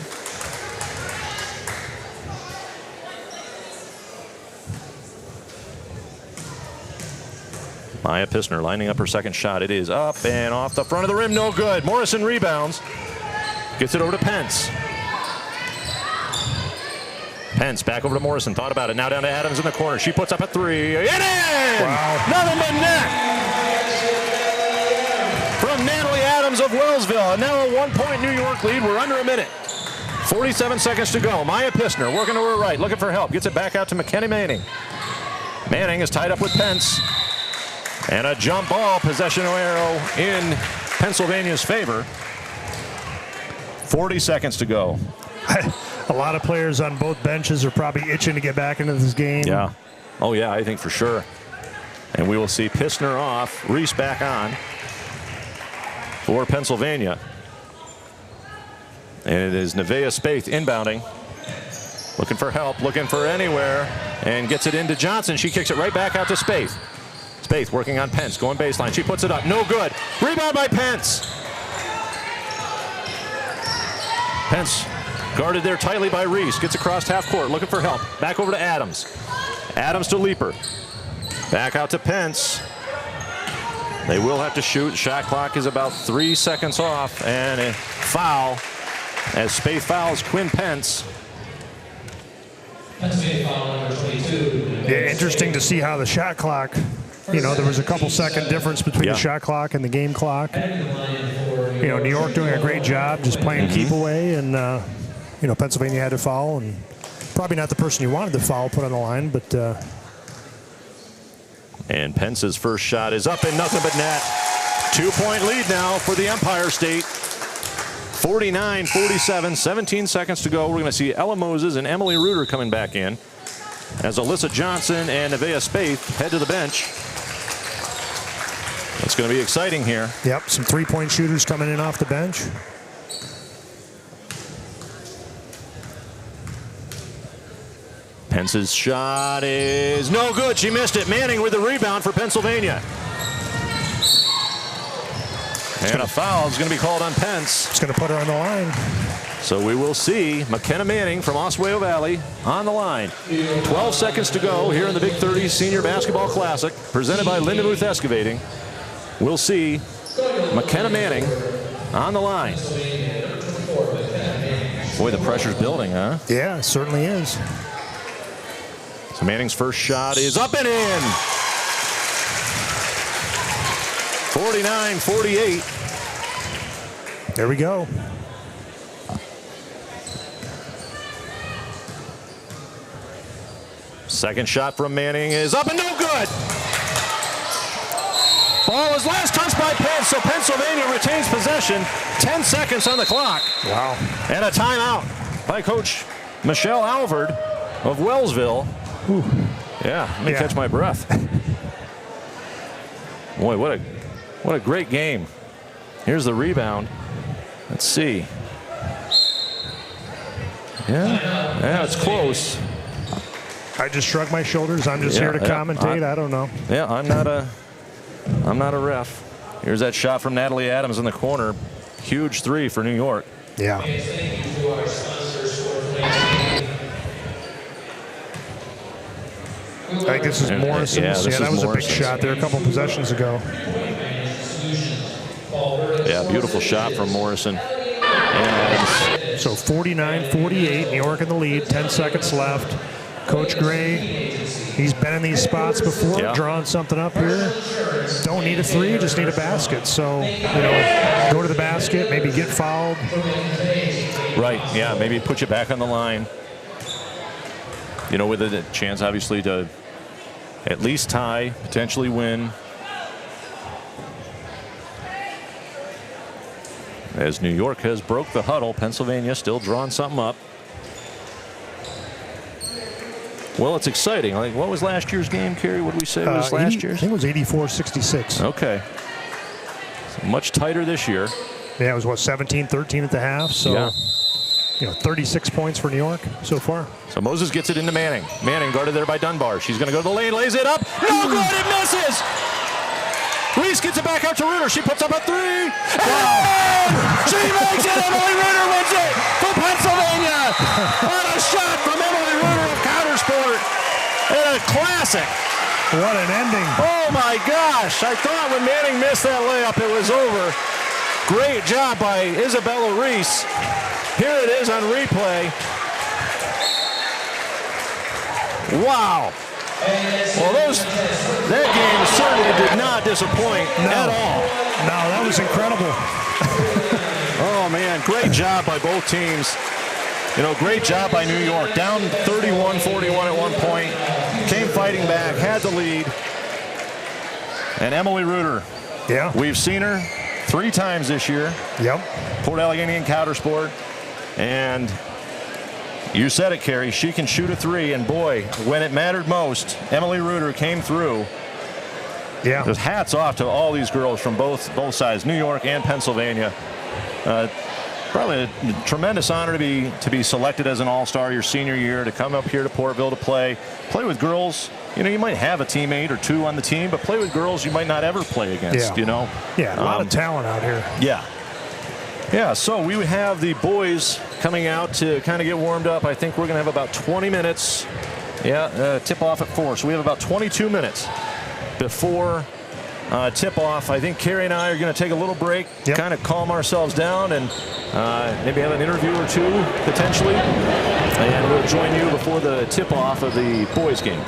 Maya Pissner lining up her second shot. It is up and off the front of the rim. No good. Morrison rebounds. Gets it over to Pence. Pence back over to Morrison. Thought about it. Now down to Adams in the corner. She puts up a 3. It in! Wow. Nothing but net! From Natalie Adams of Wellsville. And now a 1-point New York lead. We're under a minute. 47 seconds to go. Maya Pissner working to her right. Looking for help. Gets it back out to McKenna Manning. Manning is tied up with Pence. And a jump ball, possession arrow in Pennsylvania's favor. 40 seconds to go. A lot of players on both benches are probably itching to get back into this game. Yeah. Oh, yeah, I think for sure. And we will see Pissner off, Reese back on for Pennsylvania. And it is Nevaeh Spaeth inbounding. Looking for help, looking for anywhere, and gets it into Johnson. She kicks it right back out to Spaeth. Spaeth working on Pence, going baseline. She puts it up, no good. Rebound by Pence. Pence guarded there tightly by Reese. Gets across half court, looking for help. Back over to Adams. Adams to Leaper. Back out to Pence. They will have to shoot. Shot clock is about 3 seconds off, and a foul as Spaeth fouls Quinn Pence. Yeah, interesting to see how the shot clock, you know, there was a couple second difference between the shot clock and the game clock. You know, New York doing a great job just playing keep away, and, you know, Pennsylvania had to foul, and probably not the person you wanted to foul put on the line, but. And Pence's first shot is up and nothing but net. 2-point lead now for the Empire State. 49-47, 17 seconds to go. We're going to see Ella Moses and Emily Reuter coming back in as Alyssa Johnson and Nevaeh Spaeth head to the bench. It's going to be exciting here. Yep, some three-point shooters coming in off the bench. Pence's shot is no good. She missed it. Manning with the rebound for Pennsylvania. And a foul is going to be called on Pence. It's going to put her on the line. So we will see McKenna Manning from Oswego Valley on the line. 12 seconds to go here in the Big 30 Senior Basketball Classic, presented by Lindemuth Excavating. We'll see McKenna Manning on the line. Boy, the pressure's building, huh? Yeah, it certainly is. So Manning's first shot is up and in. 49-48. There we go. Second shot from Manning is up and no good. Ball is last touched by Pence, so Pennsylvania retains possession. 10 seconds on the clock. Wow. And a timeout by Coach Michelle Alvord of Wellsville. Whew. Yeah, let me catch my breath. Boy, what a great game. Here's the rebound. Let's see. Yeah, it's close. I just shrug my shoulders. I'm just here to commentate. I don't know. Yeah, I'm not a ref. Here's that shot from Natalie Adams in the corner. Huge three for New York. Yeah. I think this is Morrison's. Yeah, that was a big shot there a couple possessions ago. Yeah, beautiful shot from Morrison. And so 49-48, New York in the lead, 10 seconds left. Coach Gray, he's been in these spots before, drawing something up here. Don't need a three, just need a basket. So, go to the basket, maybe get fouled. Right, yeah, maybe put you back on the line. With a chance, obviously, to at least tie, potentially win. As New York has broke the huddle, Pennsylvania still drawing something up. Well, it's exciting. What was last year's game, Kerry? What did we say was last year's? I think it was 84-66. Okay. So much tighter this year. Yeah, it was, 17-13 at the half. So, 36 points for New York so far. So Moses gets it into Manning. Manning guarded there by Dunbar. She's going to go to the lane, lays it up. No good, it misses. Reese gets it back out to Reuter. She puts up a three. And she makes it. Emily Reuter wins it for Pennsylvania. On a shot from Emily Reuter of Countersport. And a classic. What an ending. Oh my gosh. I thought when Manning missed that layup it was over. Great job by Isabella Reese. Here it is on replay. Wow. Well, that game certainly did not disappoint at all. No, that was incredible. Oh, man, great job by both teams. Great job by New York. Down 31-41 at one point. Came fighting back, had the lead. And Emily Reuter. Yeah. We've seen her 3 times this year. Yep. Port Allegheny and Countersport. And you said it, Kerry. She can shoot a three, and boy, when it mattered most, Emily Reuter came through. Yeah. Just hats off to all these girls from both sides, New York and Pennsylvania. Probably a tremendous honor to be selected as an all-star your senior year, to come up here to Portville to play with girls. You might have a teammate or two on the team, but play with girls you might not ever play against. Yeah, a lot of talent out here. Yeah, so we would have the boys coming out to kind of get warmed up. I think we're going to have about 20 minutes. Tip off at 4. So we have about 22 minutes before tip off. I think Kerry and I are going to take a little break, kind of calm ourselves down, and maybe have an interview or two potentially. And we'll join you before the tip off of the boys game.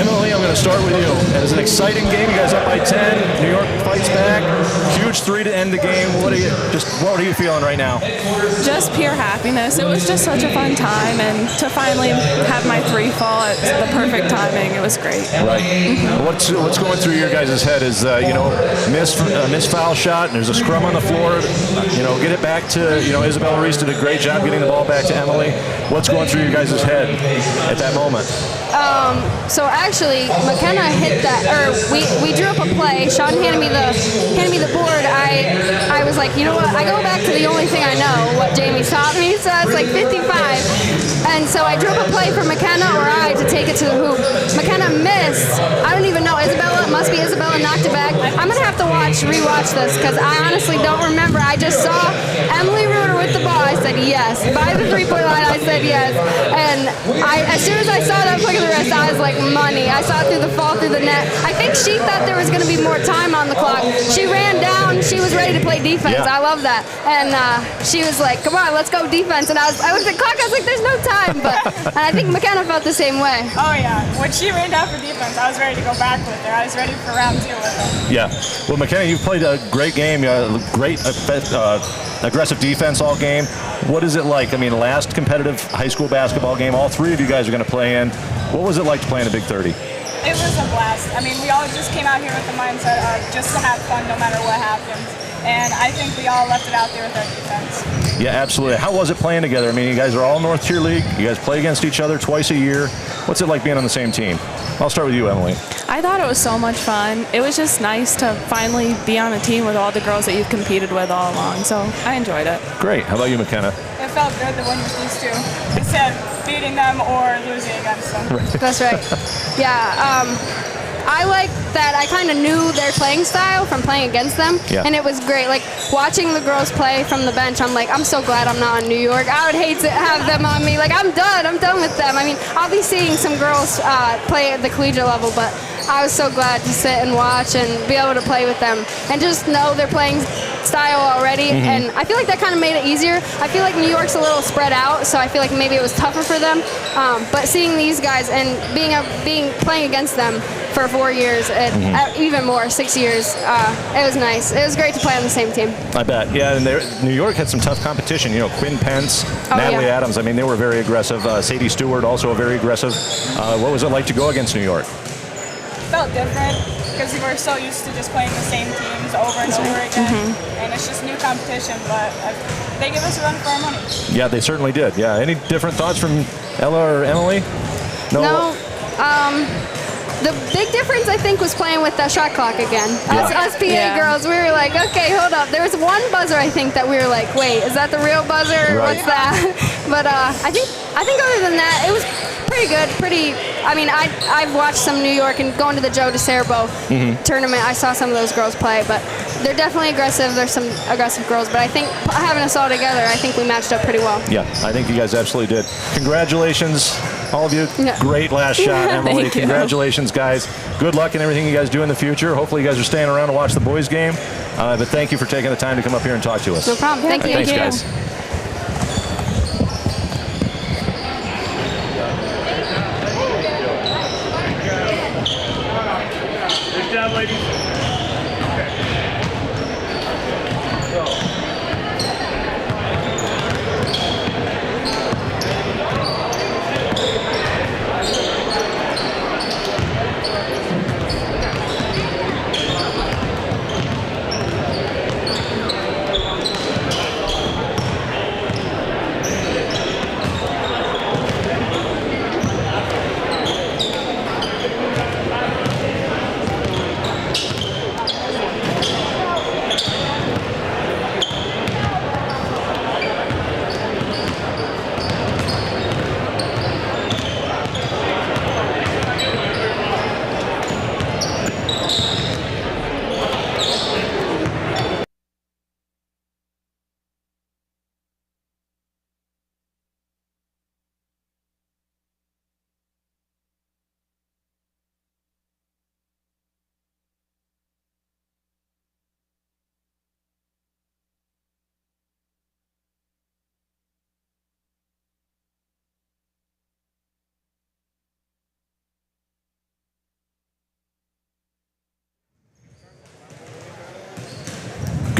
Emily, I'm going to start with you. It was an exciting game. You guys up by 10. New York fights back. Huge 3 to end the game. What are you feeling right now? Just pure happiness. It was just such a fun time, and to finally have my 3 fall at the perfect timing, it was great. Right. What's going through your guys' head is missed foul shot, and there's a scrum on the floor. Get it back to Isabel Reese did a great job getting the ball back to Emily. What's going through your guys' head at that moment? So actually, McKenna hit that, or we drew up a play. Sean handed me the board. I was like, you know what? I go back to the only thing I know, what Jamie taught me. So I was like 55, and so I drew up a play for McKenna or I to take it to the hoop. McKenna missed. I don't even know. Isabella knocked it back. I'm gonna have to rewatch this because I honestly don't remember. I just saw Emily Reuter with the ball. I said yes. By the 3-point line, I said yes. And as soon as I saw that play of the rest, I was like money. I saw it through the fall through the net. I think she thought there was going to be more time on the clock. She ran down. She was ready to play defense. Yeah. I love that. And she was like, "Come on, let's go defense." And I looked at the clock. I was like, "There's no time." And I think McKenna felt the same way. Oh yeah. When she ran down for defense, I was ready to go back with her. I was ready for round 2 with her. Yeah. Well, McKenna, you've played a great game. Great aggressive defense all game. What is it like? I mean, last competitive high school basketball game, all 3 of you guys are going to play in. What was it like to play in a Big 30? It was a blast. I mean, we all just came out here with the mindset of just to have fun no matter what happens. And I think we all left it out there with our defense. Yeah, absolutely. How was it playing together? I mean, you guys are all North Tier League. You guys play against each other twice a year. What's it like being on the same team? I'll start with you, Emily. I thought it was so much fun. It was just nice to finally be on a team with all the girls that you've competed with all along. So I enjoyed it. Great. How about you, McKenna? It felt good to win with these two. Instead of beating them or losing against them. That's right. Yeah. I like that I kind of knew their playing style from playing against them, and it was great. Like, watching the girls play from the bench, I'm like, I'm so glad I'm not in New York. I would hate to have them on me. Like, I'm done with them. I mean, I'll be seeing some girls play at the collegiate level, but I was so glad to sit and watch and be able to play with them and just know their playing style already. And I feel like that kind of made it easier. I feel like New York's a little spread out, so I feel like maybe it was tougher for them. But seeing these guys and playing against them for 4 years and even more, 6 years, it was nice. It was great to play on the same team. I bet. Yeah, and New York had some tough competition. Quinn Pence, Natalie Adams. I mean, they were very aggressive. Sadie Stewart, also very aggressive. What was it like to go against New York? Felt different because we were so used to just playing the same teams over and over again, and it's just new competition, but they give us a run for our money. Yeah, they certainly did. Yeah. Any different thoughts from Ella or Emily? No. The big difference, I think, was playing with that shot clock again. Us PA girls, we were like, okay, hold up. There was one buzzer, I think, that we were like, wait, is that the real buzzer? Right. What's that? But I think other than that, it was pretty good. I mean, I've watched some New York and going to the Joe DeCerbo tournament. I saw some of those girls play, but they're definitely aggressive. There's some aggressive girls, but I think having us all together, I think we matched up pretty well. Yeah, I think you guys absolutely did. Congratulations, all of you. Yeah. Great last shot, Emily. Thank you. Congratulations, guys. Good luck in everything you guys do in the future. Hopefully you guys are staying around to watch the boys' game. But thank you for taking the time to come up here and talk to us. No problem. Thank you. Thanks, guys. Good job, ladies.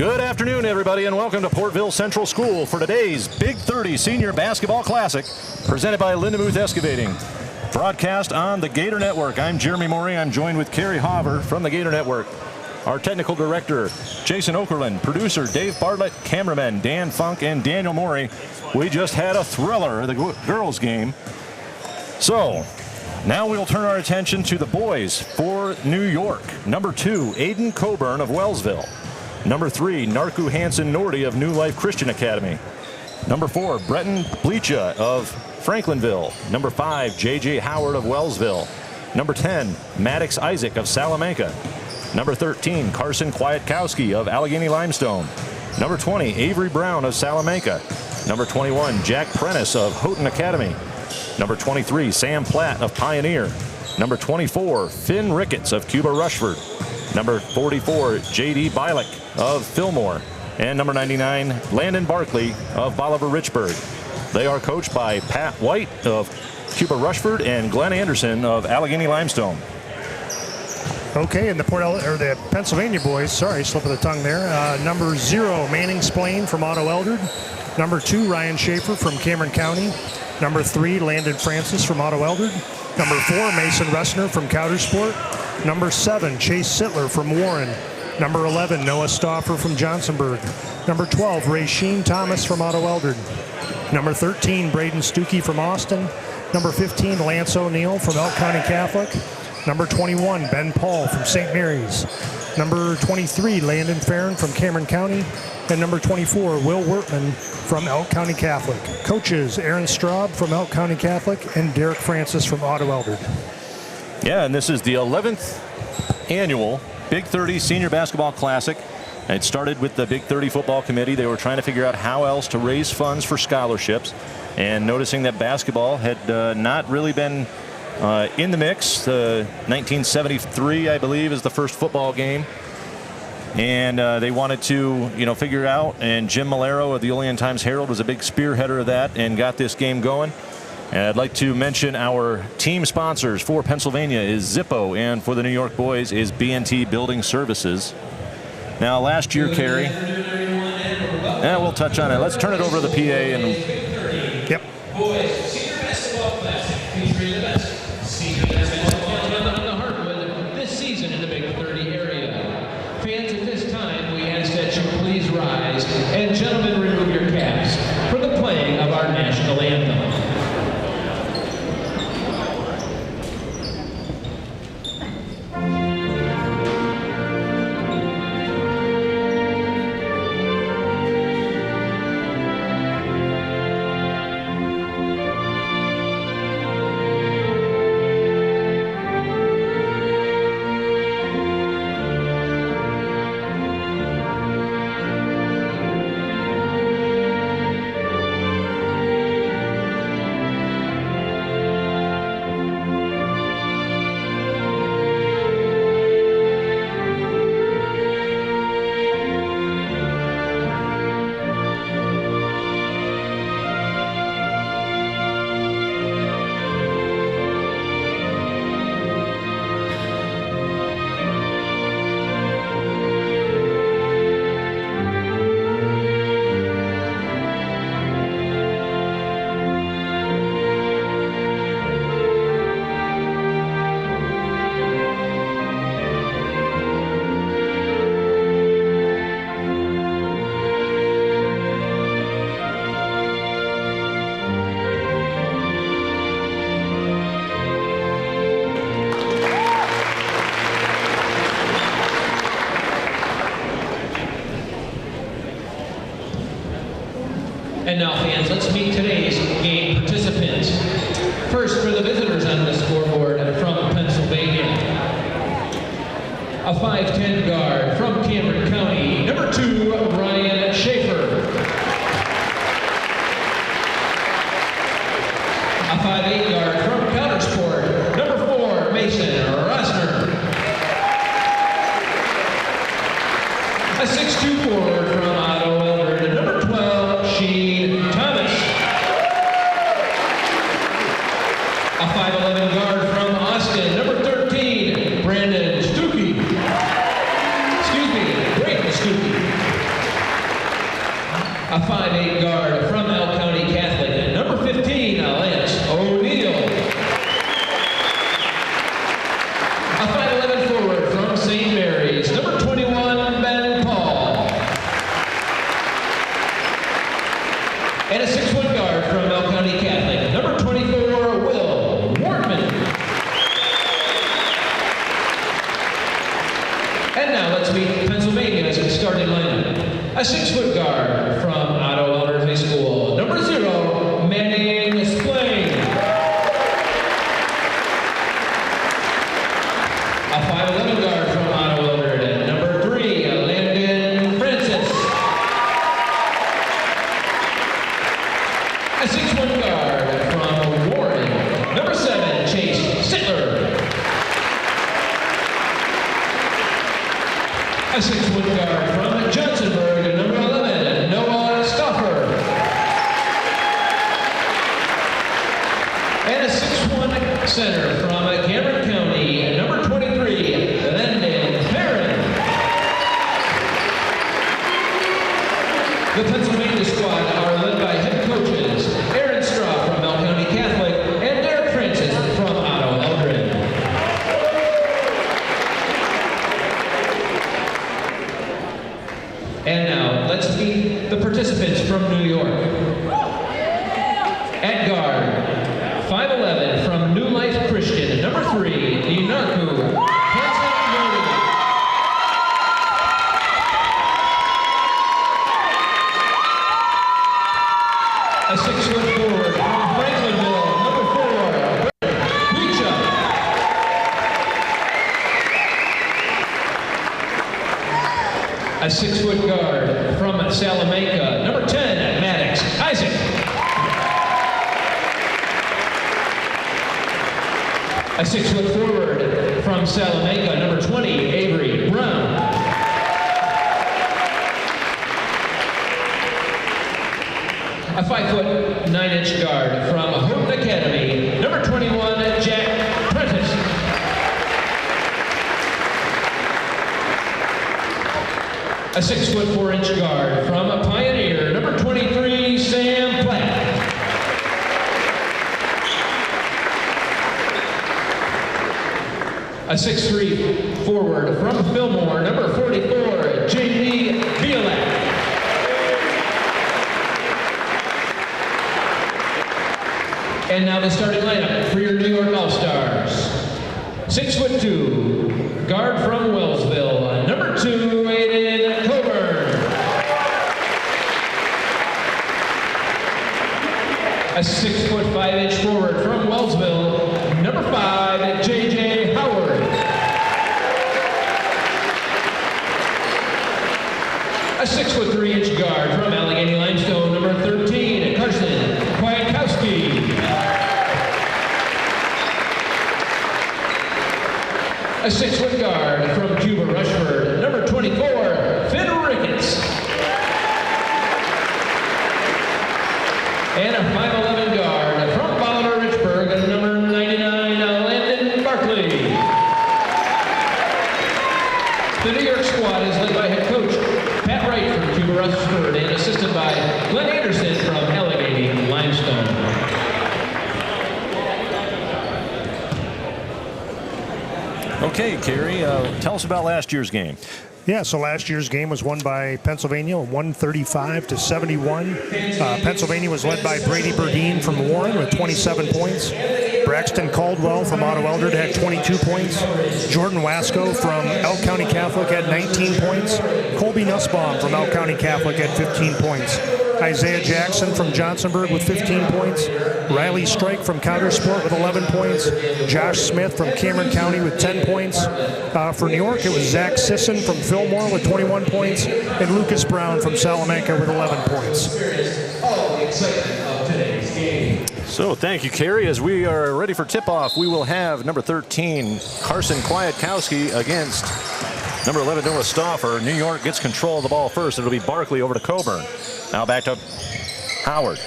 Good afternoon, everybody, and welcome to Portville Central School for today's Big 30 Senior Basketball Classic, presented by Lindemuth Excavating. Broadcast on the Gator Network. I'm Jeremy Morey. I'm joined with Carrie Hauver from the Gator Network. Our technical director, Jason Okerlund, producer Dave Bartlett, cameraman Dan Funk, and Daniel Morey. We just had a thriller, the girls' game. So, now we'll turn our attention to the boys for New York. Number 2, Aiden Coburn of Wellsville. Number 3, Narku Hansen Nordy of New Life Christian Academy. Number 4, Breton Bleacha of Franklinville. Number 5, J.J. Howard of Wellsville. Number 10, Maddox Isaac of Salamanca. Number 13, Carson Kwiatkowski of Allegheny Limestone. Number 20, Avery Brown of Salamanca. Number 21, Jack Prentice of Houghton Academy. Number 23, Sam Platt of Pioneer. Number 24, Finn Ricketts of Cuba Rushford. Number 44, J.D. Bilick of Fillmore. And number 99, Landon Barkley of Bolivar Richburg. They are coached by Pat White of Cuba Rushford and Glenn Anderson of Allegheny Limestone. Okay, and the Pennsylvania boys, sorry, slip of the tongue there. Number 0, Manning Splain from Otto Eldred. Number 2, Ryan Schaefer from Cameron County. Number 3, Landon Francis from Otto Eldred. Number 4, Mason Ressner from Coudersport. Number 7, Chase Sittler from Warren. Number 11, Noah Stauffer from Johnsonburg. Number 12, Ray Sheen Thomas from Otto Eldred. Number 13, Braden Stuckey from Austin. Number 15, Lance O'Neill from Elk County Catholic. Number 21, Ben Paul from St. Mary's. Number 23, Landon Farron from Cameron County. And number 24, Will Wertman from Elk County Catholic. Coaches, Aaron Straub from Elk County Catholic and Derek Francis from Otto Eldred. Yeah, and this is the 11th annual Big 30 Senior Basketball Classic. It started with the Big 30 Football Committee. They were trying to figure out how else to raise funds for scholarships, and noticing that basketball had not really been in the mix. 1973, I believe, is the first football game. And they wanted to, figure out, and Jim Malero of the Olean Times-Herald was a big spearheader of that and got this game going. And I'd like to mention our team sponsors. For Pennsylvania is Zippo, and for the New York boys is B&T Building Services. Now, last year, Carrie, we'll touch on it. Let's turn it over to the PA. Yep. Boys, Senior Basketball Classic, featuring the best senior basketball talent on the hardwood this season in the Big 30 area. Fans, at this time, we ask that you please rise, and gentlemen, remove your caps for the playing of our national anthem. And now, fans, let's meet today's game participants. First, for the visitors on the scoreboard from Pennsylvania, a 5'10 guard from Cameron County, number 2, Ryan Schaefer. A 5'8 guard from Coudersport, number 4, Mason Ressner. A 6'2 forward from Otto Eldred, number 12, Sheen Thomas. A 5'11 guard from Austin, number 13, Braden Stuckey. A 5'8" guard from Elk County Catholic, number 15, Lance O'Neill. A 5'11" forward from St. Mary's, number 21, Ben Paul. And a 6'1" guard from Elk County Catholic, number 24, Will Wardman. And now let's meet Pennsylvania's starting lineup. A 6' guard from Otto Eldred High School, number 0, Manning Spling. A 5'11" guard from Otto Eldred, number 3, Landon Francis. A 6'1" guard from Warren, number 7, Chase Sittler. A 6'1" guard from Johnsonburg, number 11, Noah Stoffer. And a 6'1" center from Cameron County, number 23, Landon Perrin. The Pennsylvania squad are led by head coaches Aaron Straw from Elk County Catholic and Derek Francis from Otto Eldred. And now, let's meet the participants from New York. At guard, 5'11" from New Life Christian, number 3, Dinarku Hansen-Modi. A 6' forward from Franklinville, number 4, Reacha. A 6' guard from Salamanca, number 10, Maddox Isaac. A 6' forward from Salamanca, number 20, Avery Brown. A 5'9" guard from Houghton Academy, number 21, Jack Prentice. A 6'4" guard from Pioneer, number 23, Sam Platt. A 6'3" forward from Fillmore, number 44, J.D. Bielak. And now the starting lineup for your New York All-Stars. 6'2", guard from Wellsville, number 2, Aiden Coburn. A 6'5" forward from Wellsville, number 5, J.J. Howard. A 6'3" guard from Allegheny Limestone, number 13, Carson Kwiatkowski. A 6' guard from Cuba Rushford, number 24, Finn Ricketts. And a 5'11" guard from Bolivar Richburg, number 99, Landon Barkley. The New York squad is led by head coach Pat Wright from Cuba Rushford and assisted by Glenn Anderson from Allegheny Limestone. Okay, Kerry, tell us about last year's game. Yeah, so last year's game was won by Pennsylvania, 135-71. Pennsylvania was led by Brady Burdine from Warren with 27 points. Braxton Caldwell from Otto Eldred had 22 points. Jordan Wasco from Elk County Catholic had 19 points. Colby Nussbaum from Elk County Catholic had 15 points. Isaiah Jackson from Johnsonburg with 15 points. Riley Strike from Countersport with 11 points. Josh Smith from Cameron County with 10 points. For New York, it was Zach Sisson from Fillmore with 21 points. And Lucas Brown from Salamanca with 11 points. So thank you, Kerry. As we are ready for tip-off, we will have number 13, Carson Kwiatkowski against number 11, Noah Stoffer. New York gets control of the ball first. It'll be Barkley over to Coburn. Now back to Howard.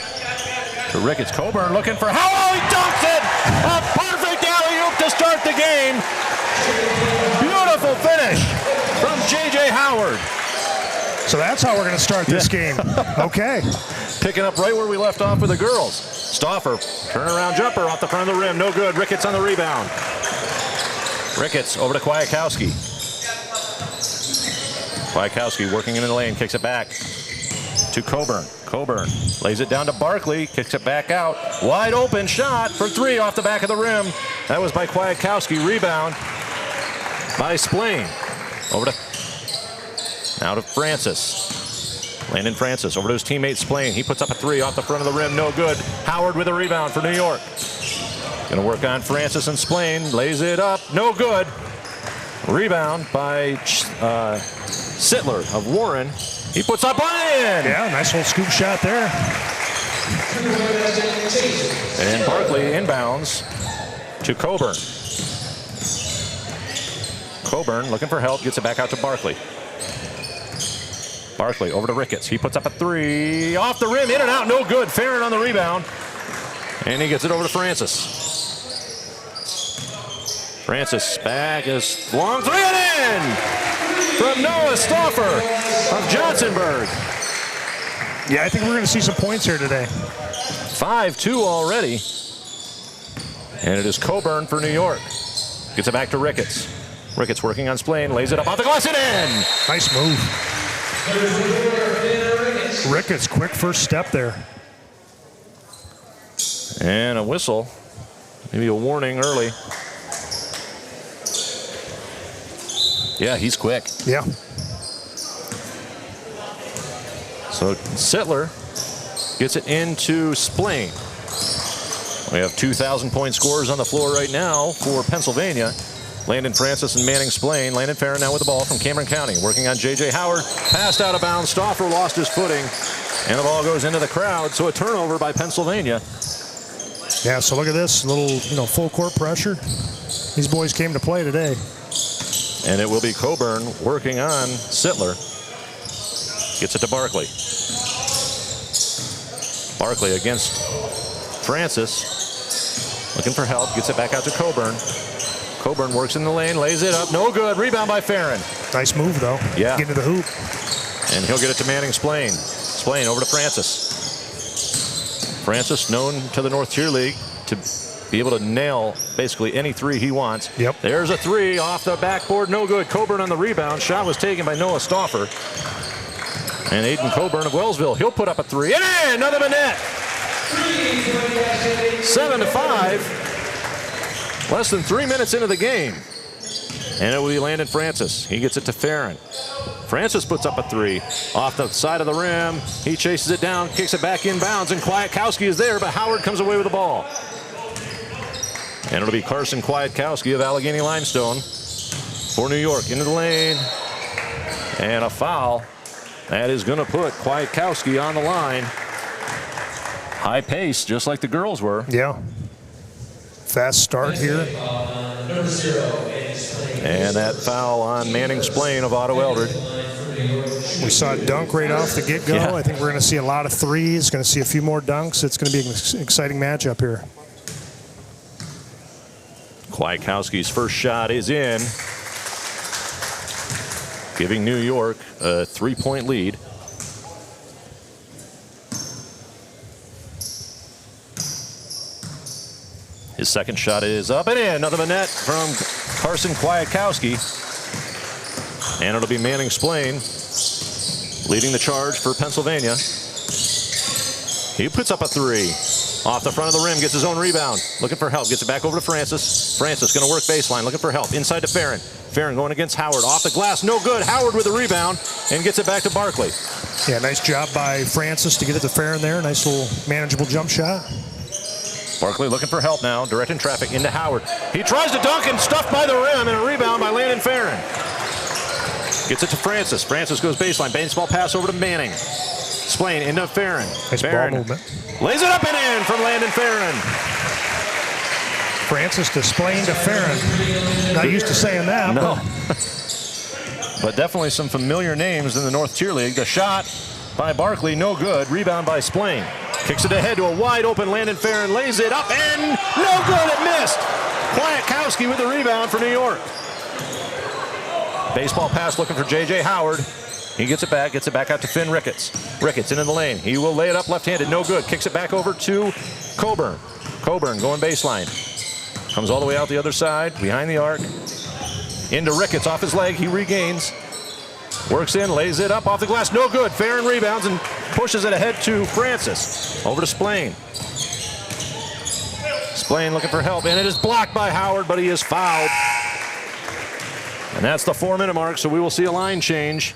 To Ricketts. Coburn looking for Howard. He dunks it! A perfect alley-oop to start the game. Beautiful finish from J.J. Howard. So that's how we're going to start this game. Okay. Picking up right where we left off with the girls. Stauffer, turnaround jumper off the front of the rim. No good. Ricketts on the rebound. Ricketts over to Kwiatkowski. Kwiatkowski working into the lane, kicks it back to Coburn. Coburn lays it down to Barkley, kicks it back out. Wide open shot for three off the back of the rim. That was by Kwiatkowski. Rebound by Splain. Over to now to Francis. Landon Francis over to his teammate Splain. He puts up a three off the front of the rim. No good. Howard with a rebound for New York. Going to work on Francis and Splain. Lays it up. No good. Rebound by Sittler of Warren. He puts up one in. Yeah, nice little scoop shot there. And Barkley inbounds to Coburn. Coburn looking for help, gets it back out to Barkley. Barkley over to Ricketts. He puts up a three off the rim, in and out, no good. Farron on the rebound. And he gets it over to Francis. Francis back is long three and in from Noah Stauffer of Johnsonburg. Yeah, I think we're going to see some points here today. 5-2 already. And it is Coburn for New York. Gets it back to Ricketts. Ricketts working on Splain, lays it up off the glass and in. Nice move. Ricketts, quick first step there. And a whistle. Maybe a warning early. Yeah, he's quick. Yeah. So Sittler gets it into Splain. We have 2,000-point scorers on the floor right now for Pennsylvania. Landon Francis and Manning Splain. Landon Farron now with the ball from Cameron County. Working on J.J. Howard. Passed out of bounds. Stauffer lost his footing. And the ball goes into the crowd. So a turnover by Pennsylvania. Yeah, so look at this. Little, full court pressure. These boys came to play today. And it will be Coburn working on Sittler. Gets it to Barkley. Barkley against Francis. Looking for help. Gets it back out to Coburn. Coburn works in the lane. Lays it up. No good. Rebound by Farron. Nice move, though. Yeah. Get into the hoop. And he'll get it to Manning Splain. Splain over to Francis. Francis, known to the North Tier League to be able to nail basically any three he wants. Yep. There's a three off the backboard. No good. Coburn on the rebound. Shot was taken by Noah Stauffer. And Aiden Coburn of Wellsville. He'll put up a three. And in! Another Manette. 7-5. Less than 3 minutes into the game. And it will be Landon Francis. He gets it to Farron. Francis puts up a three off the side of the rim. He chases it down, kicks it back inbounds, and Kwiatkowski is there, but Howard comes away with the ball. And it'll be Carson Kwiatkowski of Allegheny Limestone for New York into the lane. And a foul. That is going to put Kwiatkowski on the line. High pace, just like the girls were. Yeah. Fast start here. And that foul on Manning Splain of Otto Eldred. We saw a dunk right off the get-go. Yeah. I think we're going to see a lot of threes. Going to see a few more dunks. It's going to be an exciting matchup here. Kwiatkowski's first shot is in, giving New York a 3-point lead. His second shot is up and in. Another Manette from Carson Kwiatkowski. And it'll be Manning Splain leading the charge for Pennsylvania. He puts up a three. Off the front of the rim, gets his own rebound. Looking for help, gets it back over to Francis. Francis going to work baseline, looking for help. Inside to Farron. Farron going against Howard. Off the glass, no good. Howard with the rebound and gets it back to Barkley. Yeah, nice job by Francis to get it to Farron there. Nice little manageable jump shot. Barkley looking for help now, directing traffic into Howard. He tries to dunk and stuffed by the rim, and a rebound by Landon Farron. Gets it to Francis. Francis goes baseline. Baseball pass over to Manning. Splain into Farron. Nice Farron ball movement. Lays it up and in from Landon Farron. Francis to Splain to Farron. Not used to saying that. No. But definitely some familiar names in the North Tier League. The shot by Barkley, no good. Rebound by Splain. Kicks it ahead to a wide open Landon Farron. Lays it up and no good. It missed. Kwiatkowski with the rebound for New York. Baseball pass looking for J.J. Howard. He gets it back out to Finn Ricketts. Ricketts into the lane. He will lay it up left-handed, no good. Kicks it back over to Coburn. Coburn going baseline. Comes all the way out the other side, behind the arc. Into Ricketts, off his leg, he regains. Works in, lays it up off the glass, no good. Farron rebounds and pushes it ahead to Francis. Over to Splain. Splain looking for help, and it is blocked by Howard, but he is fouled. And that's the 4-minute mark, so we will see a line change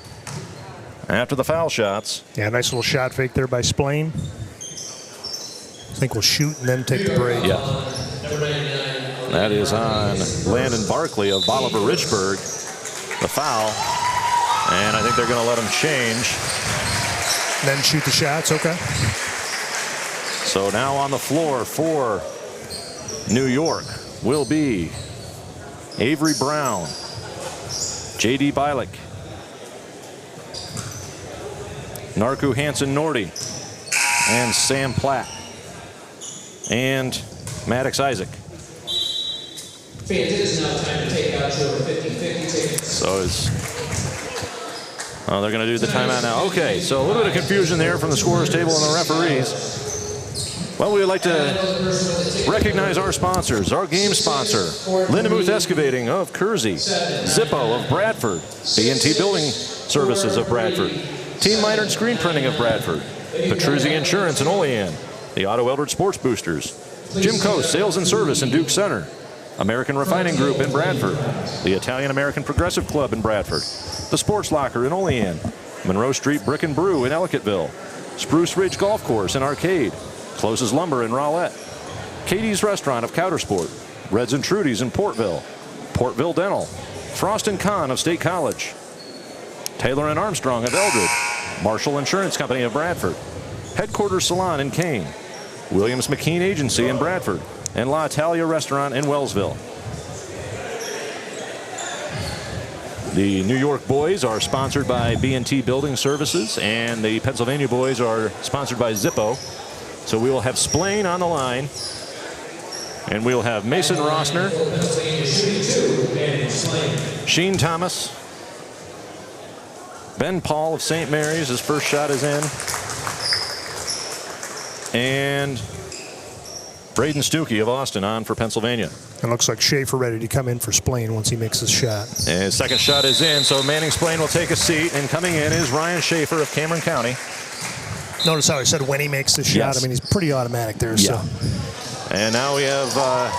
after the foul shots. Yeah, nice little shot fake there by Splain. I think we'll shoot and then take the break. Yeah. That is on Landon Barkley of Bolivar Richburg. The foul. And I think they're going to let him change. Then shoot the shots, okay. So now on the floor for New York will be Avery Brown, J.D. Bialik, Narku Hansen-Nordy, and Sam Platt, and Maddox Isaac. Fans, it is now time to take out your 50-50 tickets. So they're going to do the timeout now. Okay, so a little bit of confusion there from the scorer's table and the referees. Well, we would like to recognize our sponsors. Our game sponsor, Lindemuth Excavating of Kersey, Zippo of Bradford, B&T Building Services of Bradford, Team Minard Screen Printing of Bradford, Petruzzi Insurance in Olean, the Otto Eldred Sports Boosters, Jim Coast Sales and Service in Duke Center, American Refining Group in Bradford, the Italian-American Progressive Club in Bradford, the Sports Locker in Olean, Monroe Street Brick and Brew in Ellicottville, Spruce Ridge Golf Course in Arcade, Closes Lumber in Rowlett, Katie's Restaurant of Coudersport, Reds and Trudy's in Portville, Portville Dental, Frost and Kahn of State College, Taylor and Armstrong of Eldred, Marshall Insurance Company of Bradford, Headquarters Salon in Kane, Williams McKean Agency in Bradford, and La Italia Restaurant in Wellsville. The New York boys are sponsored by B&T Building Services, and the Pennsylvania boys are sponsored by Zippo. So we will have Splain on the line, and we will have Mason Rossner, Sheen Thomas, Ben Paul of St. Mary's, his first shot is in, and Braden Stuckey of Austin on for Pennsylvania. It looks like Schaefer ready to come in for Splain once he makes his shot. And his second shot is in, so Manning Splain will take a seat, and coming in is Ryan Schaefer of Cameron County. Notice how I said when he makes the shot. Yes. I mean, he's pretty automatic there. Yeah. So. And now we have, I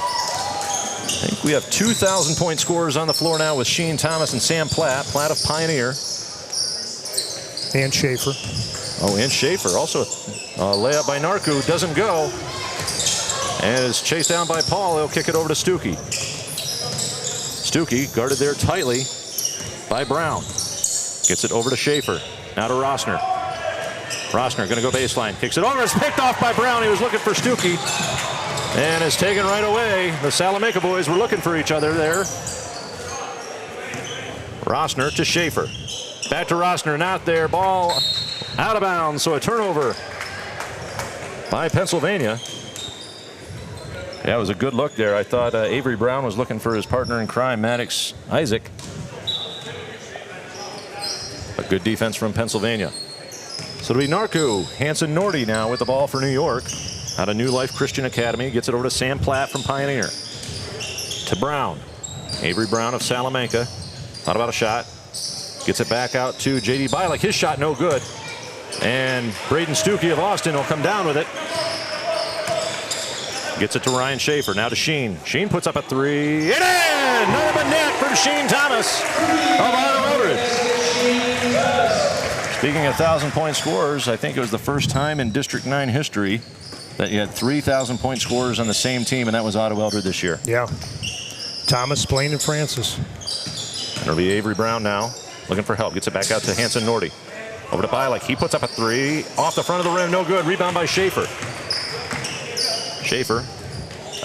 think we have 2,000-point scorers on the floor now with Sheen Thomas and Sam Platt. Platt of Pioneer. And Schaefer. Oh, and Schaefer. Also a layup by Narku. Doesn't go. And is chased down by Paul. He'll kick it over to Stuckey. Stuckey guarded there tightly by Brown. Gets it over to Schaefer. Now to Rossner. Rossner going to go baseline. Kicks it over. It's picked off by Brown. He was looking for Stuckey. And is taken right away. The Salamanca boys were looking for each other there. Rossner to Schaefer. Back to Rossner. Not there. Ball out of bounds. So a turnover by Pennsylvania. Yeah, it was a good look there. I thought Avery Brown was looking for his partner in crime, Maddox Isaac. A good defense from Pennsylvania. So it'll be Narku Hansen-Nordy now with the ball for New York. Out of New Life Christian Academy. Gets it over to Sam Platt from Pioneer. To Brown. Avery Brown of Salamanca. Thought about a shot. Gets it back out to J.D. Bialik. His shot no good. And Braden Stuckey of Austin will come down with it. Gets it to Ryan Schaefer. Now to Sheen. Sheen puts up a three. It in! None but net from Sheen Thomas of Otto Eldred. Speaking of 1,000-point scorers, I think it was the first time in District 9 history that you had 3,000-point scorers on the same team, and that was Otto Eldred this year. Yeah. Thomas, Splain, and Francis. It'll be Avery Brown now, looking for help. Gets it back out to Hansen-Nordy. Over to Bialik. He puts up a three. Off the front of the rim. No good. Rebound by Schaefer. Schaefer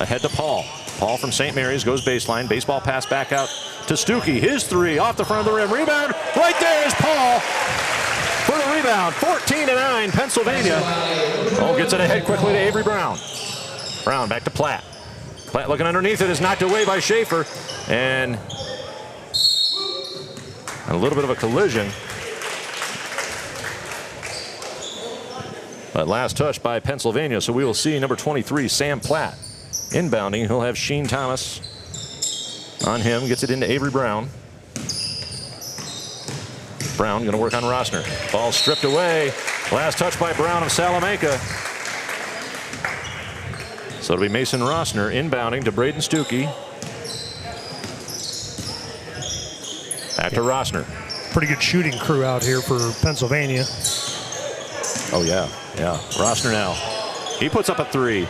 ahead to Paul. Paul from St. Mary's goes baseline. Baseball pass back out to Stuckey. His three off the front of the rim. Rebound. Right there is Paul for the rebound. 14-9 Pennsylvania. Oh, gets it ahead quickly to Avery Brown. Brown back to Platt. Platt looking underneath it is knocked away by Schaefer. And a little bit of a collision. But last touch by Pennsylvania, so we will see number 23, Sam Platt, inbounding. He'll have Sheen Thomas on him. Gets it into Avery Brown. Brown going to work on Rossner. Ball stripped away. Last touch by Brown of Salamanca. So it'll be Mason Rossner inbounding to Braden Stuckey. Back to Rossner. Pretty good shooting crew out here for Pennsylvania. Oh, yeah. Yeah. Rossner now. He puts up a three.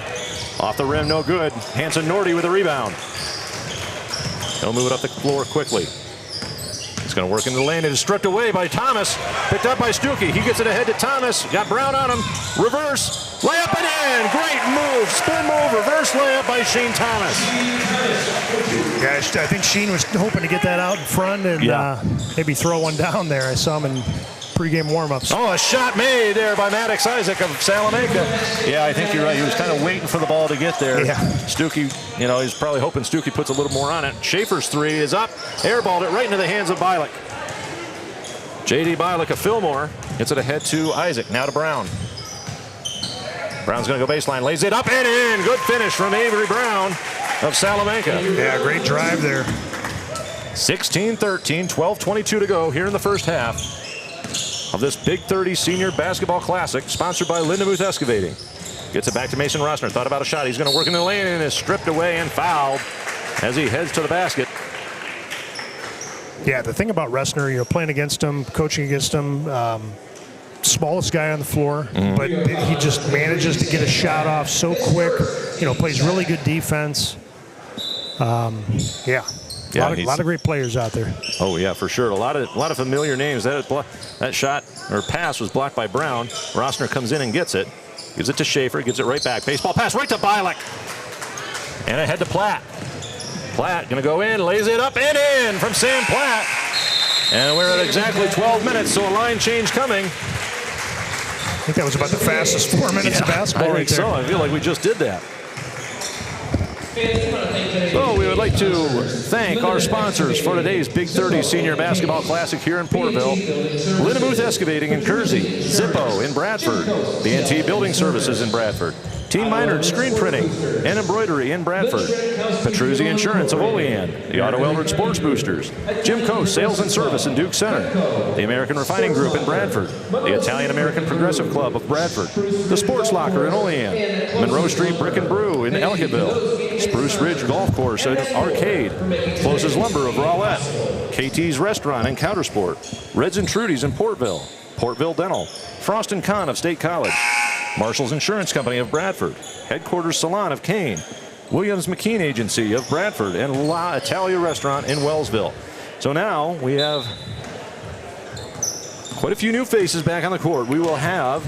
Off the rim, no good. Hanson Nordy with a rebound. He'll move it up the floor quickly. It's going to work in the lane. It is stripped away by Thomas. Picked up by Stuckey. He gets it ahead to Thomas. Got Brown on him. Reverse. Layup and in. Great move. Spin move. Reverse layup by Sheen Thomas. Yeah, I think Sheen was hoping to get that out in front and maybe throw one down there. I saw him in pregame warm-ups. Oh, a shot made there by Maddox Isaac of Salamanca. Yeah, I think you're right. He was kind of waiting for the ball to get there. Yeah. Stuckey, you know, he's probably hoping Stuckey puts a little more on it. Schaefer's three is up. Airballed it right into the hands of Bialik. J.D. Bialik of Fillmore gets it ahead to Isaac. Now to Brown. Brown's going to go baseline. Lays it up and in. Good finish from Avery Brown of Salamanca. Yeah, great drive there. 16-13, 12:22 to go here in the first half of this Big 30 Senior Basketball Classic, sponsored by Lindemuth Excavating. Gets it back to Mason Rossner. Thought about a shot. He's going to work in the lane and is stripped away and fouled as he heads to the basket. Yeah, the thing about Rossner, you know, playing against him, coaching against him, smallest guy on the floor, but he just manages to get a shot off so quick. You know, plays really good defense. A lot of great players out there. Oh yeah, for sure. A lot of familiar names. That shot or pass was blocked by Brown. Rossner comes in and gets it. Gives it to Schaefer. Gives it right back. Baseball pass right to Bialik. And ahead to Platt. Platt going to go in. Lays it up and in from Sam Platt. And we're at exactly 12 minutes, so a line change coming. I think that was about the fastest 4 minutes of basketball right there. I feel like we just did that. So we would like to thank our sponsors for today's Big 30 Senior Basketball Classic here in Portville. Lindemuth Excavating in Kersey, Zippo in Bradford, BNT Building Services in Bradford, Team Minard Screen Printing and Embroidery in Bradford, Petruzzi Insurance of Olean, the Otto Elbert Sports Boosters, Jimco Sales and Service in Duke Center, the American Refining Group in Bradford, the Italian American Progressive Club of Bradford, the Sports Locker in Olean, Monroe Street Brick and Brew in Ellicottville, Spruce Ridge Golf Course and Arcade, Closes Lumber of Rowlett, KT's Restaurant and Countersport, Reds and Trudy's in Portville, Portville Dental, Frost & Kahn of State College, Marshall's Insurance Company of Bradford, Headquarters Salon of Kane, Williams McKean Agency of Bradford, and La Italia Restaurant in Wellsville. So now we have quite a few new faces back on the court. We will have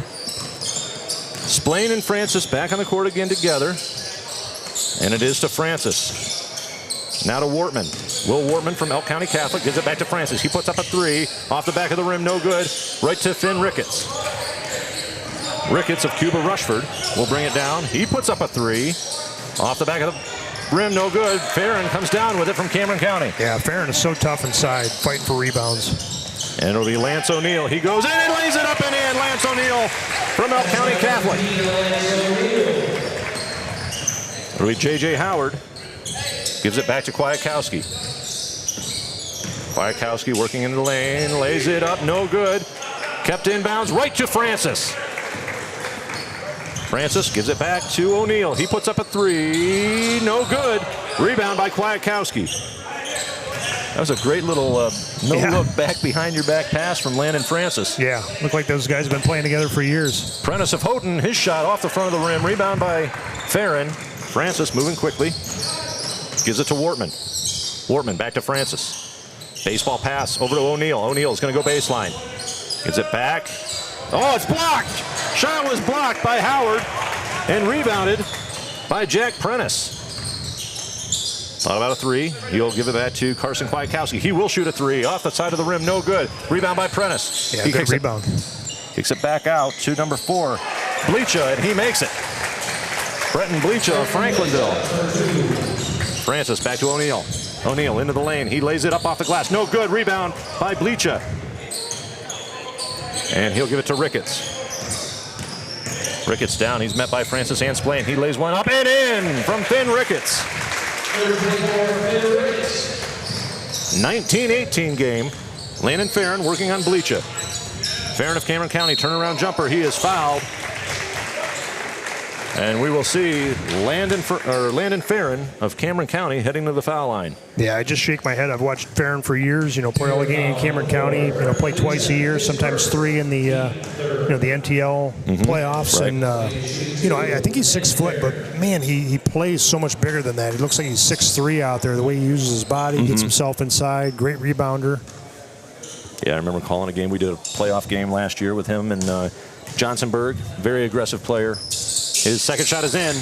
Splain and Francis back on the court again together. And it is to Francis. Now to Wortman. Will Wortman from Elk County Catholic gives it back to Francis. He puts up a three. Off the back of the rim, no good. Right to Finn Ricketts. Ricketts of Cuba Rushford will bring it down. He puts up a three. Off the back of the rim, no good. Farron comes down with it from Cameron County. Yeah, Farron is so tough inside, fighting for rebounds. And it'll be Lance O'Neill. He goes in and lays it up and in. Lance O'Neill from Elk County Catholic. It'll be J.J. Howard. Gives it back to Kwiatkowski. Kwiatkowski working in the lane. Lays it up, no good. Kept inbounds right to Francis. Francis gives it back to O'Neill. He puts up a three. No good. Rebound by Kwiatkowski. That was a great little no-look back behind your back pass from Landon Francis. Yeah, looked like those guys have been playing together for years. Prentice of Houghton, his shot off the front of the rim. Rebound by Farron. Francis moving quickly. Gives it to Wortman. Wortman back to Francis. Baseball pass over to O'Neill. O'Neill's going to go baseline. Gives it back. Oh, it's blocked. Shot was blocked by Howard and rebounded by Jack Prentice. Thought about a three. He'll give it back to Carson Kwiatkowski. He will shoot a three off the side of the rim. No good. Rebound by Prentice. Yeah, good rebound. Kicks it back out to number 4, Bleacha, and he makes it. Brenton Bleacha of Franklinville. Francis back to O'Neill. O'Neill into the lane. He lays it up off the glass. No good. Rebound by Bleacha. And he'll give it to Ricketts. Ricketts down. He's met by Francis and Splain. He lays one up and in from Finn Ricketts. 19-18 game. Landon Farron working on Bleacha. Farron of Cameron County, turnaround jumper. He is fouled. And we will see Landon Farron of Cameron County heading to the foul line. Yeah, I just shake my head. I've watched Farron for years. Play Allegheny and Cameron County. Play twice a year, sometimes 3 in the the NTL playoffs. Right. And I think he's 6 foot, but man, he plays so much bigger than that. He looks like he's 6'3" out there. The way he uses his body, gets himself inside. Great rebounder. Yeah, I remember calling a game. We did a playoff game last year with him and Johnsonburg. Very aggressive player. His second shot is in.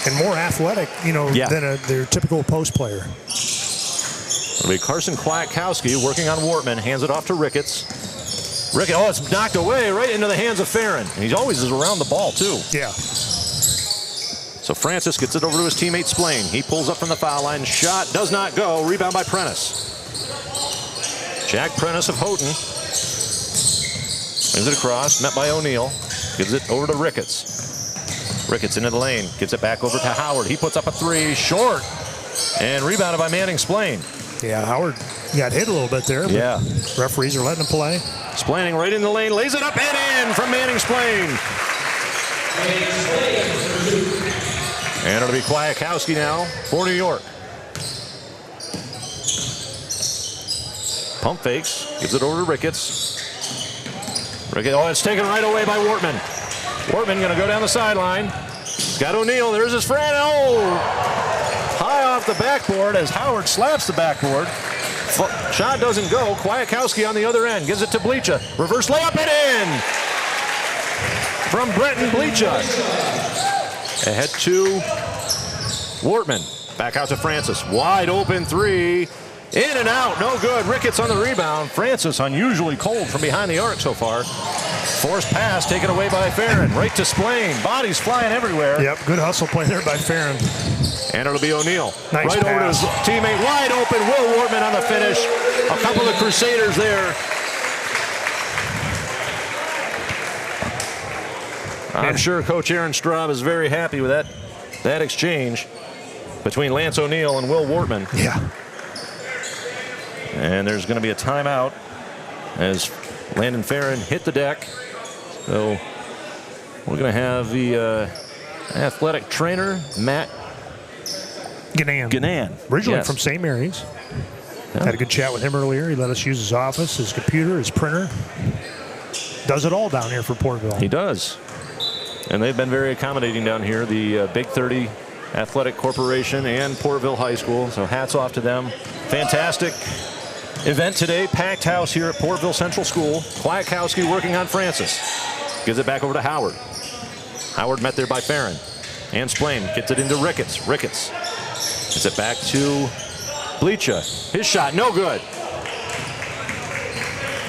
And more athletic, than their typical post player. It'll be Carson Kwiatkowski working on Wortman. Hands it off to Ricketts. It's knocked away right into the hands of Farron. And he always is around the ball, too. Yeah. So Francis gets it over to his teammate Splain. He pulls up from the foul line. Shot does not go. Rebound by Prentice. Jack Prentice of Houghton. Brings it across. Met by O'Neill. Gives it over to Ricketts. Ricketts into the lane. Gives it back over to Howard. He puts up a 3. Short. And rebounded by Manning Splain. Yeah, Howard got hit a little bit there. Yeah. Referees are letting him play. Splaining right in the lane. Lays it up and in from Manning Splain. And it'll be Kwiatkowski now for New York. Pump fakes. Gives it over to Ricketts. It's taken right away by Wortman. Wortman going to go down the sideline. He's got O'Neill. There's his friend. High off the backboard as Howard slaps the backboard. Shot doesn't go. Kwiatkowski on the other end. Gives it to Bleacha. Reverse layup and in. From Brenton Bleacha. Ahead to Wortman. Back out to Francis. Wide open 3. In and out, no good. Ricketts on the rebound. Francis unusually cold from behind the arc so far. Forced pass taken away by Farron. Right to Splain. Bodies flying everywhere. Yep, good hustle play there by Farron. And it'll be O'Neill. Nice right pass. over to his teammate. Wide open. Will Wortman on the finish. A couple of Crusaders there. I'm sure Coach Aaron Straub is very happy with that exchange between Lance O'Neill and Will Wortman. Yeah. And there's going to be a timeout as Landon Farron hit the deck. So we're going to have the athletic trainer, Matt Gannan. Originally from St. Mary's. Yeah. Had a good chat with him earlier. He let us use his office, his computer, his printer. Does it all down here for Portville. He does. And they've been very accommodating down here, the Big 30 Athletic Corporation and Portville High School. So hats off to them. Fantastic event today. Packed house here at Portville Central School. Kwiatkowski working on Francis. Gives it back over to Howard. Howard met there by Farron. And Splain gets it into Ricketts. Ricketts gets it back to Bleacha. His shot, no good.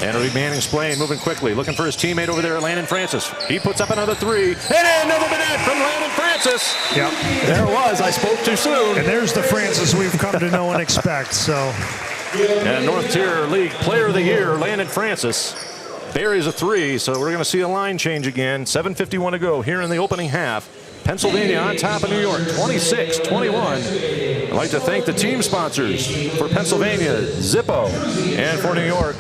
And it'll be Manning Splain moving quickly, looking for his teammate over there, Landon Francis. He puts up another 3. And another net from Landon Francis. Yep. There it was. I spoke too soon. And there's the Francis we've come to know and expect. So. And North Tier League Player of the Year, Landon Francis, buries a 3. So we're going to see a line change again. 7:51 to go here in the opening half. Pennsylvania on top of New York, 26-21. I'd like to thank the team sponsors for Pennsylvania, Zippo, and for New York,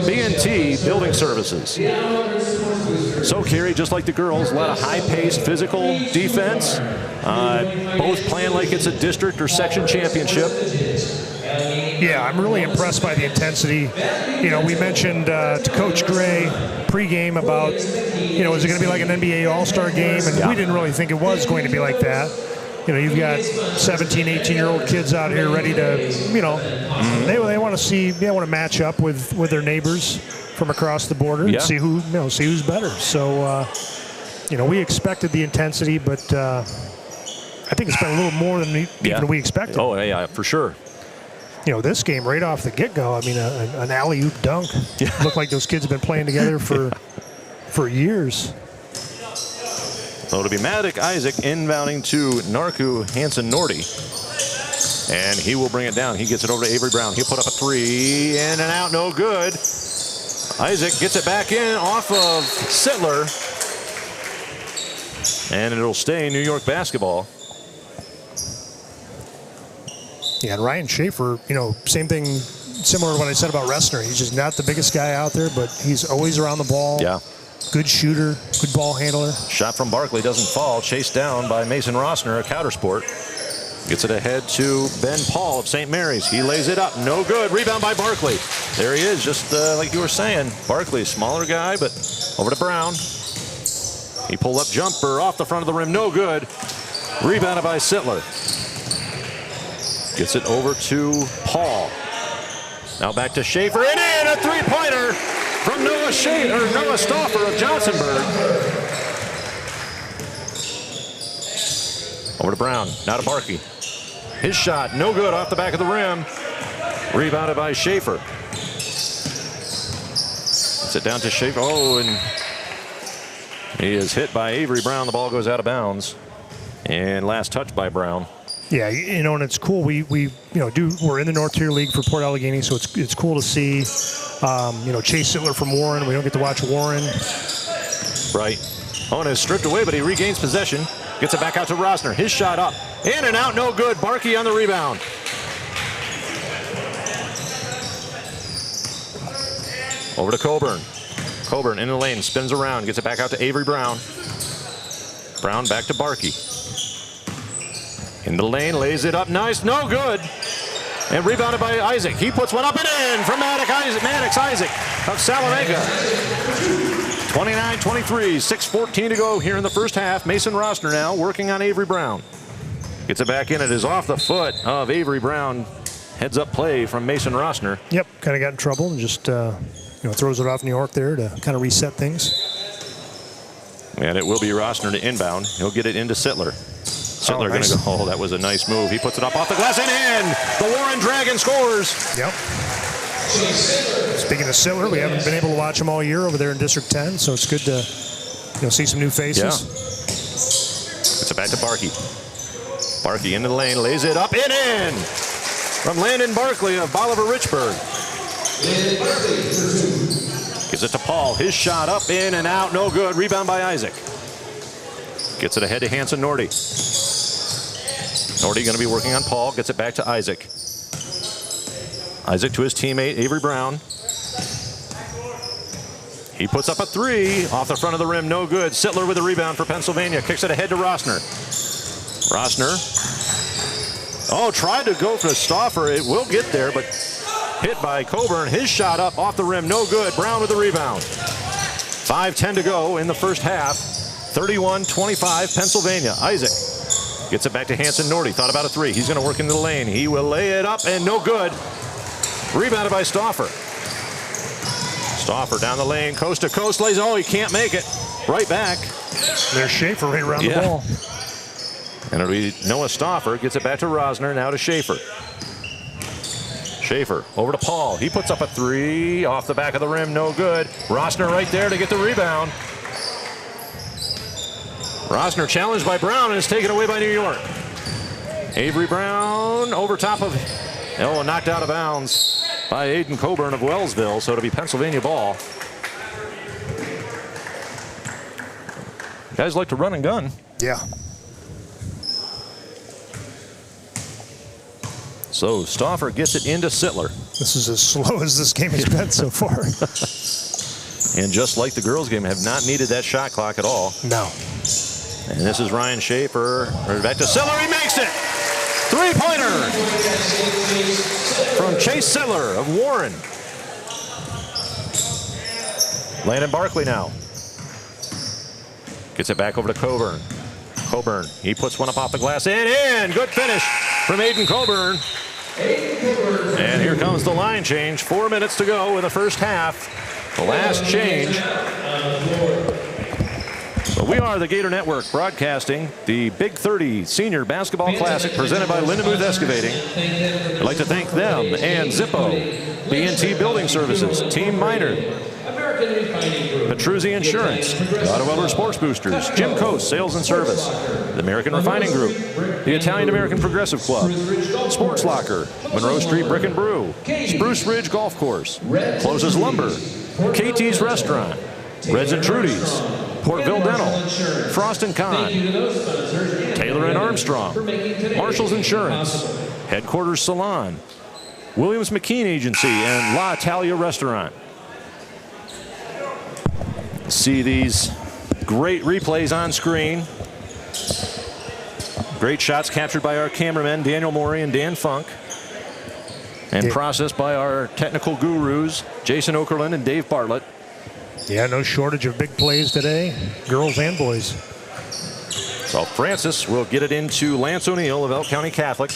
B&T Building Services. So, Carrie, just like the girls, a lot of high-paced physical defense. Both playing like it's a district or section championship. Yeah, I'm really impressed by the intensity. We mentioned to Coach Gray pregame about, is it going to be like an NBA All-Star game? And we didn't really think it was going to be like that. You've got 17, 18-year-old kids out here ready to, they want to match up with their neighbors from across the border and see who's better. So, we expected the intensity, but I think it's been a little more than even we expected. Oh, yeah, for sure. This game right off the get-go, an alley-oop dunk. Looked like those kids have been playing together for years. So it'll be Maddox Isaac inbounding to Narku Hansen-Nordy. And he will bring it down. He gets it over to Avery Brown. He'll put up a 3. In and out, no good. Isaac gets it back in off of Sittler. And it'll stay New York basketball. Yeah, and Ryan Schaefer, you know, same thing, similar to what I said about Ressner. He's just not the biggest guy out there, but he's always around the ball. Yeah. Good shooter, good ball handler. Shot from Barkley doesn't fall. Chased down by Mason Rossner, a counter sport. Gets it ahead to Ben Paul of St. Mary's. He lays it up. No good. Rebound by Barkley. There he is, just like you were saying. Barkley, smaller guy, but over to Brown. He pulled up jumper off the front of the rim. No good. Rebounded by Sittler. Gets it over to Paul. Now back to Schaefer. And in a three-pointer from Noah Stauffer of Johnsonburg. Over to Brown. Now to Barkey. His shot, no good, off the back of the rim. Rebounded by Schaefer. Gets it down to Schaefer. Oh, and he is hit by Avery Brown. The ball goes out of bounds. And last touch by Brown. Yeah, you know, and it's cool. We're in the North Tier League for Port Allegheny, so it's cool to see, you know, Chase Sittler from Warren. We don't get to watch Warren. Right. Oh, and it's stripped away, but he regains possession. Gets it back out to Rossner. His shot up. In and out, no good. Barkey on the rebound. Over to Coburn. Coburn in the lane, spins around, gets it back out to Avery Brown. Brown back to Barkey. In the lane, lays it up nice, no good. And rebounded by Isaac. He puts one up and in from Maddox Isaac of Salamanca. 29-23, 6:14 to go here in the first half. Mason Rossner now working on Avery Brown. Gets it back in. It is off the foot of Avery Brown. Heads up play from Mason Rossner. Yep, kind of got in trouble and just throws it off New York there to kind of reset things. And it will be Rossner to inbound. He'll get it into Sittler. Sittler going to go. Oh, that was a nice move. He puts it up off the glass and in. The Warren Dragon scores. Yep. Speaking of Sittler, we haven't been able to watch him all year over there in District 10, so it's good to see some new faces. Yeah. Gets it back to Barkey. Barkey into the lane, lays it up and in. From Landon Barkley of Bolivar Richburg. Gives it to Paul. His shot up, in and out, no good. Rebound by Isaac. Gets it ahead to Hanson Nordy. Nordy going to be working on Paul. Gets it back to Isaac. Isaac to his teammate, Avery Brown. He puts up a three off the front of the rim, no good. Sittler with a rebound for Pennsylvania. Kicks it ahead to Rossner. Rossner. Oh, tried to go for Stauffer. It will get there, but hit by Coburn. His shot up off the rim, no good. Brown with the rebound. 5:10 to go in the first half. 31-25 Pennsylvania. Isaac gets it back to Hanson Nordy. Thought about a three. He's going to work into the lane. He will lay it up and no good. Rebounded by Stauffer. Stauffer down the lane, coast to coast, lays. Oh, he can't make it. Right back. There's Schaefer right around the ball. And it'll be Noah Stauffer. Gets it back to Rossner. Now to Schaefer. Schaefer over to Paul. He puts up a three off the back of the rim. No good. Rossner right there to get the rebound. Rossner challenged by Brown and is taken away by New York. Avery Brown over top of, knocked out of bounds by Aiden Coburn of Wellsville. So it'll be Pennsylvania ball. Guys like to run and gun. Yeah. So Stauffer gets it into Sittler. This is as slow as this game has been so far. And just like the girls' game, have not needed that shot clock at all. No. And this is Ryan Schaefer. Back to Sittler. He makes it. Three-pointer from Chase Sittler of Warren. Landon Barkley now. Gets it back over to Coburn. Coburn, he puts one up off the glass and in. Good finish from Aiden Coburn. And here comes the line change. 4 minutes to go in the first half. The last change. So we are the Gator Network broadcasting the Big 30 Senior Basketball Classic presented by Lindenmuth Excavating. I'd like to thank them and Zippo, B&T Building Services, Team Minor, Petruzzi Insurance, Otto Weber Sports Boosters, Jim Coast Sales and Service, the American Refining Group, the Italian American Progressive Club, Sports Locker, Monroe Street Brick and Brew, Spruce Ridge Golf Course, Closes Lumber, KT's Restaurant, Reds and Trudy's, Portville Dental, Frost & Kahn, Thank you to those sponsors. Taylor and Armstrong, For making today's Marshall's Insurance, possible. Headquarters Salon, Williams McKean Agency, and La Italia Restaurant. See these great replays on screen. Great shots captured by our cameramen, Daniel Morey and Dan Funk. And processed by our technical gurus, Jason Okerlund and Dave Bartlett. Yeah, no shortage of big plays today, girls and boys. So Francis will get it into Lance O'Neill of Elk County Catholic.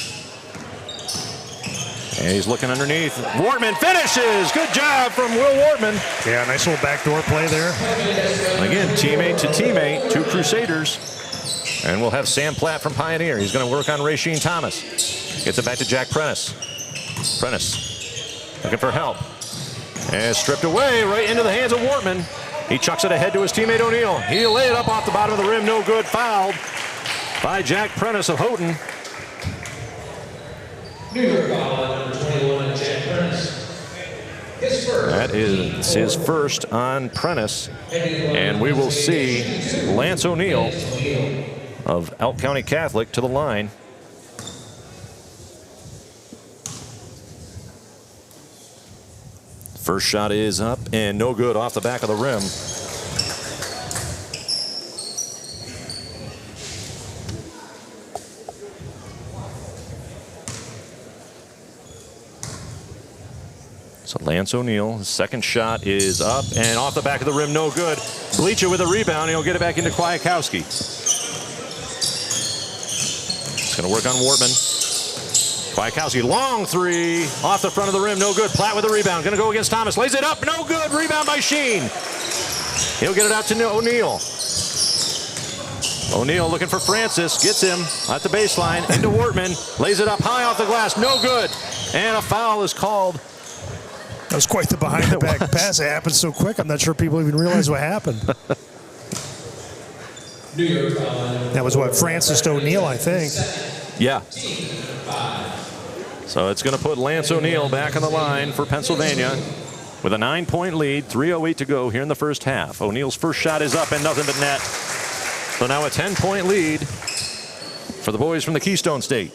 And he's looking underneath. Wortman finishes. Good job from Will Wortman. Yeah, nice little backdoor play there. Again, teammate to teammate, two Crusaders. And we'll have Sam Platt from Pioneer. He's going to work on Rasheen Thomas. Gets it back to Jack Prentice. Prentice looking for help. And stripped away right into the hands of Wortman. He chucks it ahead to his teammate O'Neill. He'll lay it up off the bottom of the rim. No good. Fouled by Jack Prentice of Houghton. New York foul on number 21, Jack Prentice. His first. That is his first on Prentice. And we will see Lance O'Neill of Elk County Catholic to the line. First shot is up and no good off the back of the rim. So Lance O'Neill, his second shot is up and off the back of the rim, no good. Bleacher with a rebound, and he'll get it back into Kwiatkowski. It's going to work on Wortman. Kwiatkowski, long three, off the front of the rim, no good. Platt with a rebound, going to go against Thomas, lays it up, no good. Rebound by Sheen. He'll get it out to O'Neill. O'Neill looking for Francis, gets him at the baseline, into Wortman, lays it up high off the glass, no good. And a foul is called. That was quite the behind-the-back pass. It happened so quick, I'm not sure people even realize what happened. That was what, Francis to O'Neill, I think. Yeah. So it's going to put Lance O'Neill back on the line for Pennsylvania with a 9-point lead, 3:08 to go here in the first half. O'Neill's first shot is up and nothing but net. So now a 10-point lead for the boys from the Keystone State.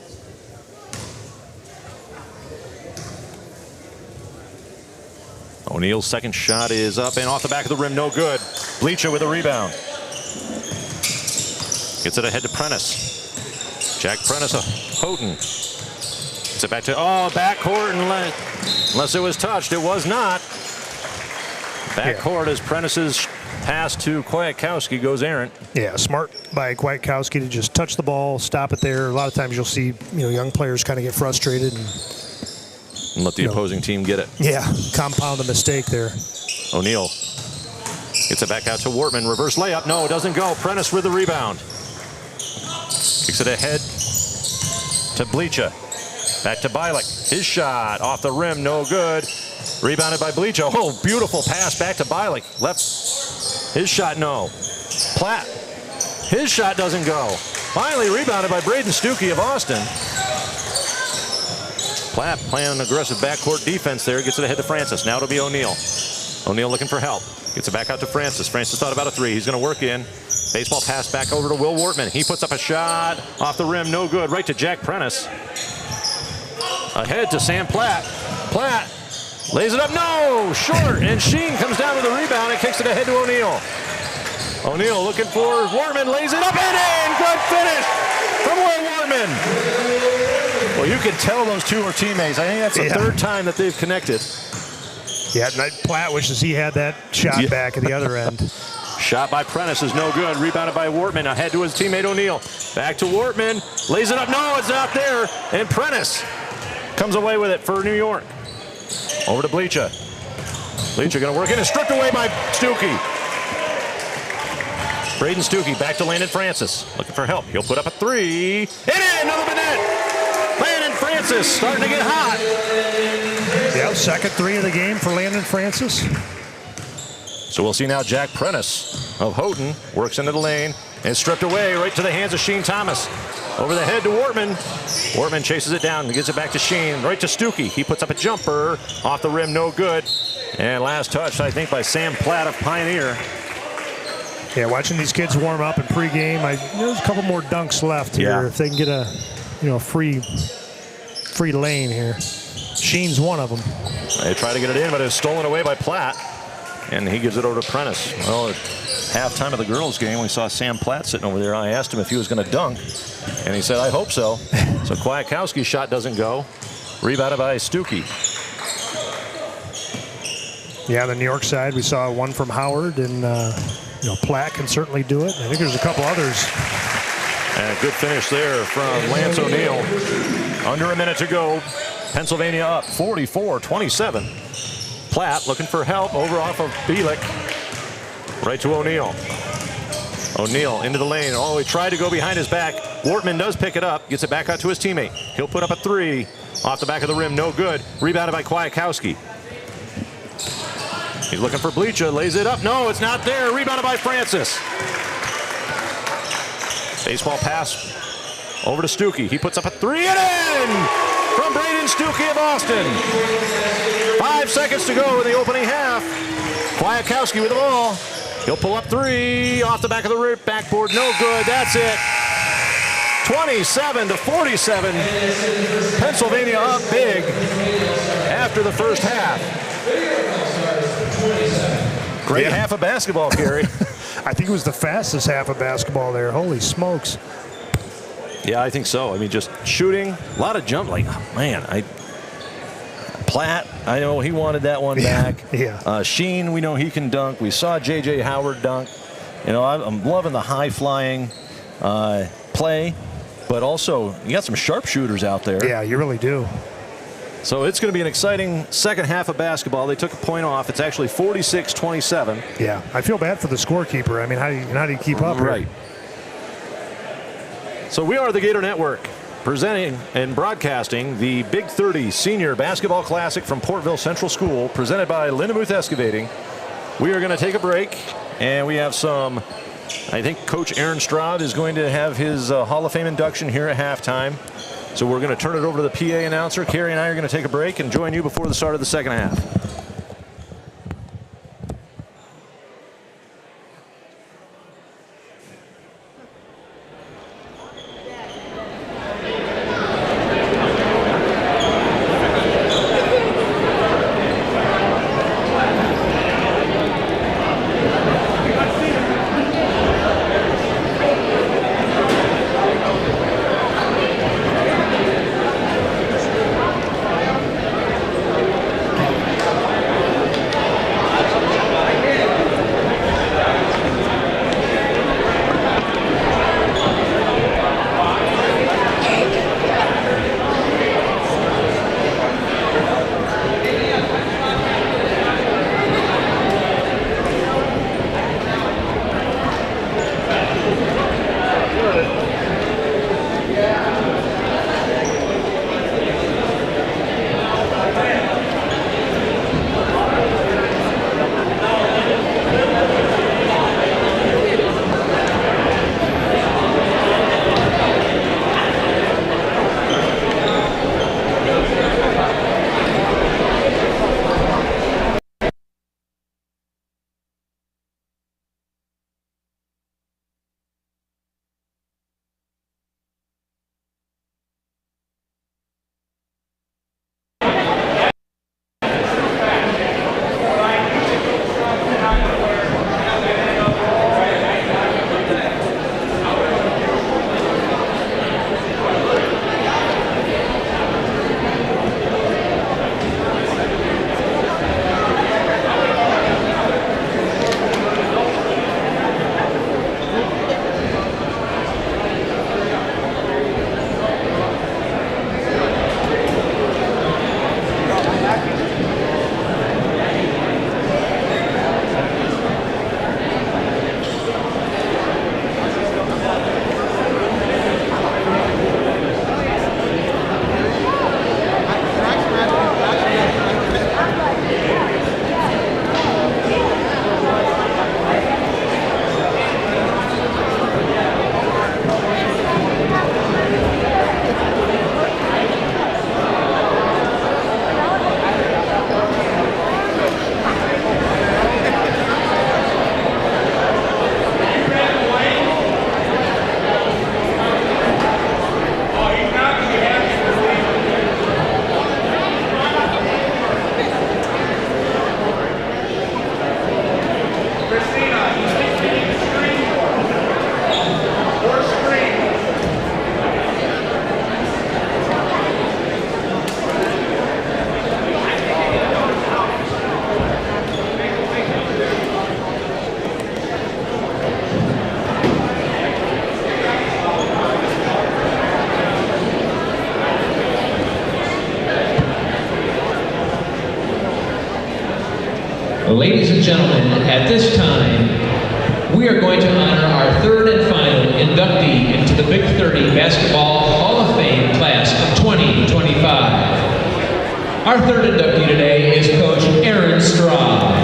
O'Neill's second shot is up and off the back of the rim, no good. Bleacher with a rebound. Gets it ahead to Prentice. Jack Prentice of Houghton. Gets it back to, backcourt, unless it was touched. It was not. Backcourt as Prentice's pass to Kwiatkowski goes errant. Yeah, smart by Kwiatkowski to just touch the ball, stop it there. A lot of times you'll see, young players kind of get frustrated and let the opposing team get it. Yeah, compound the mistake there. O'Neill gets it back out to Wortman. Reverse layup. No, it doesn't go. Prentice with the rebound. Kicks it ahead to Bleacher. Back to Bialik. His shot off the rim. No good. Rebounded by Bleacher. Oh, beautiful pass back to Bialik. Left. His shot, no. Platt. His shot doesn't go. Finally rebounded by Braden Stuckey of Austin. Platt playing an aggressive backcourt defense there. Gets it ahead to Francis. Now it'll be O'Neill. O'Neill looking for help. Gets it back out to Francis. Francis thought about a three. He's going to work in. Baseball pass back over to Will Wortman. He puts up a shot off the rim. No good. Right to Jack Prentice. Ahead to Sam Platt. Platt lays it up. No! Short. And Sheen comes down with a rebound and kicks it ahead to O'Neill. O'Neill looking for Wortman. Lays it up and in. Good finish from Will Wortman. Well, you can tell those two are teammates. I think that's the third time that they've connected. Yeah, Platt wishes he had that shot back at the other end. Shot by Prentice is no good. Rebounded by Wortman. Ahead to his teammate O'Neill. Back to Wortman. Lays it up. No, it's not there. And Prentice comes away with it for New York. Over to Bleacher. Bleacher going to work in and stripped away by Stuckey. Braden Stuckey back to Landon Francis. Looking for help. He'll put up a three. And in, another net. Landon Francis starting to get hot. Yeah, second three of the game for Landon Francis. So we'll see now Jack Prentice of Houghton works into the lane and stripped away right to the hands of Sheen Thomas. Over the head to Wortman. Wortman chases it down and gets it back to Sheen. Right to Stuckey. He puts up a jumper. Off the rim, no good. And last touch, I think, by Sam Platt of Pioneer. Yeah, watching these kids warm up in pregame, there's a couple more dunks left here. Yeah. If they can get a free lane here. Sheen's one of them. They try to get it in, but it's stolen away by Platt. And he gives it over to Prentice. Well, at halftime of the girls' game, we saw Sam Platt sitting over there. I asked him if he was going to dunk, and he said, I hope so. So Kwiatkowski's shot doesn't go. Rebounded by Stuckey. Yeah, the New York side, we saw one from Howard, and Platt can certainly do it. I think there's a couple others. And a good finish there from Lance O'Neill. Under a minute to go. Pennsylvania up 44-27. Platt looking for help over off of Bielik. Right to O'Neill. O'Neill into the lane. Oh, he tried to go behind his back. Wortman does pick it up. Gets it back out to his teammate. He'll put up a three. Off the back of the rim. No good. Rebounded by Kwiatkowski. He's looking for Bleacha. Lays it up. No, it's not there. Rebounded by Francis. Baseball pass over to Stuckey. He puts up a three and in from Braden Stuckey of Boston. 5 seconds to go in the opening half. Kwiatkowski with the ball. He'll pull up three off the back of the backboard. No good. That's it. 27-47. Pennsylvania up big after the first half. Great half of basketball, Gary. I think it was the fastest half of basketball there. Holy smokes. Yeah, I think so. I mean, just shooting, a lot of jump. Like, oh, man, Platt, I know he wanted that one back. Yeah. Sheen, we know he can dunk. We saw J.J. Howard dunk. I'm loving the high-flying play, but also you got some sharpshooters out there. Yeah, you really do. So it's going to be an exciting second half of basketball. They took a point off. It's actually 46-27. Yeah, I feel bad for the scorekeeper. I mean, how do you keep up? Right. So we are the Gator Network, presenting and broadcasting the Big 30 Senior Basketball Classic from Portville Central School, presented by Lindemuth Excavating. We are going to take a break, and we have I think Coach Aaron Stroud is going to have his Hall of Fame induction here at halftime. So we're going to turn it over to the PA announcer. Carrie and I are going to take a break and join you before the start of the second half. Ladies and gentlemen, at this time, we are going to honor our third and final inductee into the Big 30 Basketball Hall of Fame class of 2025. Our third inductee today is Coach Aaron Straub.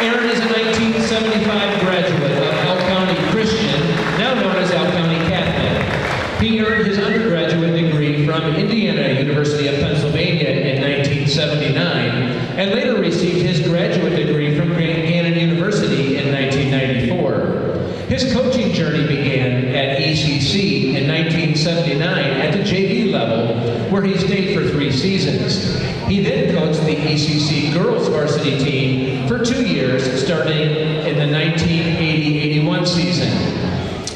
Aaron is a 1975 graduate of Elk County Christian, now known as Elk County Catholic. He earned his undergraduate degree from Indiana University of Pennsylvania in 1979, and later received his graduate degree from Gannon University in 1994. His coaching journey began at ECC in 1979 at the JV level, where he stayed for 3 seasons. He then coached the ECC girls varsity team for 2 years, starting in the 1980-81 season.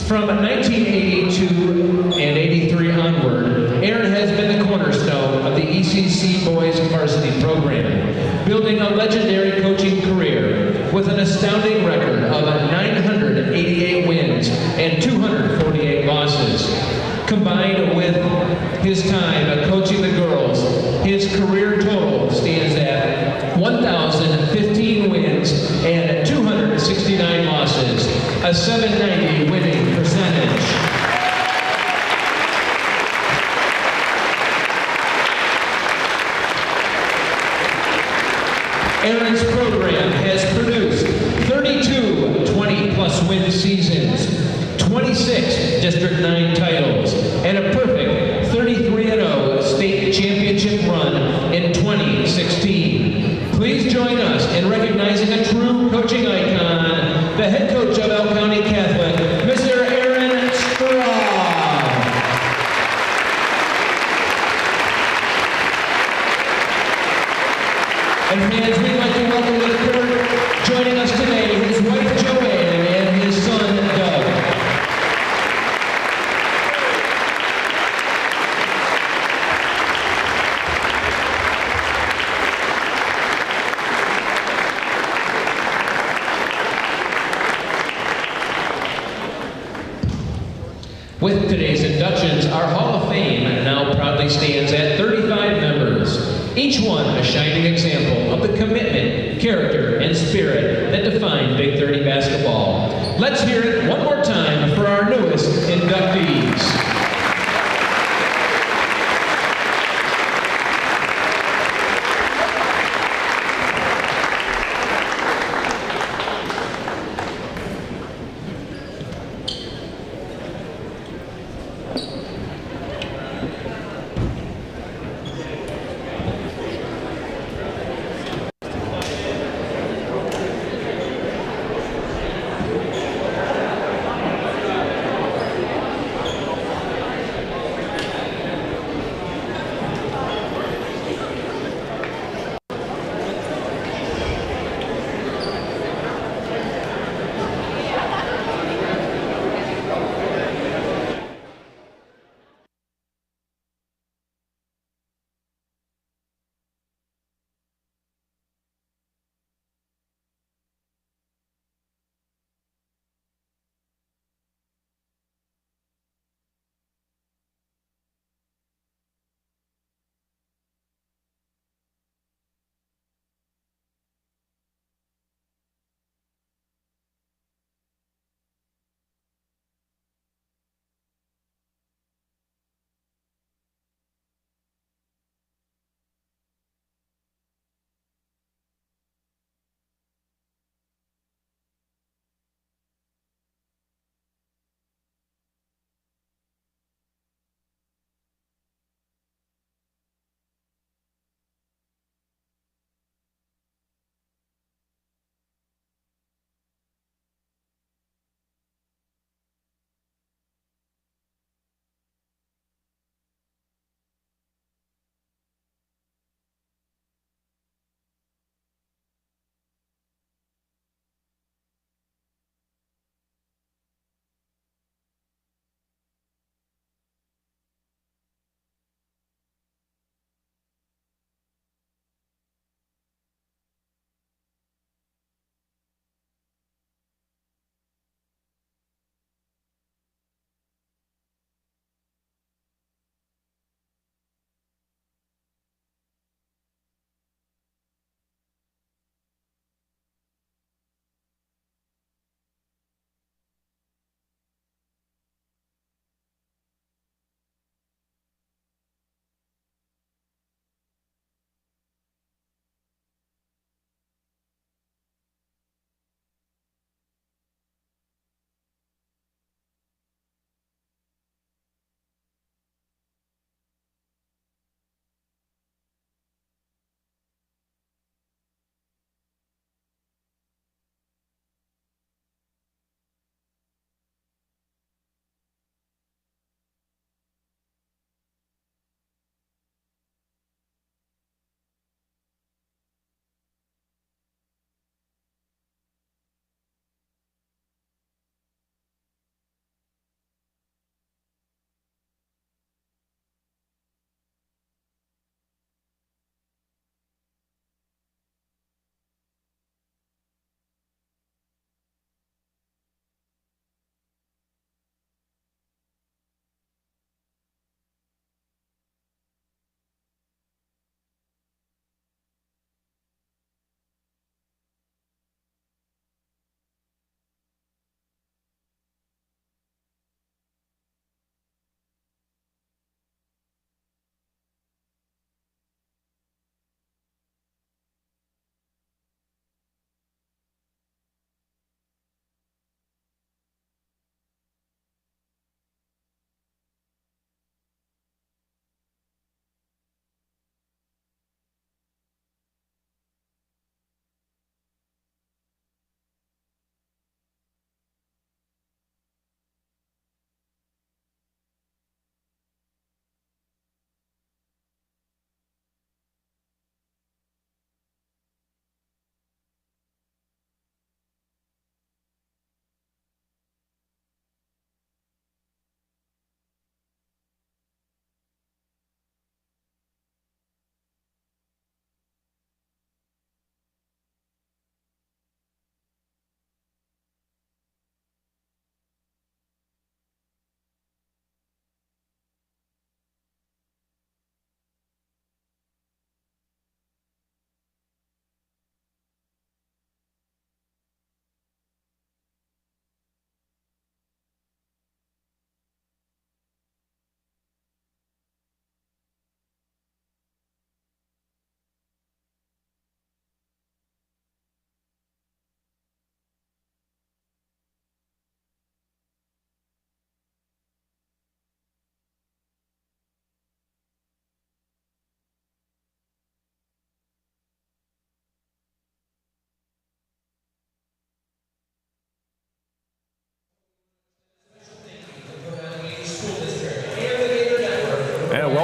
From 1982 and 83 onward, Aaron has been the cornerstone of the ECC boys varsity program, building a legendary coaching career with an astounding record of 988 wins and 248 losses. Combined with his time coaching the girls, his career total stands at 1,015 wins and 269 losses, a 790 winning percentage. Aaron's program has produced 32 20-plus win seasons, 26 District 9 titles, and a perfect 33-0 state championship run in 2016. Please join us in recognizing a true coaching icon, the head coach of Elk County Catholic, Mr. Aaron Straub. And fans, we'd like to welcome to the court, joining us today, his wife Joanne and his son Doug. With today's inductions, our Hall of Fame now proudly stands at 35 members, each one a shining example of the commitment, character, and spirit that define Big 30 basketball. Let's hear it one more time for our newest inductees.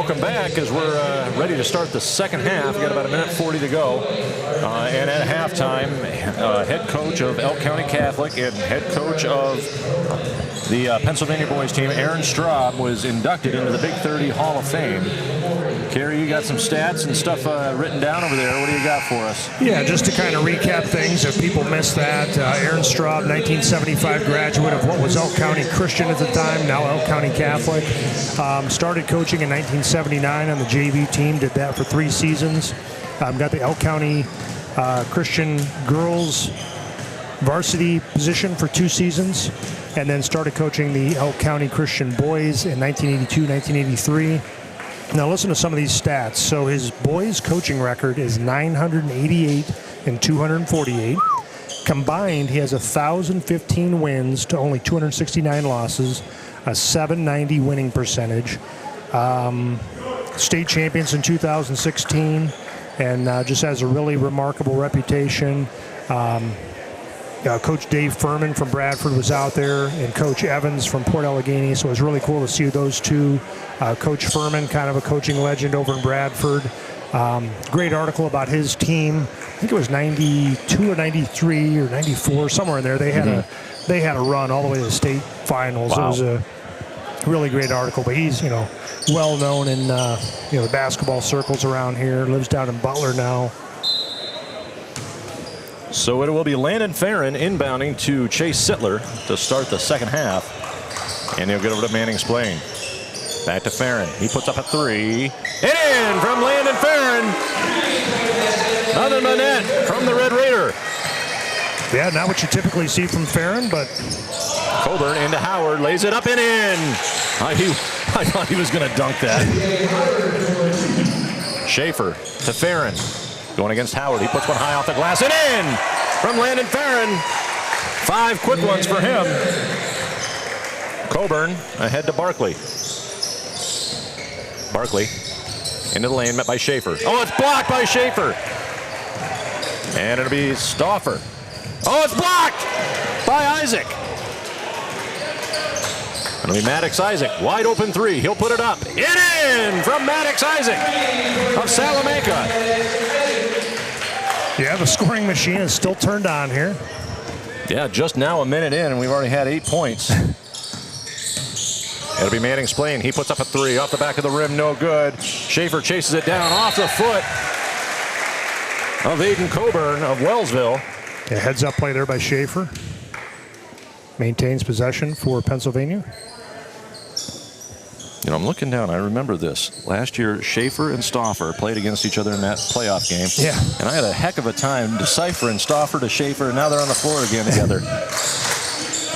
welcome back as we're ready to start the second half. We've got about 1:40 to go. And at halftime, head coach of Elk County Catholic and head coach of the Pennsylvania boys team, Aaron Straub, was inducted into the Big 30 Hall of Fame. Kerry, you got some stats and stuff written down over there. What do you got for us? Yeah, just to kind of recap things, if people missed that, Aaron Straub, 1975 graduate of what was Elk County Christian at the time, now Elk County Catholic. Started coaching in 1979 on the JV team, did that for 3 seasons. Got the Elk County Christian girls varsity position for 2 seasons, and then started coaching the Elk County Christian boys in 1982, 1983. Now listen to some of these stats. So his boys coaching record is 988 and 248. Combined, he has 1,015 wins to only 269 losses, a 790 winning percentage. State champions in 2016, and just has a really remarkable reputation. Coach Dave Furman from Bradford was out there, and Coach Evans from Port Allegheny, so it was really cool to see those two. Coach Furman, kind of a coaching legend over in Bradford. Great article about his team. I think it was 92 or 93 or 94, somewhere in there. They had a run all the way to the state finals. Wow. It was a really great article, but he's well known in the basketball circles around here. Lives down in Butler now. So it will be Landon Farron inbounding to Chase Sittler to start the second half. And he'll get over to Manning's Plain. Back to Farron. He puts up a 3. And in from Landon Farron. Another net from the Red Raider. Yeah, not what you typically see from Farron, but Coburn into Howard. Lays it up and in. I thought he was going to dunk that. Schaefer to Farron. Going against Howard. He puts one high off the glass and in from Landon Farron. 5 quick ones for him. Coburn ahead to Barkley. Barkley into the lane, met by Schaefer. Oh, it's blocked by Schaefer. And it'll be Stauffer. Oh, it's blocked by Isaac. It'll be Maddox Isaac. Wide open 3. He'll put it up. And in from Maddox Isaac of Salamanca. Yeah, the scoring machine is still turned on here. Yeah, just now a minute in, and we've already had 8 points. It'll be Manning's Plain. He puts up a 3 off the back of the rim, no good. Schaefer chases it down off the foot of Aiden Coburn of Wellsville. Yeah, heads up play there by Schaefer. Maintains possession for Pennsylvania. I'm looking down. I remember this. Last year, Schaefer and Stauffer played against each other in that playoff game. Yeah. And I had a heck of a time deciphering Stauffer to Schaefer, and now they're on the floor again together.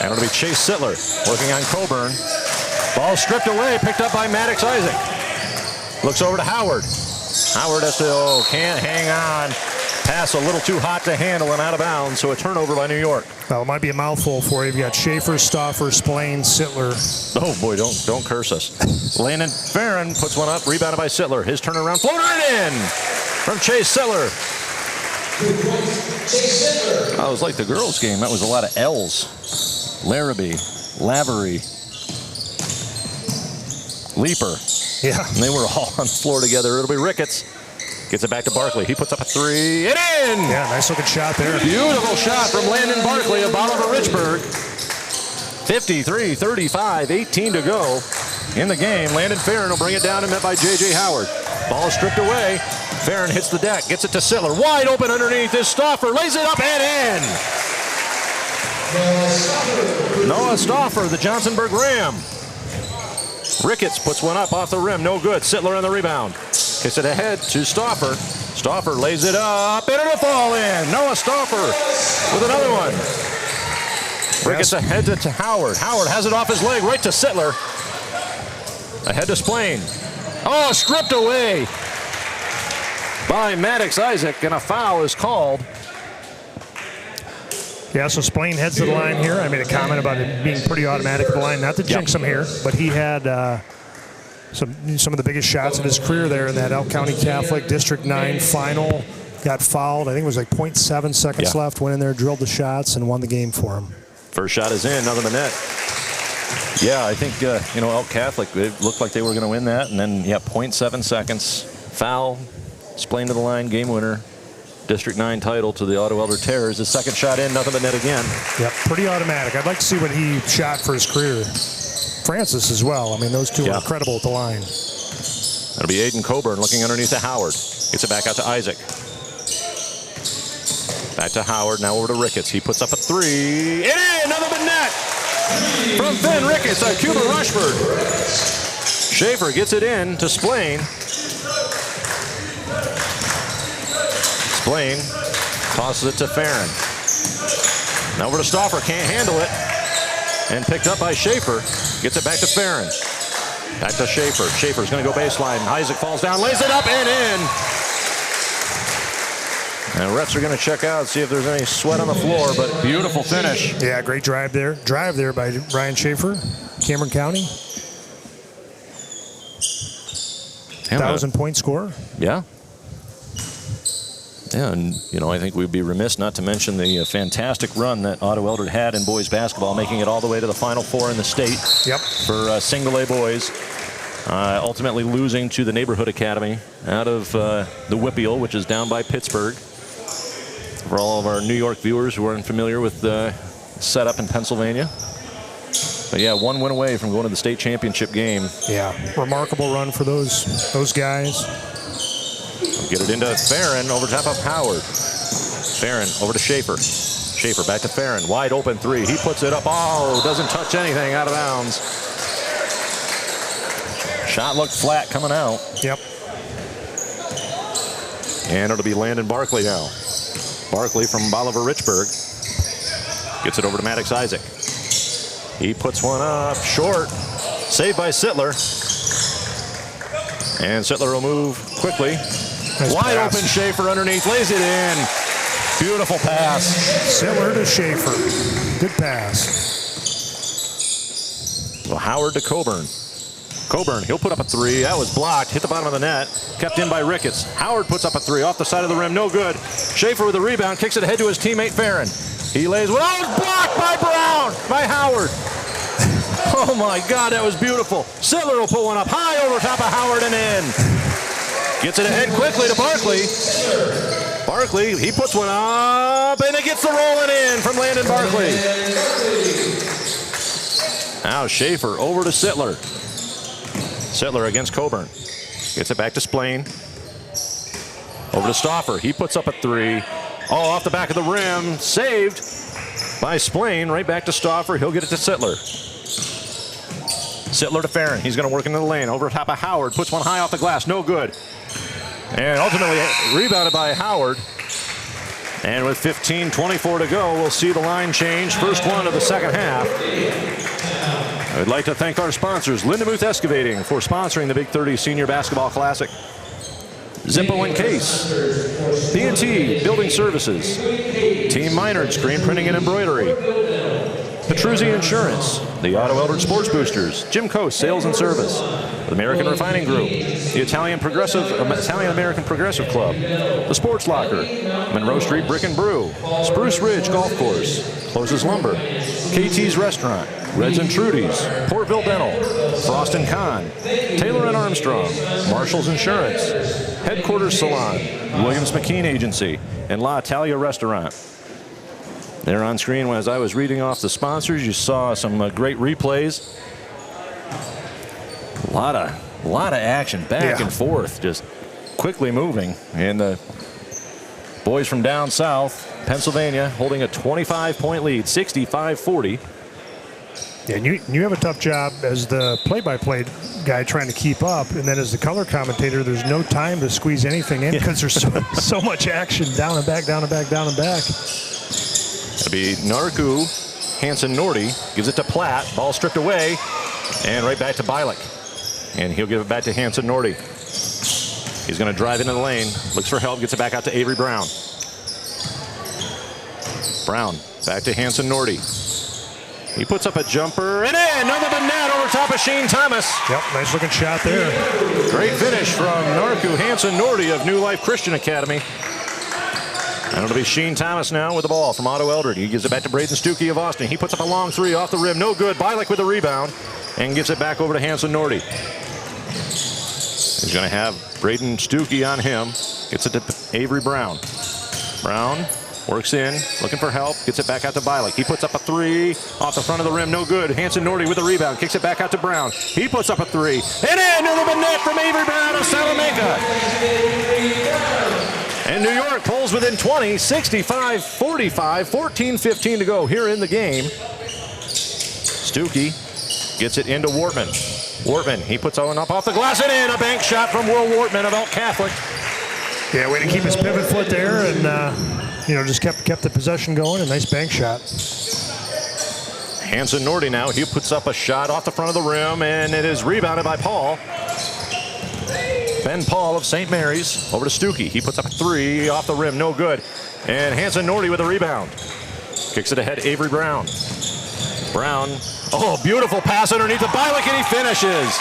And it'll be Chase Sittler working on Coburn. Ball stripped away, picked up by Maddox Isaac. Looks over to Howard. Howard has to, can't hang on. Pass a little too hot to handle and out of bounds, so a turnover by New York. Well, it might be a mouthful for you. You've got Schaefer, Stauffer, Splain, Sittler. Oh, boy, don't curse us. Landon Farron puts one up, rebounded by Sittler. His turnaround floater in from Chase Sittler. Oh, it was like the girls' game. That was a lot of L's. Larrabee, Lavery, Leaper. Yeah. And they were all on the floor together. It'll be Ricketts. Gets it back to Barkley. He puts up a 3. And in! Yeah, nice looking shot there. Beautiful shot from Landon Barkley of Bolivar Richburg. 53-35, 18 to go in the game. Landon Farron will bring it down and met by J.J. Howard. Ball is stripped away. Farron hits the deck, gets it to Sittler. Wide open underneath this Stauffer. Lays it up and in. Noah Stauffer, the Johnsonburg Ram. Ricketts puts one up off the rim. No good. Sittler on the rebound. Gets it ahead to Stauffer. Stauffer lays it up, and it'll fall in. Noah Stauffer with another one. Ricketts ahead to Howard. Howard has it off his leg, right to Sittler. Ahead to Splain. Oh, stripped away by Maddox Isaac, and a foul is called. Yeah, so Splain heads to the line here. I made a comment about it being pretty automatic at the line. Not to jinx him here, but he had some of the biggest shots of his career there in that Elk County Catholic District 9 final. Got fouled. I think it was like 0.7 seconds left. Went in there, drilled the shots, and won the game for him. First shot is in, nothing but net. Yeah, I think, Elk Catholic, it looked like they were going to win that. And then, 0.7 seconds. Foul. Splain to the line. Game winner. District 9 title to the Otto Elder Terrors. His second shot in, nothing but net again. Yep, pretty automatic. I'd like to see what he shot for his career. Francis as well. I mean, those two are incredible at the line. That'll be Aiden Coburn looking underneath to Howard. Gets it back out to Isaac. Back to Howard, now over to Ricketts. He puts up a three. It in, nothing but net! From Finn Ricketts, Cuba Rushford. Schaefer gets it in to Splain. Splain tosses it to Farron. Now over to Stauffer, can't handle it. And picked up by Schaefer. Gets it back to Farron. Back to Schaefer. Schaefer's going to go baseline. Isaac falls down, lays it up and in. And refs are going to check out, see if there's any sweat on the floor, but beautiful finish. Yeah, great drive there. Drive there by Ryan Schaefer, Cameron County. 1,000-point score. Yeah. Yeah, and, I think we'd be remiss not to mention the fantastic run that Otto Elder had in boys basketball, making it all the way to the Final Four in the state for single A boys. Ultimately losing to the Neighborhood Academy out of the Whippeal, which is down by Pittsburgh. For all of our New York viewers who aren't familiar with the setup in Pennsylvania. But yeah, one win away from going to the state championship game. Yeah, remarkable run for those guys. Get it into Farron over top of Howard. Farron over to Schaefer. Schaefer back to Farron. Wide open three. He puts it up. Oh, doesn't touch anything, out of bounds. Shot looked flat coming out. Yep. And it'll be Landon Barkley now. Barkley from Bolivar Richburg gets it over to Maddox Isaac. He puts one up short. Saved by Sittler. And Sittler will move quickly. Nice Wide pass. open Schaefer underneath. Lays it in. Beautiful pass. Sittler to Schaefer. Good pass. Well, Howard to Coburn. Coburn, he'll put up a three. That was blocked. Hit the bottom of the net. Kept in by Ricketts. Howard puts up a three off the side of the rim. No good. Schaefer with a rebound. Kicks it ahead to his teammate Farron. He lays one. Oh, it's blocked by Brown. By Howard. Oh, my God. That was beautiful. Sittler will put one up high over top of Howard and in. Gets it ahead quickly to Barkley. Barkley, he puts one up, and it gets the rolling in from Landon Barkley. Now Schaefer over to Sittler. Sittler against Coburn. Gets it back to Splain. Over to Stauffer. He puts up a three. Oh, off the back of the rim. Saved by Splain. Right back to Stauffer. He'll get it to Sittler. Sittler to Farron. He's going to work into the lane. Over top of Howard. Puts one high off the glass. No good. And ultimately rebounded by Howard. And with 15:24 to go, we'll see the line change. First one of the second half. I'd like to thank our sponsors, Lindemuth Excavating, for sponsoring the Big 30 Senior Basketball Classic. Zippo and Case, B&T Building Services, Team Minard Screen Printing and Embroidery, Petruzzi Insurance, the Otto Elder Sports Boosters, Jim Coast Sales and Service, the American Refining Group, the Italian-American Progressive Club, the Sports Locker, Monroe Street Brick and Brew, Spruce Ridge Golf Course, Closes Lumber, KT's Restaurant, Reds and Trudy's, Portville Dental, Frost & Kahn, Taylor & Armstrong, Marshall's Insurance, Headquarters Salon, Williams McKean Agency, and La Italia Restaurant. There on screen, as I was reading off the sponsors, you saw some great replays. A lot of action back and forth, just quickly moving. And the boys from down south, Pennsylvania, holding a 25-point lead, 65-40. Yeah, and you have a tough job as the play-by-play guy trying to keep up, and then as the color commentator, there's no time to squeeze anything in because there's so much action down and back, down and back, down and back. It'll be Narku, Hanson Nordy, gives it to Platt, ball stripped away, and right back to Bialik. And he'll give it back to Hanson Nordy. He's going to drive into the lane, looks for help, gets it back out to Avery Brown. Brown, back to Hanson Nordy. He puts up a jumper, and in, nothing but net over top of Shane Thomas. Yep, nice looking shot there. Great finish from Narku Hanson Nordy of New Life Christian Academy. And it'll be Sheen Thomas now with the ball from Otto Eldred. He gives it back to Braden Stuckey of Austin. He puts up a long three off the rim. No good. Bialik with the rebound and gives it back over to Hanson Nordy. He's going to have Braden Stuckey on him. Gets it to Avery Brown. Brown works in, looking for help. Gets it back out to Bialik. He puts up a three off the front of the rim. No good. Hanson Nordy with the rebound. Kicks it back out to Brown. He puts up a three. And in under the net from Avery Brown of Salamanca. And New York pulls within 20, 65-45, 14-15 to go here in the game. Stuckey gets it into Wortman. Wortman, he puts one up off the glass and in. A bank shot from Will Wortman of Elk Catholic. Yeah, way to keep his pivot foot there and, just kept the possession going. A nice bank shot. Hanson Nordy now. He puts up a shot off the front of the rim, and it is rebounded by Paul. Ben Paul of St. Mary's over to Stuckey. He puts up a three off the rim, no good. And Hanson Nordy with a rebound. Kicks it ahead, Avery Brown. Brown, beautiful pass underneath the Bialik, and he finishes.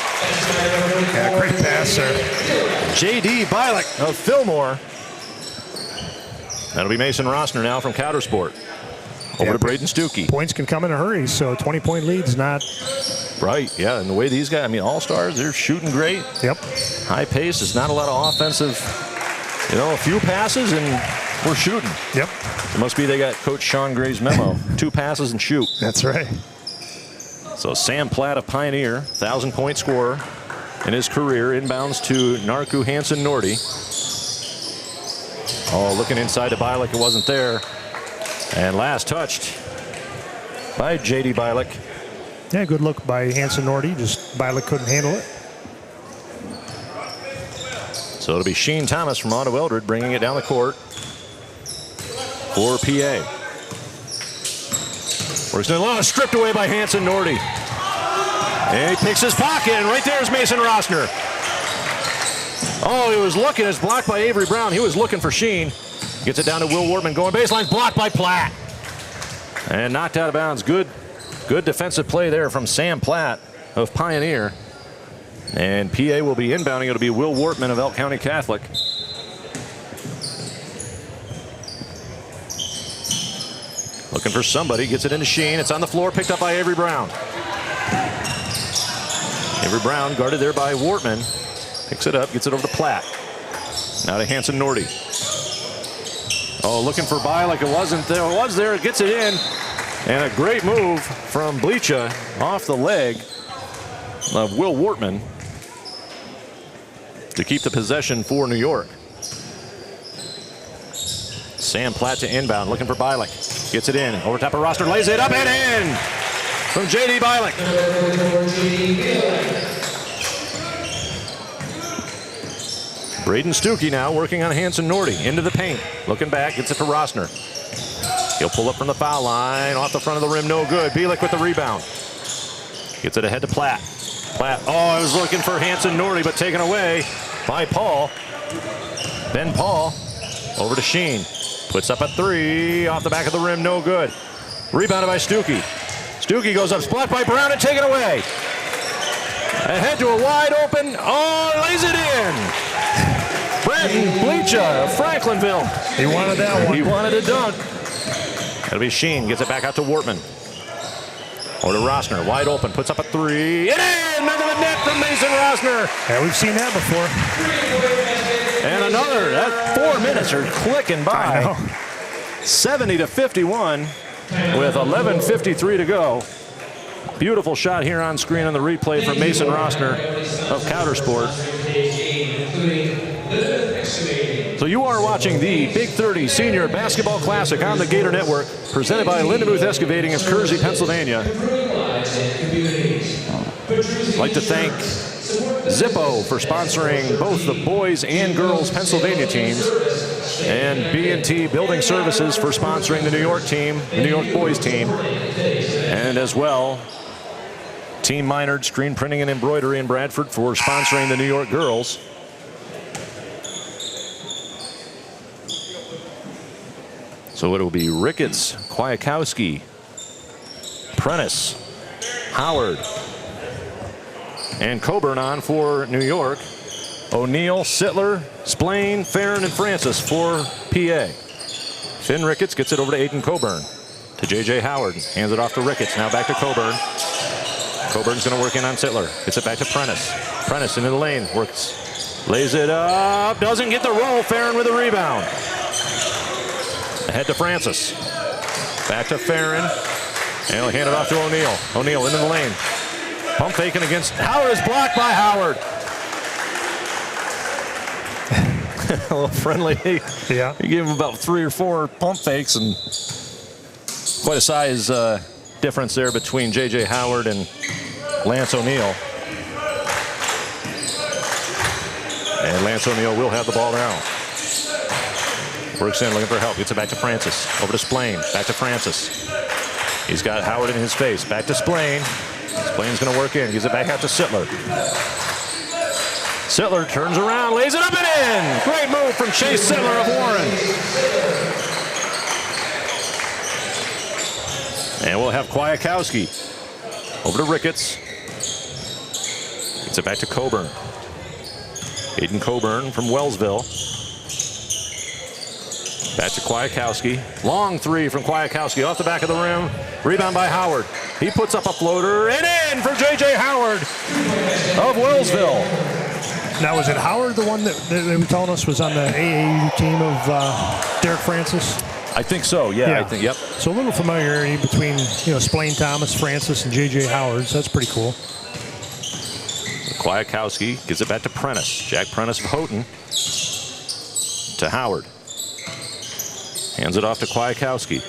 Yeah, great pass there. J.D. Bialik of Fillmore. That'll be Mason Rossner now from Countersport. Over to Braden Stuckey. Points can come in a hurry, so 20-point lead's not... Right, yeah, and the way these guys, all-stars, they're shooting great. Yep. High pace, there's not a lot of offensive, a few passes and we're shooting. Yep. It must be they got Coach Sean Gray's memo. 2 passes and shoot. That's right. So Sam Platt of Pioneer, 1,000-point scorer in his career, inbounds to Narku Hanson Nordy. Looking inside to Bialik, it wasn't there. And last touched by J.D. Bialik. Yeah, good look by Hanson Nordy. Just Bialik couldn't handle it. So it'll be Sheen Thomas from Otto Eldred bringing it down the court for PA. Works in low, stripped away by Hanson Nordy. And he picks his pocket, and right there's Mason Rossner. He was looking. It's blocked by Avery Brown. He was looking for Sheen. Gets it down to Will Wortman. Going baseline, blocked by Platt. And knocked out of bounds. Good defensive play there from Sam Platt of Pioneer. And PA will be inbounding. It'll be Will Wortman of Elk County Catholic. Looking for somebody. Gets it into Sheen. It's on the floor. Picked up by Avery Brown. Avery Brown guarded there by Wortman. Picks it up. Gets it over to Platt. Now to Hanson Nordy. Looking for Bialik. It wasn't there. It was there. It gets it in. And a great move from Bleacha off the leg of Will Wortman to keep the possession for New York. Sam Platt to inbound, looking for Bialik. Gets it in, over top of Rossner, lays it up and in from J.D. Bialik. Braden Stuckey now working on Hanson Nordy, into the paint. Looking back, gets it to Rossner. He'll pull up from the foul line, off the front of the rim, no good. Bialik with the rebound. Gets it ahead to Platt. Platt, I was looking for Hanson Nordy, but taken away by Paul. Ben Paul over to Sheen. Puts up a three off the back of the rim, no good. Rebounded by Stuckey. Stuckey goes up, blocked by Brown and taken away. Ahead to a wide open, lays it in. Brenton Bleacha of Franklinville. He wanted that one. He wanted a dunk. That'll be Sheen, gets it back out to Wortman. Or to Rossner, wide open, puts up a three. And in, under the net from Mason Rossner. Yeah, we've seen that before. And another, that 4 minutes are clicking by. 70-51 with 11:53 to go. Beautiful shot here on screen on the replay from Mason Rossner of Countersport. So you are watching the Big 30 Senior Basketball Classic on the Gator Network, presented by Lindemuth Excavating of Kersey, Pennsylvania. I'd like to thank Zippo for sponsoring both the boys and girls Pennsylvania teams, and B&T Building Services for sponsoring the New York team, the New York boys team, and as well Team Minard Screen Printing and Embroidery in Bradford for sponsoring the New York girls. So it'll be Ricketts, Kwiatkowski, Prentice, Howard, and Coburn on for New York. O'Neill, Sittler, Splain, Farron, and Francis for PA. Finn Ricketts gets it over to Aiden Coburn. To J.J. Howard. Hands it off to Ricketts. Now back to Coburn. Coburn's going to work in on Sittler. Gets it back to Prentice. Prentice into the lane. Works. Lays it up. Doesn't get the roll. Farron with a rebound. Ahead to Francis. Back to Farron. And he'll hand it off to O'Neal. O'Neal into the lane. Pump faking against Howard is blocked by Howard. A little friendly. Yeah. He gave him about 3 or 4 pump fakes, and quite a size difference there between J.J. Howard and Lance O'Neal. And Lance O'Neal will have the ball now. Works in, looking for help. Gets it back to Francis. Over to Splain. Back to Francis. He's got Howard in his face. Back to Splain. Splain's going to work in. Gives it back out to Sittler. Sittler turns around, lays it up and in. Great move from Chase Sittler of Warren. And we'll have Kwiatkowski. Over to Ricketts. Gets it back to Coburn. Aiden Coburn from Wellsville. Back to Kwiatkowski. Long 3 from Kwiatkowski off the back of the rim. Rebound by Howard. He puts up a floater and in for J.J. Howard of Wellsville. Now, was it Howard, the one that they were telling us was on the AAU team of Derek Francis? I think so, yeah. I think, yep. So a little familiarity between, Splain Thomas, Francis, and J.J. Howard, so that's pretty cool. Kwiatkowski gives it back to Prentice. Jack Prentice of Houghton to Howard. Hands it off to Kwiatkowski.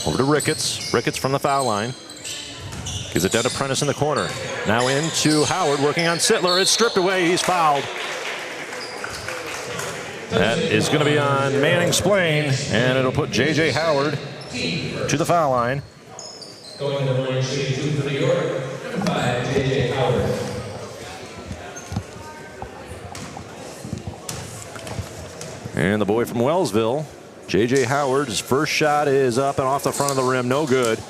Over to Ricketts. Ricketts from the foul line. Gives it down to Prentice in the corner. Now into Howard working on Sittler. It's stripped away. He's fouled. That is going to be on Manning Splain, and it'll put J.J. Howard to the foul line. Going to the line, shooting 2 for New York, number 5, J.J. Howard. And the boy from Wellsville, J.J. Howard, his first shot is up and off the front of the rim. No good.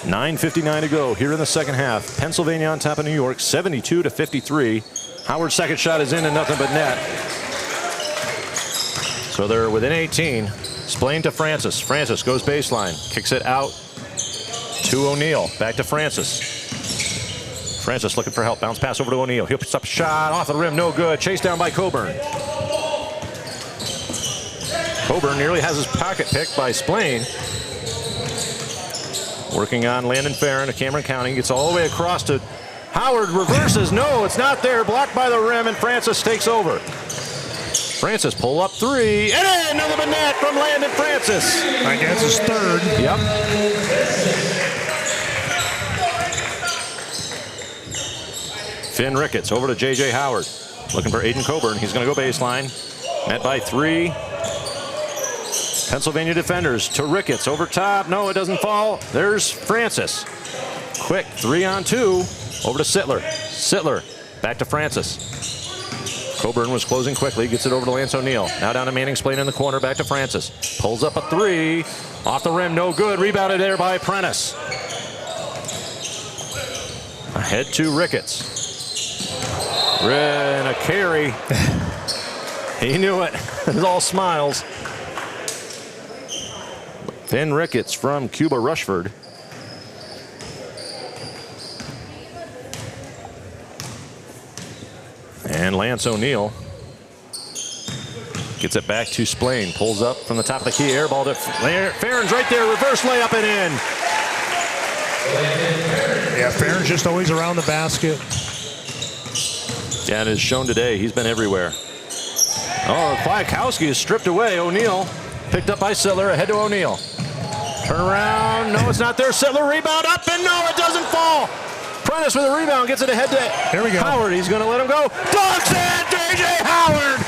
9:59 to go here in the second half. Pennsylvania on top of New York, 72-53. Howard's second shot is in and nothing but net. So they're within 18. Splain to Francis. Francis goes baseline. Kicks it out to O'Neal. Back to Francis. Francis looking for help. Bounce pass over to O'Neal. He'll put up a shot off the rim. No good. Chased down by Coburn. Coburn nearly has his pocket picked by Splain. Working on Landon Farron of Cameron County. Gets all the way across to Howard. Reverses. No, it's not there. Blocked by the rim, and Francis takes over. Francis pull up 3. And in! Another but net from Landon Francis. I guess his third. Yep. Finn Ricketts over to J.J. Howard. Looking for Aiden Coburn. He's going to go baseline. Met by 3. Pennsylvania defenders to Ricketts over top. No, it doesn't fall. There's Francis. Quick 3-on-2 over to Sittler. Sittler back to Francis. Coburn was closing quickly. Gets it over to Lance O'Neal. Now down to Manning Splain in the corner. Back to Francis. Pulls up a 3. Off the rim. No good. Rebounded there by Prentice. Ahead to Ricketts. And a carry. He knew it. It was all smiles. Finn Ricketts from Cuba Rushford. And Lance O'Neal gets it back to Splain. Pulls up from the top of the key. Air ball to Farron's right there. Reverse layup and in. Yeah, Farron's just always around the basket. Yeah, and as shown today, he's been everywhere. Oh, Kwiatkowski is stripped away. O'Neal picked up by Sittler. Ahead to O'Neal. Turn around. No, it's not there. Sittler rebound up, and no, it doesn't fall. Prentice with a rebound gets it ahead to Howard. He's going to let him go. Dunks it, J.J. Howard.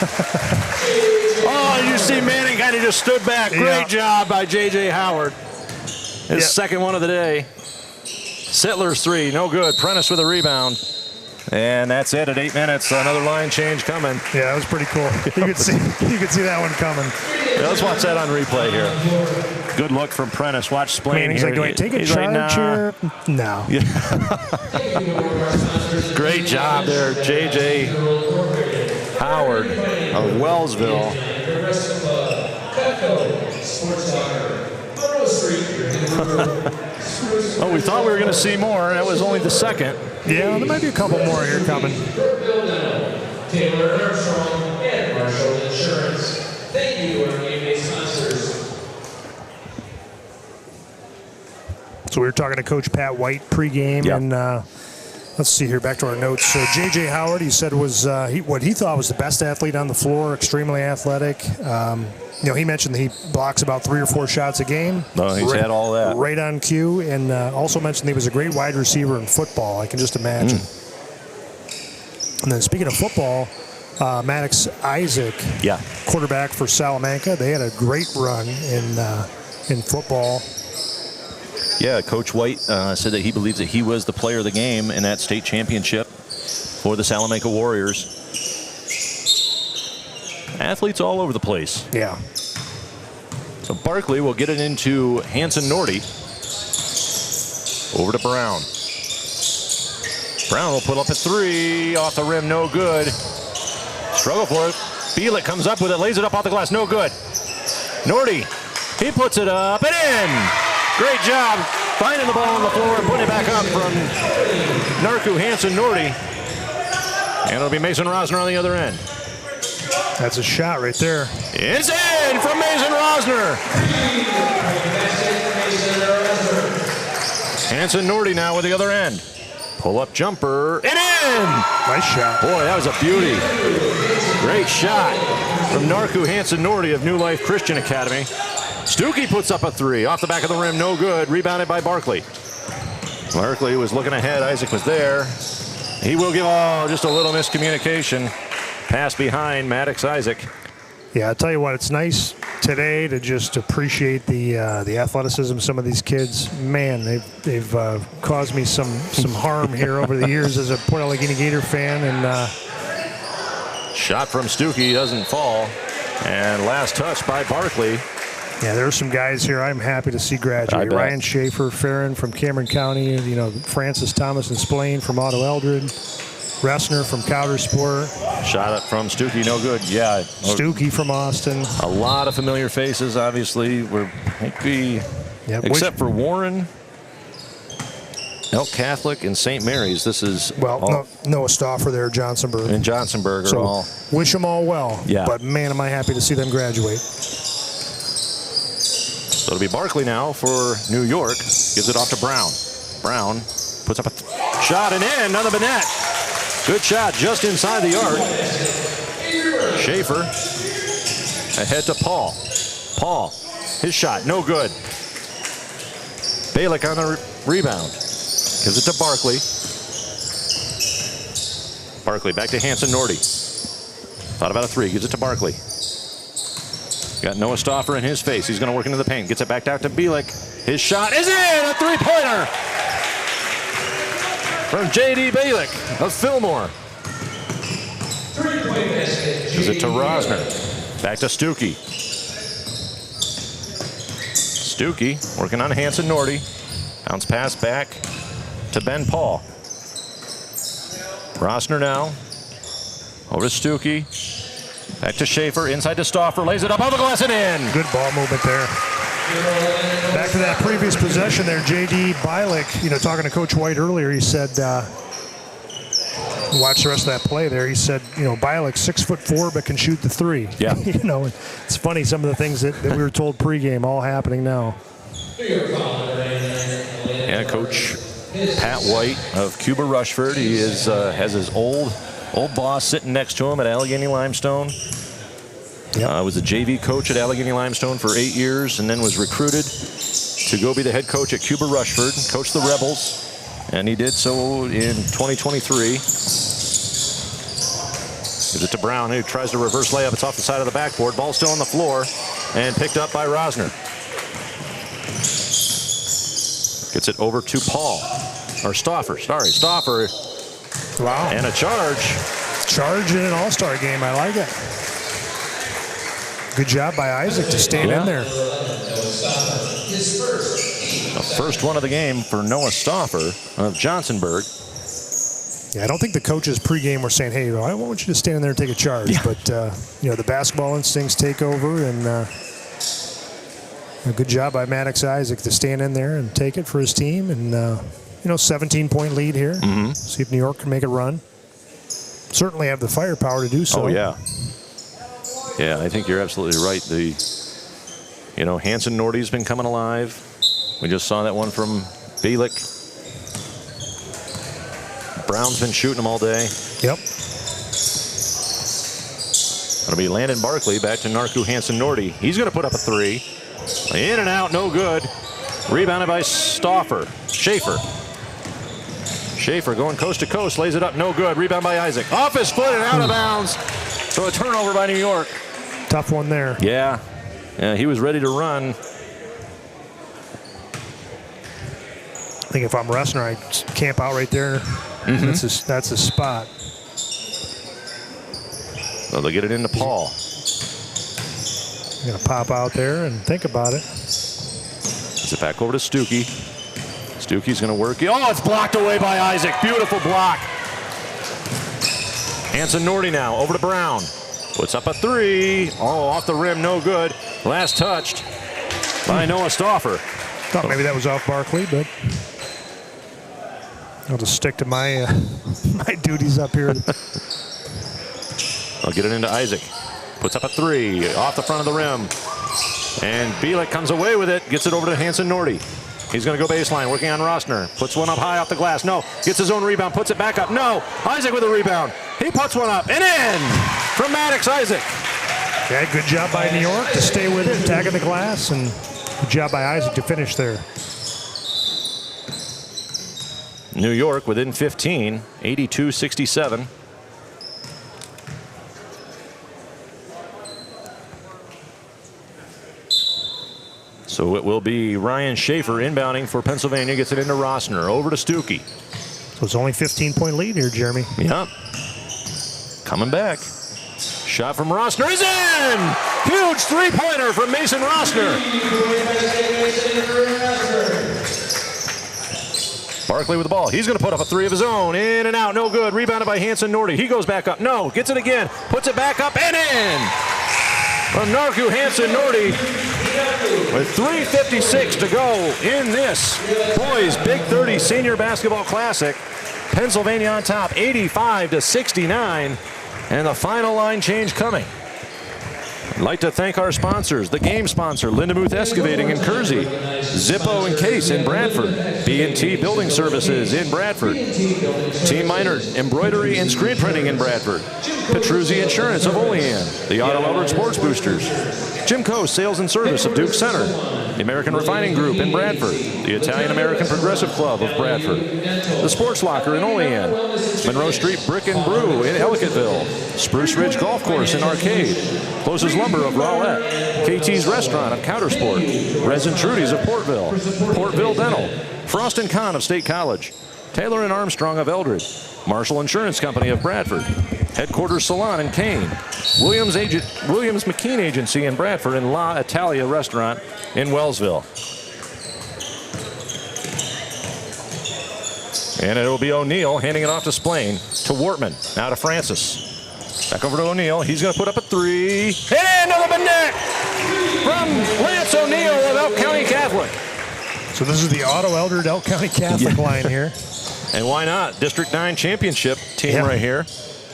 Oh, you see Manning kind of just stood back. Great job by J.J. Howard. His second one of the day. Sittler's 3, no good. Prentice with a rebound. And that's it at 8 minutes. Another line change coming. Yeah, that was pretty cool. You could see that one coming. Yeah, let's watch that on replay here. Good look from Prentice. Watch Splain Man, he's here. like, do I take a He's shot like, at chair? No. Yeah. Great job there, J.J. Howard of Wellsville. Oh, we thought we were going to see more. That was only the second. Yeah, there might be a couple more here coming. Taylor Armstrong and Marshall Insurance. Thank you to our game sponsors. So we were talking to Coach Pat White pregame, Yep. and let's see here, back to our notes. So J.J. Howard, he said was what he thought was the best athlete on the floor, extremely athletic. He mentioned that he blocks about 3 or 4 shots a game. No, he's had all that. Right on cue, and also mentioned he was a great wide receiver in football. I can just imagine. And then speaking of football, Maddox Isaac, quarterback for Salamanca, they had a great run in football. Yeah, Coach White said that he believes that he was the player of the game in that state championship for the Salamanca Warriors. Athletes all over the place. Yeah. So Barkley will get it into Hanson Nordy. Over to Brown. Brown will put up a 3. Off the rim, no good. Struggle for it. Bielik comes up with it, lays it up off the glass, no good. Nordy, he puts it up and in. Great job finding the ball on the floor and putting it back up from Narku Hanson Nordy. And it'll be Mason Rosner on the other end. That's a shot right there. It's in from Mason Rosner. Hanson Nordy now with the other end. Pull-up jumper and in. Nice shot. Boy, that was a beauty. Great shot from Narku Hanson Nordy of New Life Christian Academy. Stuckey puts up a 3. Off the back of the rim, no good. Rebounded by Barkley. Barkley was looking ahead. Isaac was there. He will give just a little miscommunication. Pass behind Maddox Isaac. Yeah, I'll tell you what, it's nice today to just appreciate the athleticism of some of these kids. Man, they've caused me some harm here over the years as a Port Allegany Gator fan. And shot from Stuckey doesn't fall. And last touch by Barkley. Yeah, there are some guys here I'm happy to see graduate. Ryan Schaefer, Farron from Cameron County, Francis Thomas and Splain from Otto Eldred. Ressner from Coudersport. Shot up from Stuckey, no good. Yeah. Stuckey from Austin. A lot of familiar faces, obviously. Except for Warren, Elk Catholic, and St. Mary's. This is Noah Stauffer there, Johnsonburg. And Johnsonburg are all. Wish them all well. Yeah. But man, am I happy to see them graduate. So it'll be Barkley now for New York. Gives it off to Brown. Brown puts up a shot and in, none of the net. Good shot just inside the arc. Schaefer ahead to Paul. Paul, his shot, no good. Balick on the rebound. Gives it to Barkley. Barkley back to Hanson Nordy. Thought about a 3, gives it to Barkley. Got Noah Stauffer in his face. He's going to work into the paint. Gets it back out to Bielik. His shot is in, a 3-pointer from J.D. Bielik of Fillmore. Gives it to Rosner. Back to Stuckey. Stuckey working on Hanson Nordy. Bounce pass back to Ben Paul. Rosner now. Over to Stuckey. Back to Schaefer. Inside to Stauffer. Lays it up on the glass and in. Good ball movement there. Back to that previous possession there, J.D. Bielik, talking to Coach White earlier, he said, watch the rest of that play there. He said, Bielik 6'4", but can shoot the 3. Yeah. It's funny, some of the things that we were told pregame all happening now. Yeah, Coach Pat White of Cuba Rushford. He has his old boss sitting next to him at Allegheny Limestone. Yep. Was a JV coach at Allegheny Limestone for 8 years and then was recruited to go be the head coach at Cuba Rushford, coach the Rebels, and he did so in 2023. Gives it to Brown, who tries to reverse layup. It's off the side of the backboard. Ball still on the floor and picked up by Rosner. Gets it over to Paul, or Stauffer, Stauffer. Wow. And a charge. Charge in an all-star game, I like it. Good job by Isaac to stand in there. The first one of the game for Noah Stauffer of Johnsonburg. Yeah, I don't think the coaches pregame were saying, hey, I want you to stand in there and take a charge. Yeah. But, the basketball instincts take over, and a good job by Maddox Isaac to stand in there and take it for his team. And, 17-point lead here. Mm-hmm. See if New York can make a run. Certainly have the firepower to do so. Oh, yeah. Yeah, I think you're absolutely right. Hanson Nordy's been coming alive. We just saw that one from Bielik. Brown's been shooting them all day. Yep. It'll be Landon Barkley back to Narku Hanson Nordy. He's going to put up a three. In and out, no good. Rebounded by Stauffer. Schaefer going coast to coast, lays it up, no good. Rebound by Isaac. Off his foot and out of bounds. So a turnover by New York. Tough one there. Yeah, he was ready to run. I think if I'm Ressner, I'd camp out right there. Mm-hmm. That's a spot. So they'll get it into Paul. Going to pop out there and think about it. Gets it back over to Stuckey. Stuckey's going to work. Oh, it's blocked away by Isaac. Beautiful block. Hanson Nordy now over to Brown. Puts up a three. Oh, off the rim, no good. Last touched by Noah Stauffer. Thought maybe that was off Barkley, but I'll just stick to my my duties up here. I'll get it into Isaac. Puts up a three off the front of the rim. And Bielik comes away with it. Gets it over to Hanson Nordy. He's going to go baseline, working on Rossner. Puts one up high off the glass. No. Gets his own rebound. Puts it back up. No. Isaac with a rebound. He puts one up and in from Maddox Isaac. Yeah, good job by New York to stay with it, attacking the glass, and good job by Isaac to finish there. New York within 15, 82-67. So it will be Ryan Schaefer inbounding for Pennsylvania. Gets it into Rossner. Over to Stuckey. So it's only 15-point lead here, Jeremy. Yep. Coming back. Shot from Rossner is in! Huge three-pointer from Mason Rossner. Barkley with the ball. He's going to put up a three of his own. In and out, no good. Rebounded by Hanson Nordy. He goes back up. No, gets it again. Puts it back up and in! From Narku Hanson Nordy. With 3:56 to go in this boys Big 30 Senior Basketball Classic. Pennsylvania on top, 85-69, and the final line change coming. I'd like to thank our sponsors, the game sponsor, Lindemuth Excavating in Kersey, Zippo and Case in Bradford, B&T Building Services in Bradford, Team Minor Embroidery and Screen Printing in Bradford, Petruzzi Insurance of Olean, the Otto Albert Sports Boosters, Jimco Sales and Service of Duke Center, the American Refining Group in Bradford, the Italian American Progressive Club of Bradford, the Sports Locker in Olean, Monroe Street Brick and Brew in Ellicottville, Spruce Ridge Golf Course in Arcade, Closest Lumber of Rowlett, KT's Restaurant of Countersport, Resin Trudy's of Portville, Portville Dental, Frost & Kahn of State College, Taylor & Armstrong of Eldred, Marshall Insurance Company of Bradford, Headquarters Salon in Kane, Williams McKean Agency in Bradford, and La Italia Restaurant in Wellsville. And it'll be O'Neal handing it off to Splain, to Wortman, now to Francis. Back over to O'Neal. He's going to put up a three. And into the net from Lance O'Neal of Elk County Catholic. So this is the Otto Eldred Elk County Catholic line here. And why not? District 9 championship team right here.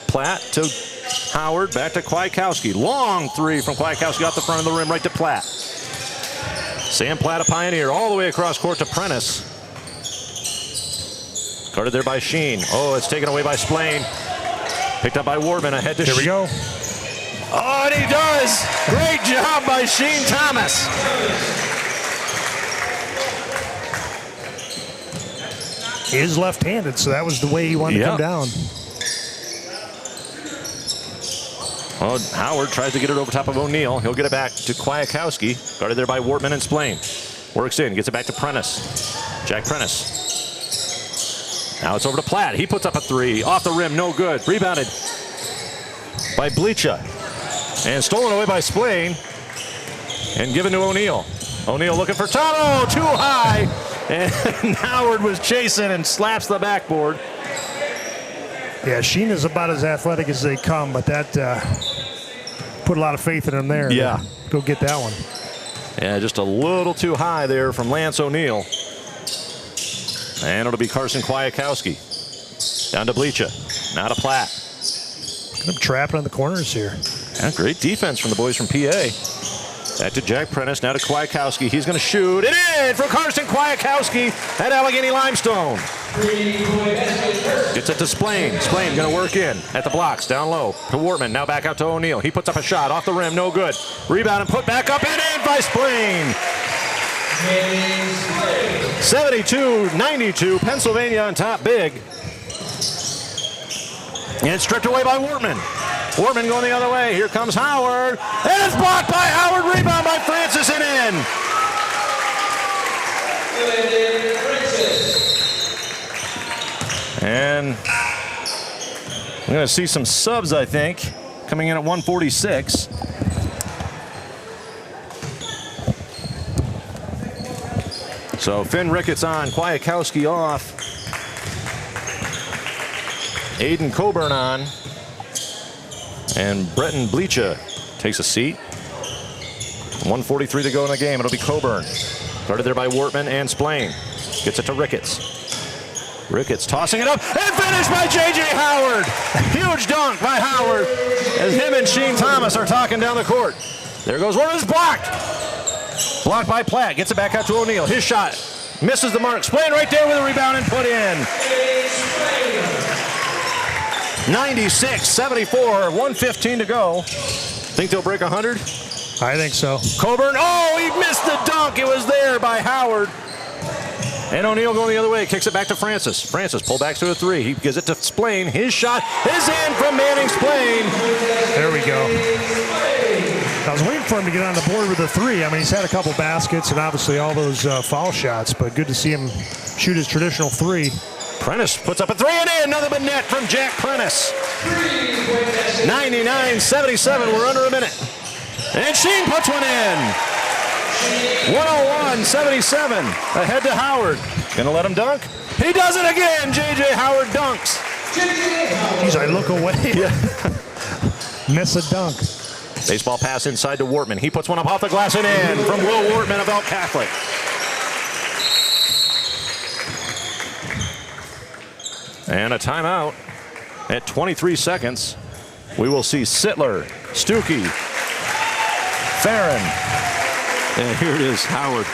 Platt to Howard, back to Kwiatkowski. Long three from Kwiatkowski off the front of the rim, right to Platt. Sam Platt, a pioneer, all the way across court to Prentice. Guarded there by Sheen. Oh, it's taken away by Splain. Picked up by Wardman, ahead to Here we go. Oh, and he does! Great job by Sheen Thomas. He is left-handed, so that was the way he wanted to come down. Well, Howard tries to get it over top of O'Neal. He'll get it back to Kwiatkowski. Guarded there by Wortman and Splain. Works in, gets it back to Prentice. Jack Prentice. Now it's over to Platt. He puts up a three. Off the rim, no good. Rebounded by Bleacha. And stolen away by Splain. and given to O'Neal. O'Neal looking for Tomo, too high. And Howard was chasing and slaps the backboard. Yeah, Sheen is about as athletic as they come, but that put a lot of faith in him there. Yeah. Go get that one. Yeah, just a little too high there from Lance O'Neal. And it'll be Carson Kwiatkowski. Down to Bleacha. Now to Platt. Kind of trapping on the corners here. Yeah, great defense from the boys from PA. Back to Jack Prentice, now to Kwiatkowski. He's going to shoot it in for Carson Kwiatkowski at Allegheny Limestone. Gets it to Splain. Splain going to work in at the blocks, down low to Wortman. Now back out to O'Neal. He puts up a shot off the rim, no good. Rebound and put back up and in by Splain. 72-92, Pennsylvania on top big. And it's stripped away by Wortman. Wortman going the other way. Here comes Howard. And it's blocked by Howard. Rebound by Francis and in. And we're going to see some subs, I think, coming in at 146. So Finn Ricketts on, Kwiatkowski off. Aiden Coburn on. And Breton Bleacha takes a seat. 1:43 to go in the game. It'll be Coburn. Started there by Wortman and Splain. Gets it to Ricketts. Ricketts tossing it up and finished by J.J. Howard. Huge dunk by Howard as him and Sheen Thomas are talking down the court. There goes one. It's blocked. Blocked by Platt. Gets it back out to O'Neal. His shot misses the mark. Splain right there with a rebound and put in. 96-74, 1:15 to go. Think they'll break 100? I think so. Coburn, oh, he missed the dunk. It was there by Howard. And O'Neal going the other way, kicks it back to Francis. Francis pull back to a three. He gives it to Splain. His shot is in from Manning Splain. There we go. I was waiting for him to get on the board with a three. I mean, he's had a couple baskets and obviously all those foul shots, but good to see him shoot his traditional three. Prentice puts up a three and in. Another net from Jack Prentice. 99-77. We're under a minute. And Sheen puts one in. 101-77. Ahead to Howard. Gonna let him dunk? He does it again. J.J. Howard dunks. Geez, I look away. Yeah. Miss a dunk. Baseball pass inside to Wortman. He puts one up off the glass and in from Will Wortman of Elk Catholic. And a timeout at 23 seconds. We will see Sittler, Stuckey, Farron, and here it is, Howard.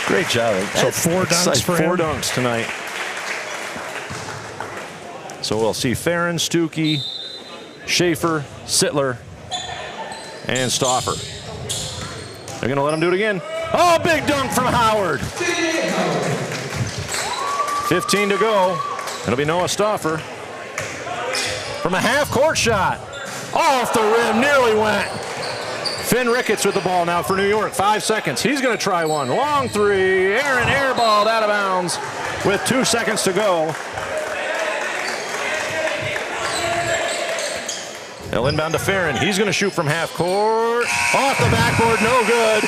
Great job. So 4 dunks for him. 4 dunks tonight. So we'll see Farron, Stuckey, Schaefer, Sittler, and Stauffer. They're going to let him do it again. Oh, big dunk from Howard. 15 to go. It'll be Noah Stauffer. From a half-court shot. Off the rim, nearly went. Finn Ricketts with the ball now for New York. 5 seconds. He's going to try one. Long three. Aaron airballed out of bounds with 2 seconds to go. They'll inbound to Farron. He's going to shoot from half court. Off the backboard, no good.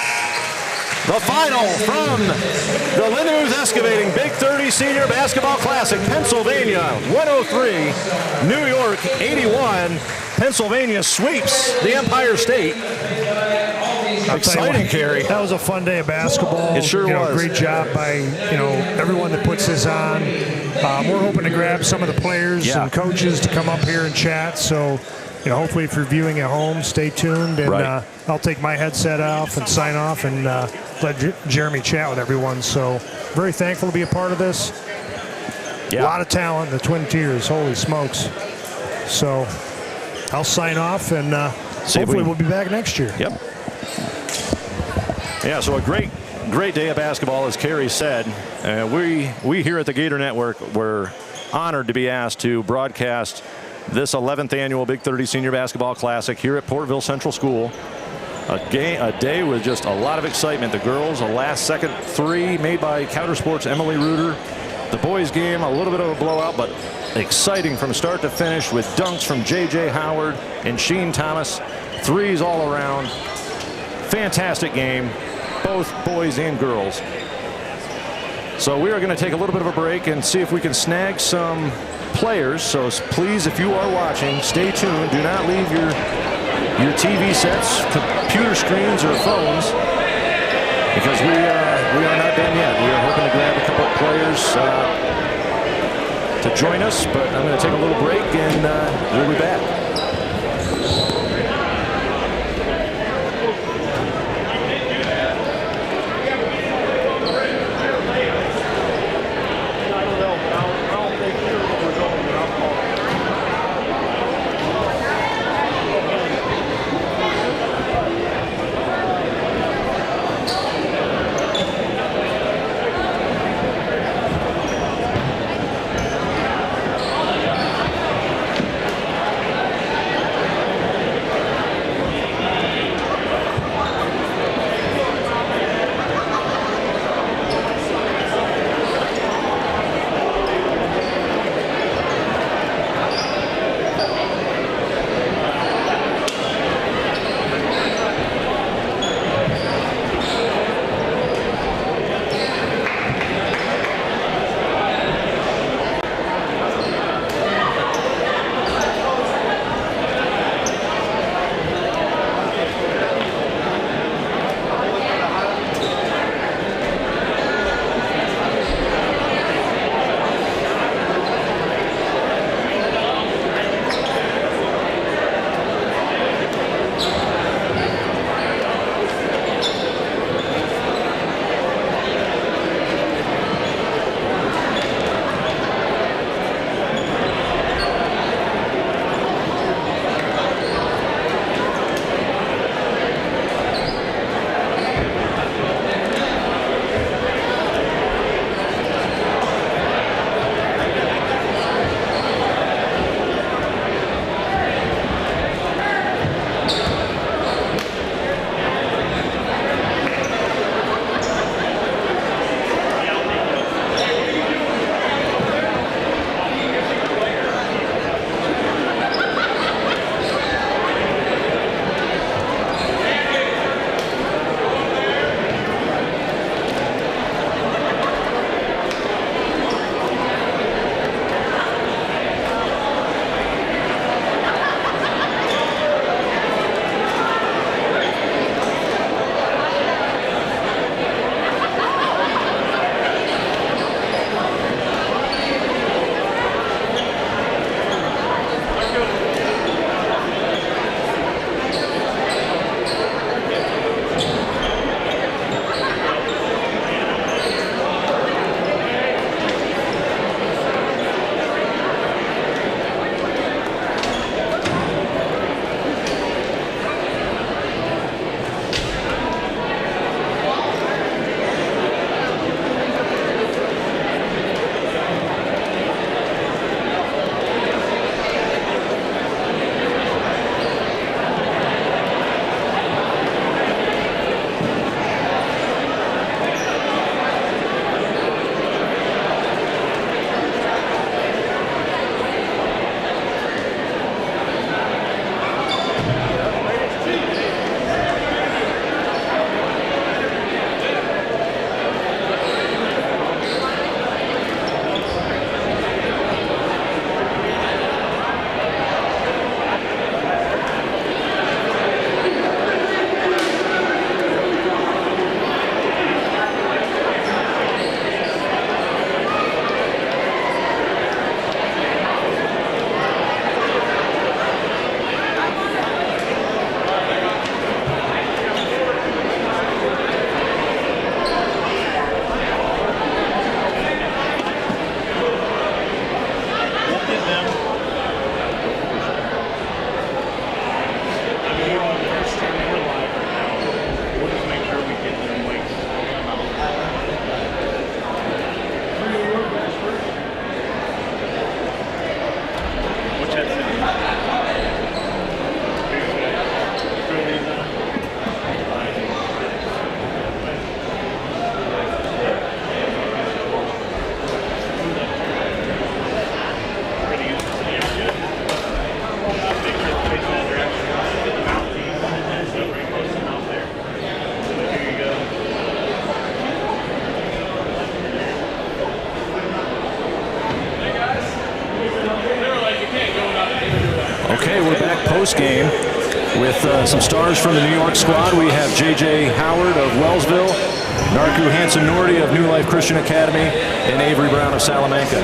The final from the Lindenmuth Excavating Big 30 Senior Basketball Classic. Pennsylvania 103, New York 81. Pennsylvania sweeps the Empire State. Exciting, Kerry. That was a fun day of basketball. It sure was. Great job by everyone that puts this on. We're hoping to grab some of the players and coaches to come up here and chat. So, hopefully if you're viewing at home, stay tuned. And I'll take my headset off and sign off and let Jeremy chat with everyone. So very thankful to be a part of this. A lot of talent in the Twin Tiers. Holy smokes. So I'll sign off and hopefully we'll be back next year. Yep. Yeah, so a great day of basketball, as Kerry said. We here at the Gator Network were honored to be asked to broadcast this 11th annual Big 30 Senior Basketball Classic here at Portville Central School. A day with just a lot of excitement. The girls, a last-second three made by Counter Sports' Emily Reuter. The boys game, a little bit of a blowout, but exciting from start to finish with dunks from J.J. Howard and Sheen Thomas. Threes all around. Fantastic game, both boys and girls. So we are going to take a little bit of a break and see if we can snag some players. So please, if you are watching, stay tuned. Do not leave your TV sets, computer screens, or phones, because we are not done yet. We are hoping to grab a couple of players to join us, but I'm going to take a little break and we'll be back. Okay, we're back post-game with some stars from the New York squad. We have J.J. Howard of Wellsville, Narku Hansen-Nordy of New Life Christian Academy, and Avery Brown of Salamanca.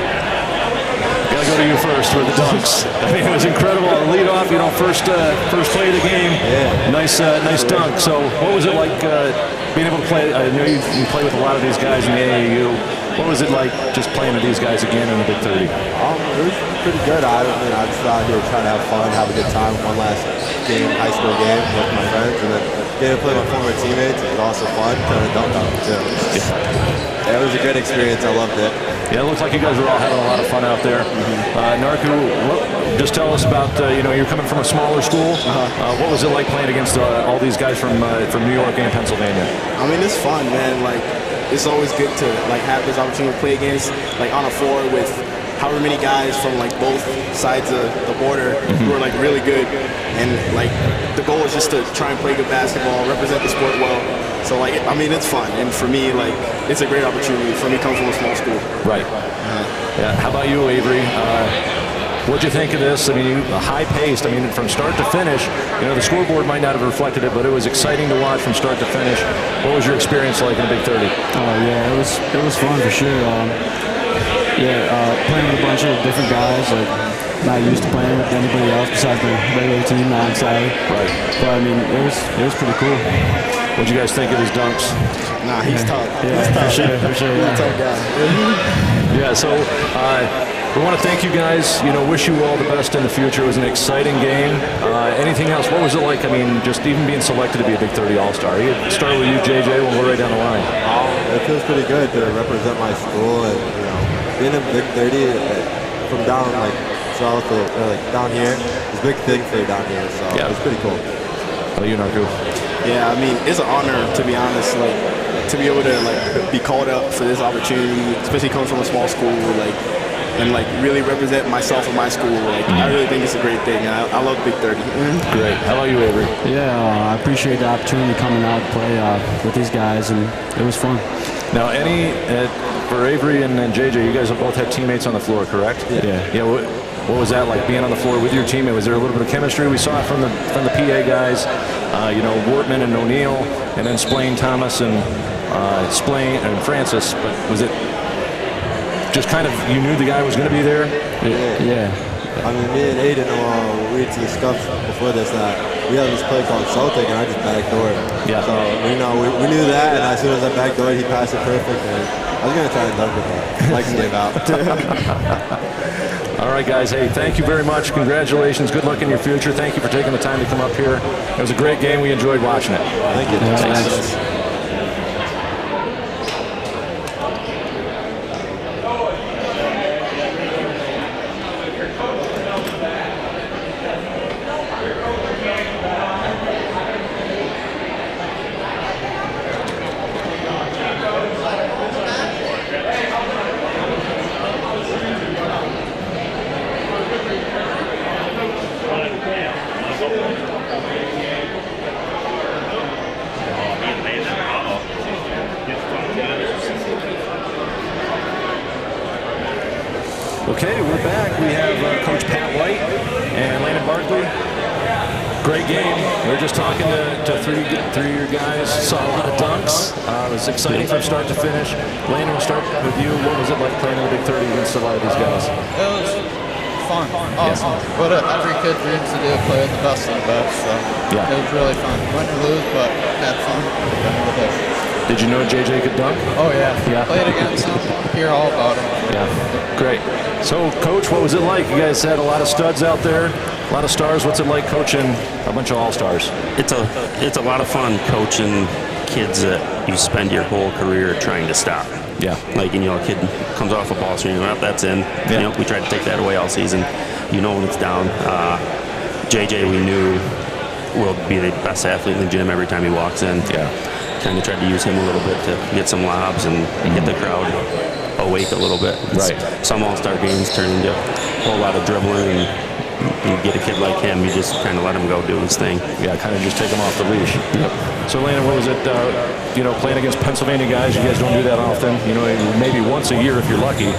Gotta go to you first for the dunks. I mean, it was incredible. The lead off, first play of the game. Yeah. Nice dunk. So what was it like being able to play? I know you play with a lot of these guys in the AAU. What was it like just playing with these guys again in the Big 30? It was pretty good. I just out here trying to have fun, have a good time. One last game, high school game with my friends, and then getting to play with my former teammates. It was also fun. Kind of dunked on them too. Yeah, it was a great experience. I loved it. Yeah, it looks like you guys were all having a lot of fun out there. Narku, just tell us about, you're coming from a smaller school. What was it like playing against all these guys from New York and Pennsylvania? I mean, it's fun, man. Like, it's always good to have this opportunity to play against, on a floor with however many guys from both sides of the border who are really good. And the goal is just to try and play good basketball, represent the sport well. So it's fun, and for me, it's a great opportunity for me coming from a small school. Right. Yeah. How about you, Avery? What'd you think of this? I mean, high-paced. I mean, from start to finish. The scoreboard might not have reflected it, but it was exciting to watch from start to finish. What was your experience like in the Big 30? Yeah, it was fun for sure. Playing with a bunch of different guys, not used to playing with anybody else besides the regular team on Saturday. Right. But I mean, it was pretty cool. What'd you guys think of his dunks? Nah, he's tough. Yeah, he's tough. for sure. He's a tough guy. Yeah. So we want to thank you guys. Wish you all the best in the future. It was an exciting game. Anything else? What was it like? I mean, just even being selected to be a Big 30 All-Star. Start with you, JJ. We'll go right down the line. It feels pretty good to represent my school, and being a Big 30 from down south or down here is a big thing for down here. So it's pretty cool. How about you, Narku? Yeah, I mean, it's an honor, to be honest, to be able to be called up for this opportunity, especially coming from a small school, and really represent myself and my school. I really think it's a great thing. I love Big 30. Great. How about you, Avery? Yeah, I appreciate the opportunity coming out to play with these guys, and it was fun. Now, for Avery and JJ, you guys have both had teammates on the floor, correct? Yeah. What was that like being on the floor with your teammate? Was there a little bit of chemistry? We saw it from the PA guys, Wortman and O'Neill, and then Splain Thomas and Splain and Francis. But was it just kind of you knew the guy was going to be there? Yeah. I mean, me and Aiden, we had discussed before this that we have this play called Celtic, and I just backdoored. Yeah. So we knew that, and as soon as I backdoored, he passed it perfect. And I was gonna try and dunk it, but like to live out. All right, guys. Hey, thank you very much. Congratulations. Good luck in your future. Thank you for taking the time to come up here. It was a great game. We enjoyed watching it. Thank you. Thanks. Okay, we're back. We have Coach Pat White and Landon Barkley. Great game. We were just talking to three of your guys. Saw a lot of dunks. It was exciting from start to finish. Landon, we'll start with you. What was it like playing in the Big 30 against a lot of these guys? It was fun. Awesome. What every kid dreams to do, play with the best of the best. So it was really fun. Win or lose, but had fun. Did you know JJ could dunk? Oh, yeah. Played against him. Hear all about him. Yeah. Great. So, Coach, what was it like? You guys had a lot of studs out there, a lot of stars. What's it like coaching a bunch of all-stars? It's a lot of fun coaching kids that you spend your whole career trying to stop. Yeah. Like, a kid comes off a ball screen, well, that's in. Yeah. We tried to take that away all season. When it's down. JJ, we knew, will be the best athlete in the gym every time he walks in. Yeah. Kind of tried to use him a little bit to get some lobs and get the crowd awake a little bit. Some all-star games turn into a whole lot of dribbling and you get a kid like him, you just kind of let him go do his thing. Yeah, kind of just take him off the leash. Yep. So, Landon, what was it, playing against Pennsylvania guys? You guys don't do that often. Maybe once a year if you're lucky.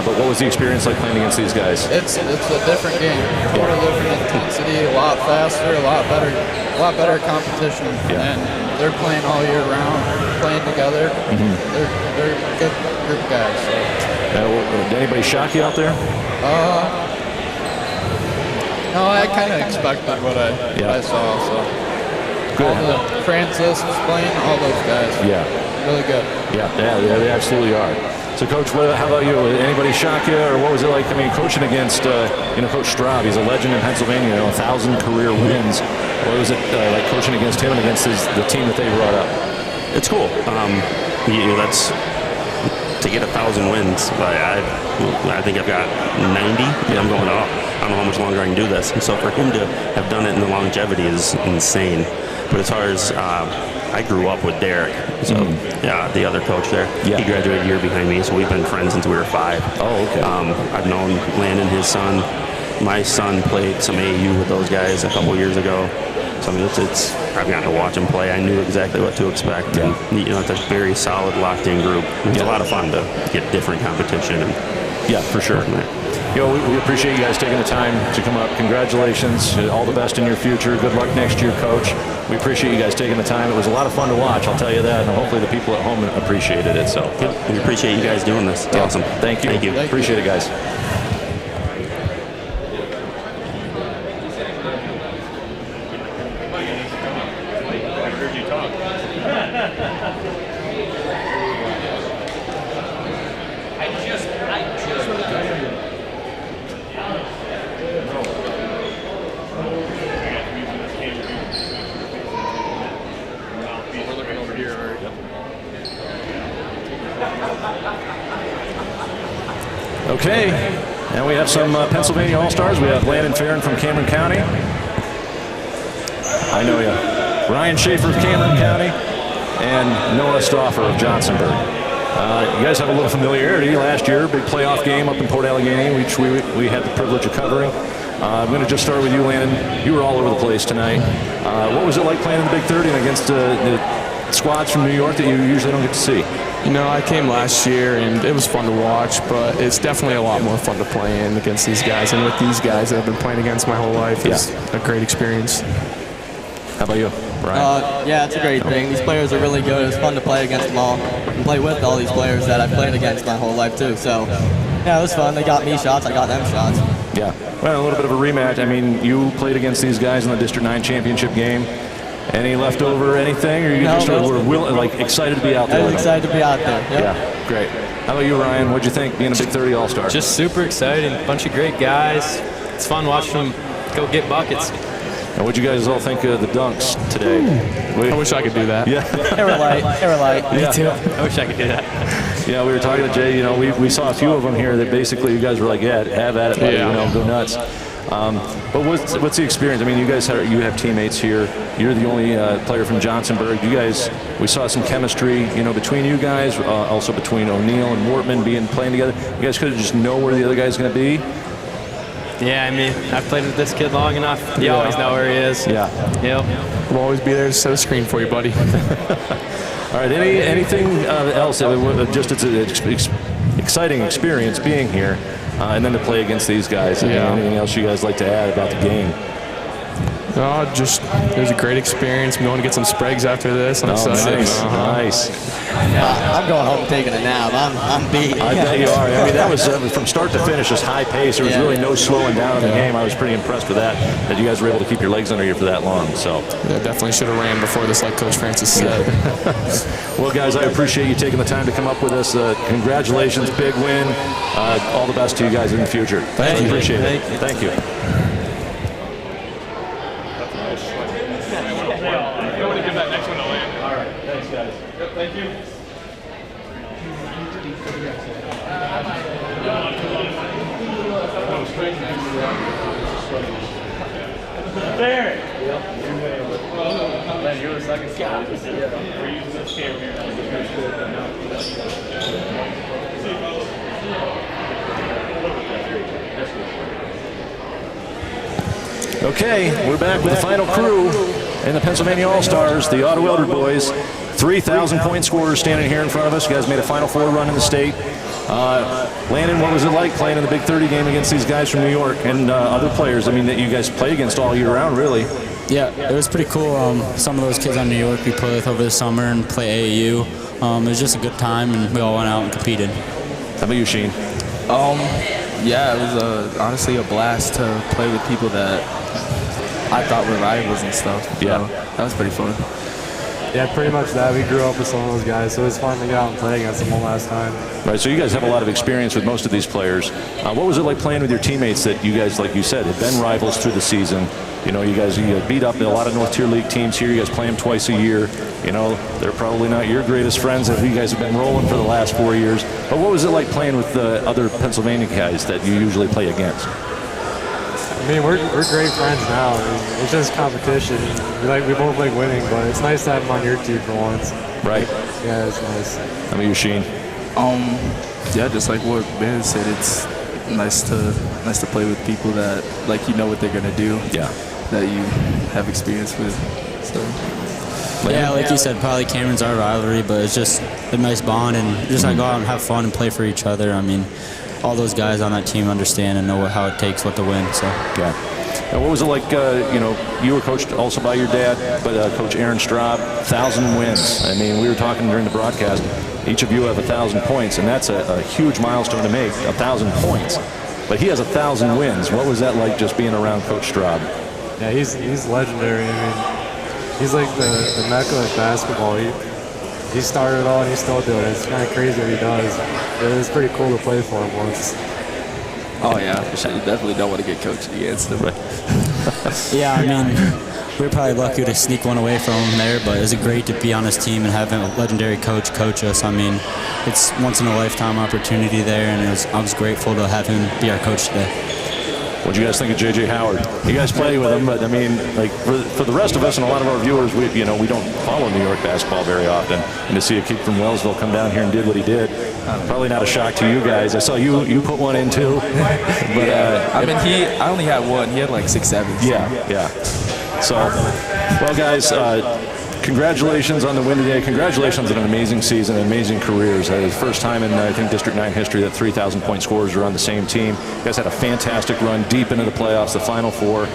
But what was the experience like playing against these guys? It's a different game. Totally different intensity, a lot faster, a lot better competition. Yeah. And they're playing all year round, playing together. They're a good group of guys. So. Did anybody shock you out there? No, I kind of expected what I saw. So. Good. All the Francis was playing, all those guys. Yeah. Really good. Yeah, they absolutely are. So, Coach, how about you? Anybody shock you, or what was it like? I mean, coaching against, Coach Straub. He's a legend in Pennsylvania. 1,000 career wins. What was it like coaching against him and against the team that they brought up? It's cool. That's to get 1,000 wins. I think I've got 90. I'm going up. I don't know how much longer I can do this. And so for him to have done it in the longevity is insane. But as far as I grew up with Derek, so the other coach there. Yeah. He graduated a year behind me, so we've been friends since we were 5. Oh, okay. I've known Landon, his son. My son played some AAU with those guys a couple years ago. So I mean, I've gotten to watch him play. I knew exactly what to expect. Yeah. And it's a very solid, locked-in group. It's a lot of fun to get different competition. Yeah, for sure. We appreciate you guys taking the time to come up. Congratulations. All the best in your future. Good luck next year, Coach. We appreciate you guys taking the time. It was a lot of fun to watch, I'll tell you that, and hopefully the people at home appreciated it. So we appreciate you guys doing this. It's awesome. Thank you. Thank you. Appreciate it, guys. Okay, and we have some Pennsylvania All-Stars. We have Landon Farron from Cameron County. I know you. Ryan Schaefer of Cameron County, and Noah Stauffer of Johnsonburg. You guys have a little familiarity. Last year, big playoff game up in Port Allegheny, which we had the privilege of covering. I'm going to just start with you, Landon. You were all over the place tonight. What was it like playing in the Big 30 and against the squads from New York that you usually don't get to see? I came last year, and it was fun to watch, but it's definitely a lot more fun to play in against these guys. And with these guys that I've been playing against my whole life, it's a great experience. How about you, Brian? Yeah, it's a great thing. These players are really good. It's fun to play against them all and play with all these players that I've played against my whole life, too. So, yeah, it was fun. They got me shots. I got them shots. Yeah. Well, a little bit of a rematch. I mean, you played against these guys in the District 9 championship game. Any leftover anything, or you just were excited to be out there? I was excited to be out there. Yep. Yeah, great. How about you, Ryan? What'd you think being a Big 30 All-Star? Just super exciting. Bunch of great guys. It's fun watching them go get buckets. And what'd you guys all think of the dunks today? I wish I could do that. Yeah. They were light. They were light. Yeah. Me too. I wish I could do that. Yeah, we were talking to Jay. We saw a few of them here that basically you guys were like, yeah, have at it, buddy. Go nuts. But what's the experience? I mean, you guys have teammates here. You're the only player from Johnsonburg. We saw some chemistry, between you guys, also between O'Neill and Wortman playing together. You guys could just know where the other guy's going to be. Yeah, I mean, I've played with this kid long enough. You always know where he is. Yeah. Yep. We'll always be there to set a screen for you, buddy. All right. Anything else? Just it's an exciting experience being here. And then to play against these guys. Anything else you guys like to add about the game? It was a great experience. I'm going to get some spregs after this. I'm excited. Nice. I'm going home taking a nap. I'm beat. I bet you are. I mean, that was from start to finish, just high pace. There was really no slowing down in the game. I was pretty impressed with that you guys were able to keep your legs under you for that long. So definitely should have ran before this, like Coach Francis said. Well, guys, I appreciate you taking the time to come up with us. Congratulations, big win. All the best to you guys in the future. Thank you. Appreciate it. Thank you. Thank you. There. Man, you were the second slide. We're using this camera here. Okay, we're back with the final crew and the Pennsylvania All-Stars, the Otto Elder boys. 3,000-point scorers standing here in front of us. You guys made a Final Four run in the state. Landon, what was it like playing in the Big 30 game against these guys from New York and other players, I mean, that you guys play against all year round, really? Yeah, it was pretty cool. Some of those kids on New York we played with over the summer and play AAU. It was just a good time, and we all went out and competed. How about you, Sheen? Yeah, it was honestly a blast to play with people that I thought were rivals and stuff. Yeah. So that was pretty fun. Yeah, pretty much that. We grew up with some of those guys, so it was fun to get out and play against them one last time. Right, so you guys have a lot of experience with most of these players. What was it like playing with your teammates that you guys, like you said, have been rivals through the season? You know, you guys beat up a lot of North Tier League teams here. You guys play them twice a year. You know, they're probably not your greatest friends if you guys have been rolling for the last 4 years. But what was it like playing with the other Pennsylvania guys that you usually play against? I mean, we're great friends now. I mean, it's just competition. We both like winning, but it's nice to have them on your team for once. Right. Yeah, it's nice. How about you, Sheen? Yeah, just like what Ben said, it's nice to play with people that you know what they're gonna do. Yeah. That you have experience with. So. Yeah, like you said, probably Cameron's our rivalry, but it's just a nice bond and just like go out and have fun and play for each other. I mean, all those guys on that team understand and know how it takes to win. So yeah. And what was it like? You know, you were coached also by your dad, but Coach Aaron Straub, 1,000 wins. I mean, we were talking during the broadcast. Each of you have 1,000 points, and that's a huge milestone to make. 1,000 points, but he has 1,000 wins. What was that like, just being around Coach Straub? Yeah, he's legendary. I mean, he's like the mecca of basketball. He started it all, and he's still doing it. It's kind of crazy what he does. It was pretty cool to play for him once. Oh yeah, for sure. You definitely don't want to get coached against him. yeah, I mean, we were probably lucky to sneak one away from him there, but it was great to be on his team and have a legendary coach us. I mean, it's once in a lifetime opportunity there, and I was grateful to have him be our coach today. What do you guys think of J.J. Howard? You guys play with him, but I mean, like for the rest of us and a lot of our viewers, we don't follow New York basketball very often, and to see a kid from Wellsville come down here and did what he did, probably not a shock to you guys. I saw you put one in too. But I mean, I only had one. He had like 6, 7. Yeah. So, well, guys. Congratulations on the win today. Congratulations on an amazing season, amazing careers. It's the first time in, I think, District 9 history that 3,000-point scorers are on the same team. You guys had a fantastic run deep into the playoffs, the Final Four.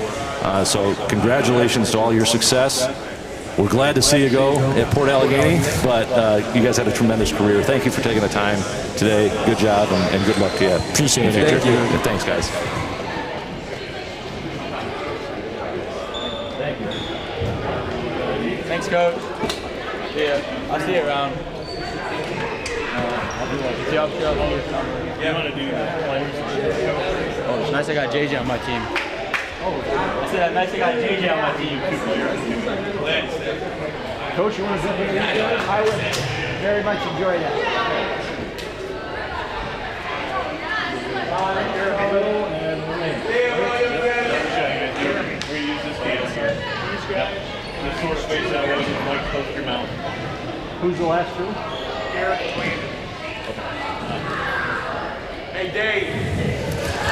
So congratulations to all your success. We're glad to see you go at Port Allegheny, but you guys had a tremendous career. Thank you for taking the time today. Good job, and good luck to you. Appreciate it. Thank you. Thanks, guys. Thanks, Coach. See ya. I'll see you around. Yeah, I want to do that. Oh, it's nice I got JJ on my team. I said, nice I got JJ on my team. Coach, you want to jump in? I would very much enjoy that. This sort of space that wasn't like close to your mouth. Who's the last two? Hey, Dave.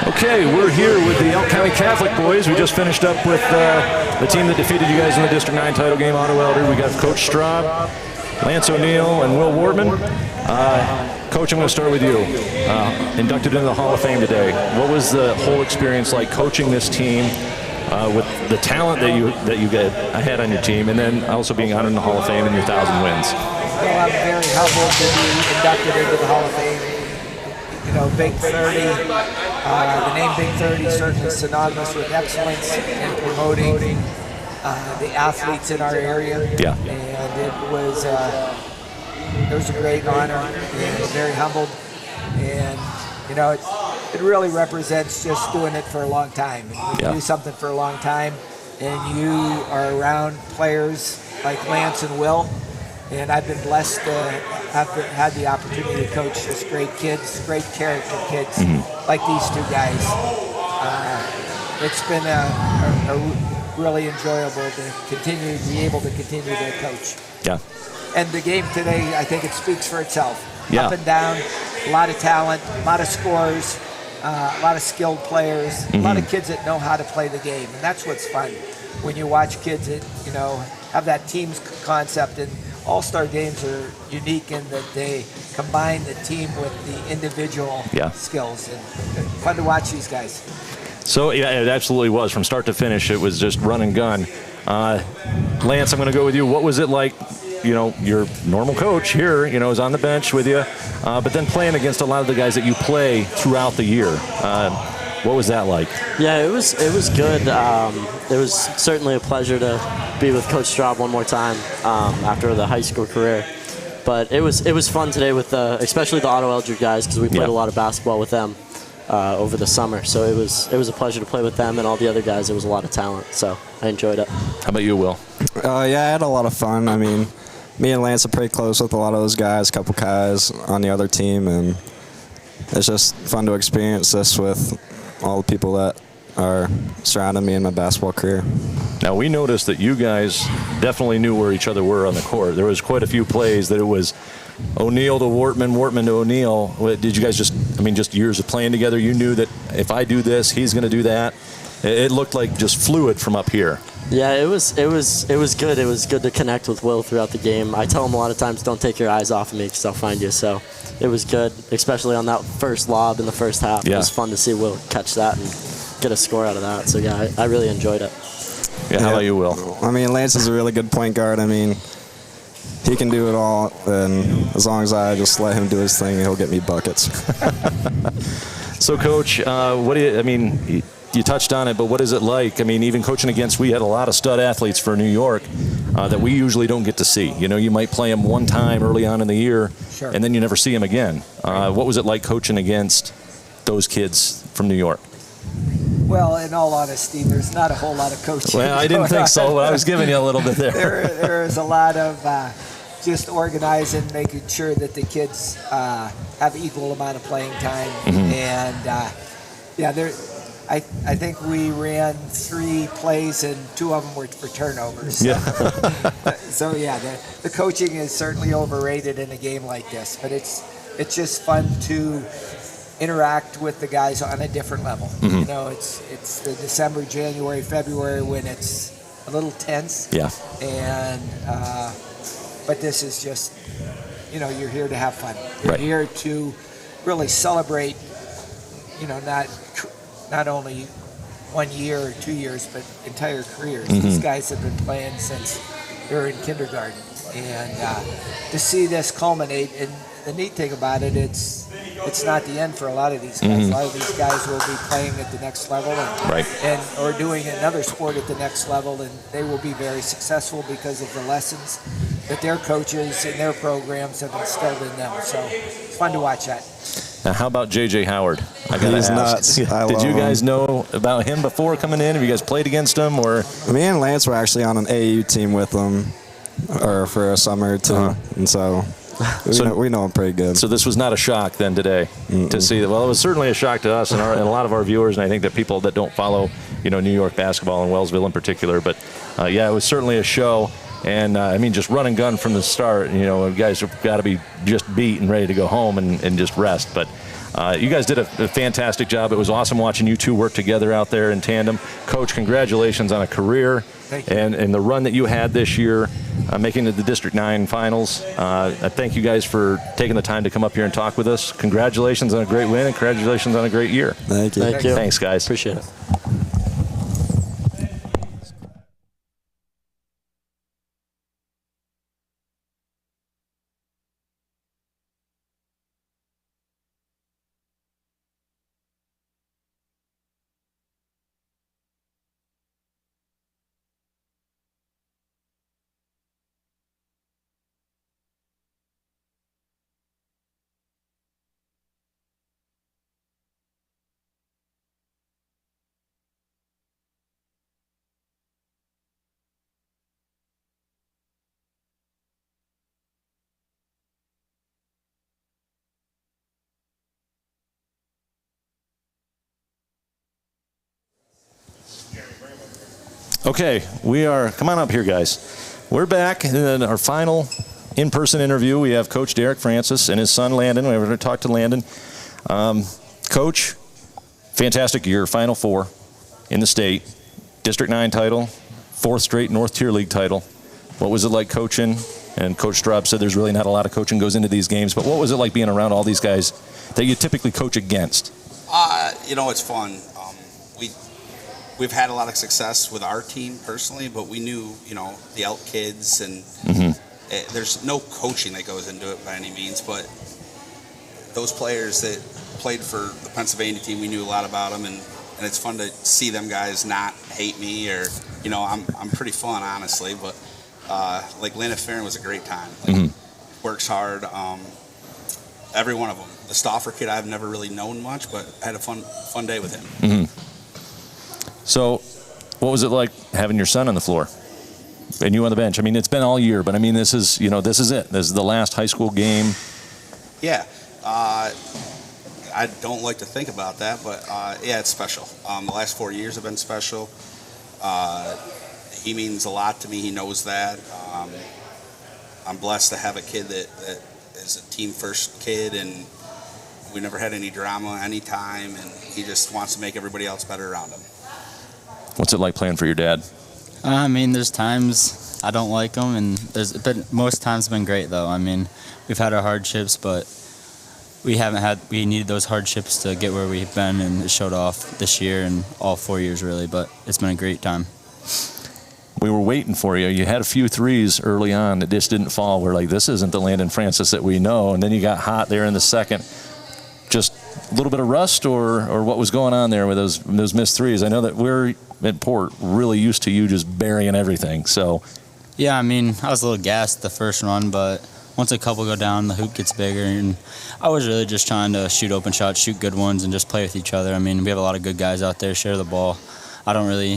Okay, we're here with the Elk County Catholic boys. We just finished up with the team that defeated you guys in the District 9 title game, Otto Elder. We got Coach Straub, Lance O'Neill, and Will Wardman. Coach, I'm going to start with you. Inducted into the Hall of Fame today. What was the whole experience like coaching this team with the talent that you had on your team, and then also being honored in the Hall of Fame and your 1,000 wins? Well, I'm very humbled to be inducted into the Hall of Fame. You know, Big 30, the name Big 30 is certainly synonymous with excellence in promoting the athletes in our area. Yeah. And it was a great honor, and very humbled. And, you know, it really represents just doing it for a long time. And when you do something for a long time, and you are around players like Lance and Will, and I've been blessed to have had the opportunity to coach just great kids, great character kids, like these two guys. It's been a really enjoyable to be able to continue to coach. Yeah. And the game today, I think it speaks for itself. Yeah. Up and down, a lot of talent, a lot of scores. a lot of skilled players, a lot of kids that know how to play the game, and that's what's fun when you watch kids that have that team's concept. And all-star games are unique in that they combine the team with the individual skills, and fun to watch these guys. So yeah, it absolutely was from start to finish. It was just run and gun. Lance, I'm going to go with you. What was it like? Your normal coach here, is on the bench with you, but then playing against a lot of the guys that you play throughout the year. What was that like? Yeah, it was good. It was certainly a pleasure to be with Coach Straub one more time after the high school career. But it was fun today with especially the Otto Eldred guys, because we played a lot of basketball with them over the summer. So it was a pleasure to play with them and all the other guys. There was a lot of talent, so I enjoyed it. How about you, Will? Yeah, I had a lot of fun. I mean, me and Lance are pretty close with a lot of those guys, a couple guys on the other team, and it's just fun to experience this with all the people that are surrounding me in my basketball career. Now, we noticed that you guys definitely knew where each other were on the court. There was quite a few plays that it was O'Neal to Wortman, Wortman to O'Neal. Did you guys just years of playing together, you knew that if I do this, he's going to do that? It looked like just fluid from up here. Yeah, it was good. It was good to connect with Will throughout the game. I tell him a lot of times, don't take your eyes off of me because I'll find you. So it was good, especially on that first lob in the first half. It was fun to see Will catch that and get a score out of that. So yeah, I really enjoyed it. Yeah, how about you, Will? I mean, Lance is a really good point guard. I mean, he can do it all, and as long as I just let him do his thing, he'll get me buckets. So, Coach, what do you? You touched on it, but what is it like? I mean, even coaching against, we had a lot of stud athletes for New York that we usually don't get to see. You might play them one time early on in the year, and then you never see them again. What was it like coaching against those kids from New York? Well, in all honesty, there's not a whole lot of coaching. Well, I didn't think so, but I was giving you a little bit there. There is a lot of just organizing, making sure that the kids have equal amount of playing time. And, I think we ran 3 plays and 2 of them were for turnovers. So, the coaching is certainly overrated in a game like this, but it's just fun to interact with the guys on a different level. It's the December, January, February when it's a little tense. Yeah. And but this is just, you're here to have fun. You're here to really celebrate. Not only 1 year or 2 years, but entire careers. These guys have been playing since they were in kindergarten. And to see this culminate, and the neat thing about it, it's not the end for a lot of these guys. A lot of these guys will be playing at the next level or doing another sport at the next level, and they will be very successful because of the lessons that their coaches and their programs have instilled in them. So it's fun to watch that. Now, how about J.J. Howard? I gotta ask. Nuts. Did you guys know about him before coming in? Have you guys played against him? Or me and Lance were actually on an AAU team with him, or for a summer or two, and so we know him pretty good. So this was not a shock then today to see that. Well, it was certainly a shock to us and a lot of our viewers, and I think that people that don't follow, New York basketball and Wellsville in particular. But it was certainly a show. And, just run and gun from the start. Guys have got to be just beat and ready to go home and just rest. But you guys did a fantastic job. It was awesome watching you two work together out there in tandem. Coach, congratulations on a career and the run that you had this year, making it to the District 9 finals. I thank you guys for taking the time to come up here and talk with us. Congratulations on a great win and congratulations on a great year. Thank you. Thank you. Thanks, guys. Appreciate it. Okay, come on up here, guys. We're back in our final in-person interview. We have Coach Derek Francis and his son, Landon. We're going to talk to Landon. Coach, Fantastic year, Final Four in the state, District 9 title, 4th straight North Tier League title. What was it like coaching? And Coach Straub said there's really not a lot of coaching goes into these games, but what was it like being around all these guys that you typically coach against? It's fun. We've had a lot of success with our team personally, but we knew, the Elk kids, and there's no coaching that goes into it by any means, but those players that played for the Pennsylvania team, we knew a lot about them, and it's fun to see them guys not hate me, or, I'm pretty fun, honestly, but like Landon Farron was a great time. Works hard. Every one of them. The Stauffer kid I've never really known much, but I had a fun day with him. So, what was it like having your son on the floor and you on the bench? I mean, it's been all year, but I mean, this is it. This is the last high school game. Yeah. I don't like to think about that, but yeah, it's special. The last 4 years have been special. He means a lot to me. He knows that. I'm blessed to have a kid that is a team first kid, and we never had any drama anytime, and he just wants to make everybody else better around him. What's it like playing for your dad? I mean, there's times I don't like him, but most times been great though. I mean, we've had our hardships, but we needed those hardships to get where we've been, and it showed off this year and all 4 years really, but it's been a great time. We were waiting for you. You had a few threes early on that just didn't fall. We're like, this isn't the Landon Francis that we know, and then you got hot there in the second. Just a little bit of rust, or what was going on there with those missed threes? I know that we're at Port really used to you just burying everything. So, yeah, I mean, I was a little gassed the first run, but once a couple go down, the hoop gets bigger, and I was really just trying to shoot open shots, shoot good ones, and just play with each other. I mean, we have a lot of good guys out there, share the ball. I'm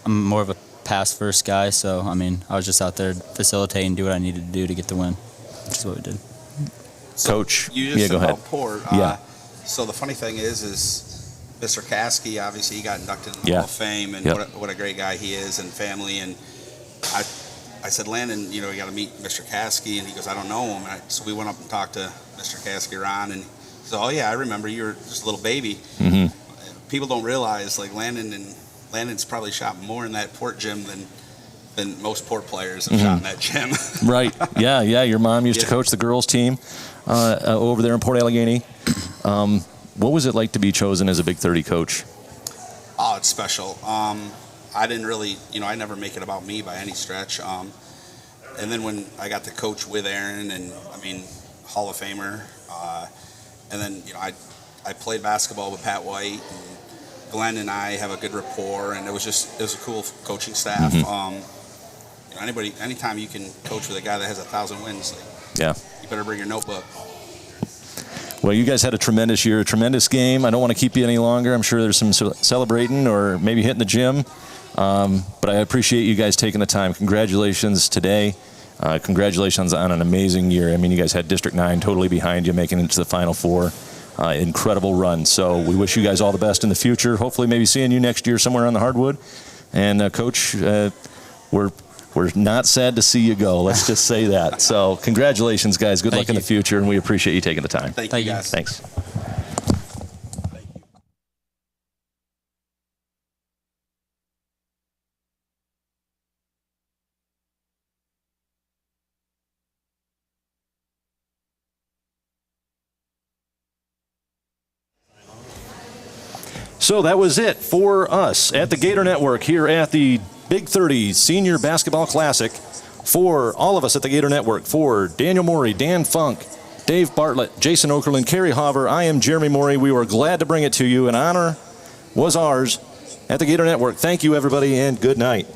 more of a pass first guy, so I mean, I was just out there facilitating, do what I needed to do to get the win, which is what we did. Coach, you just go ahead. About Port. So the funny thing is Mr. Caskey, obviously he got inducted in the Hall of Fame, and what a great guy he is, and family. And I said, Landon, you got to meet Mr. Caskey, and he goes, I don't know him. So we went up and talked to Mr. Caskey, Ron, and he said, oh yeah, I remember you were just a little baby. People don't realize, like Landon's probably shot more in that Port gym than most Port players have shot in that gym. Right. Yeah. Your mom used to coach the girls team over there in Port Allegheny. What was it like to be chosen as a Big 30 coach? Oh, it's special. I didn't really, I never make it about me by any stretch. And then when I got to coach with Aaron, and Hall of Famer, and then I played basketball with Pat White, and Glenn and I have a good rapport, and it was a cool coaching staff. Anytime you can coach with a guy that has 1,000 wins, you better bring your notebook. Well, you guys had a tremendous year, a tremendous game. I don't want to keep you any longer. I'm sure there's some celebrating or maybe hitting the gym. But I appreciate you guys taking the time. Congratulations today. Congratulations on an amazing year. I mean, you guys had District 9 totally behind you, making it into the Final Four. Incredible run. So we wish you guys all the best in the future. Hopefully maybe seeing you next year somewhere on the hardwood. And, Coach, we're not sad to see you go. Let's just say that. So congratulations, guys. Good luck in the future, and we appreciate you taking the time. Thank you, guys. Thanks. So that was it for us at the Gator Network here at the Big 30 Senior Basketball Classic. For all of us at the Gator Network, for Daniel Morey, Dan Funk, Dave Bartlett, Jason Okerlund, Kerry Hauver, I am Jeremy Morey. We were glad to bring it to you. An honor was ours at the Gator Network. Thank you, everybody, and good night.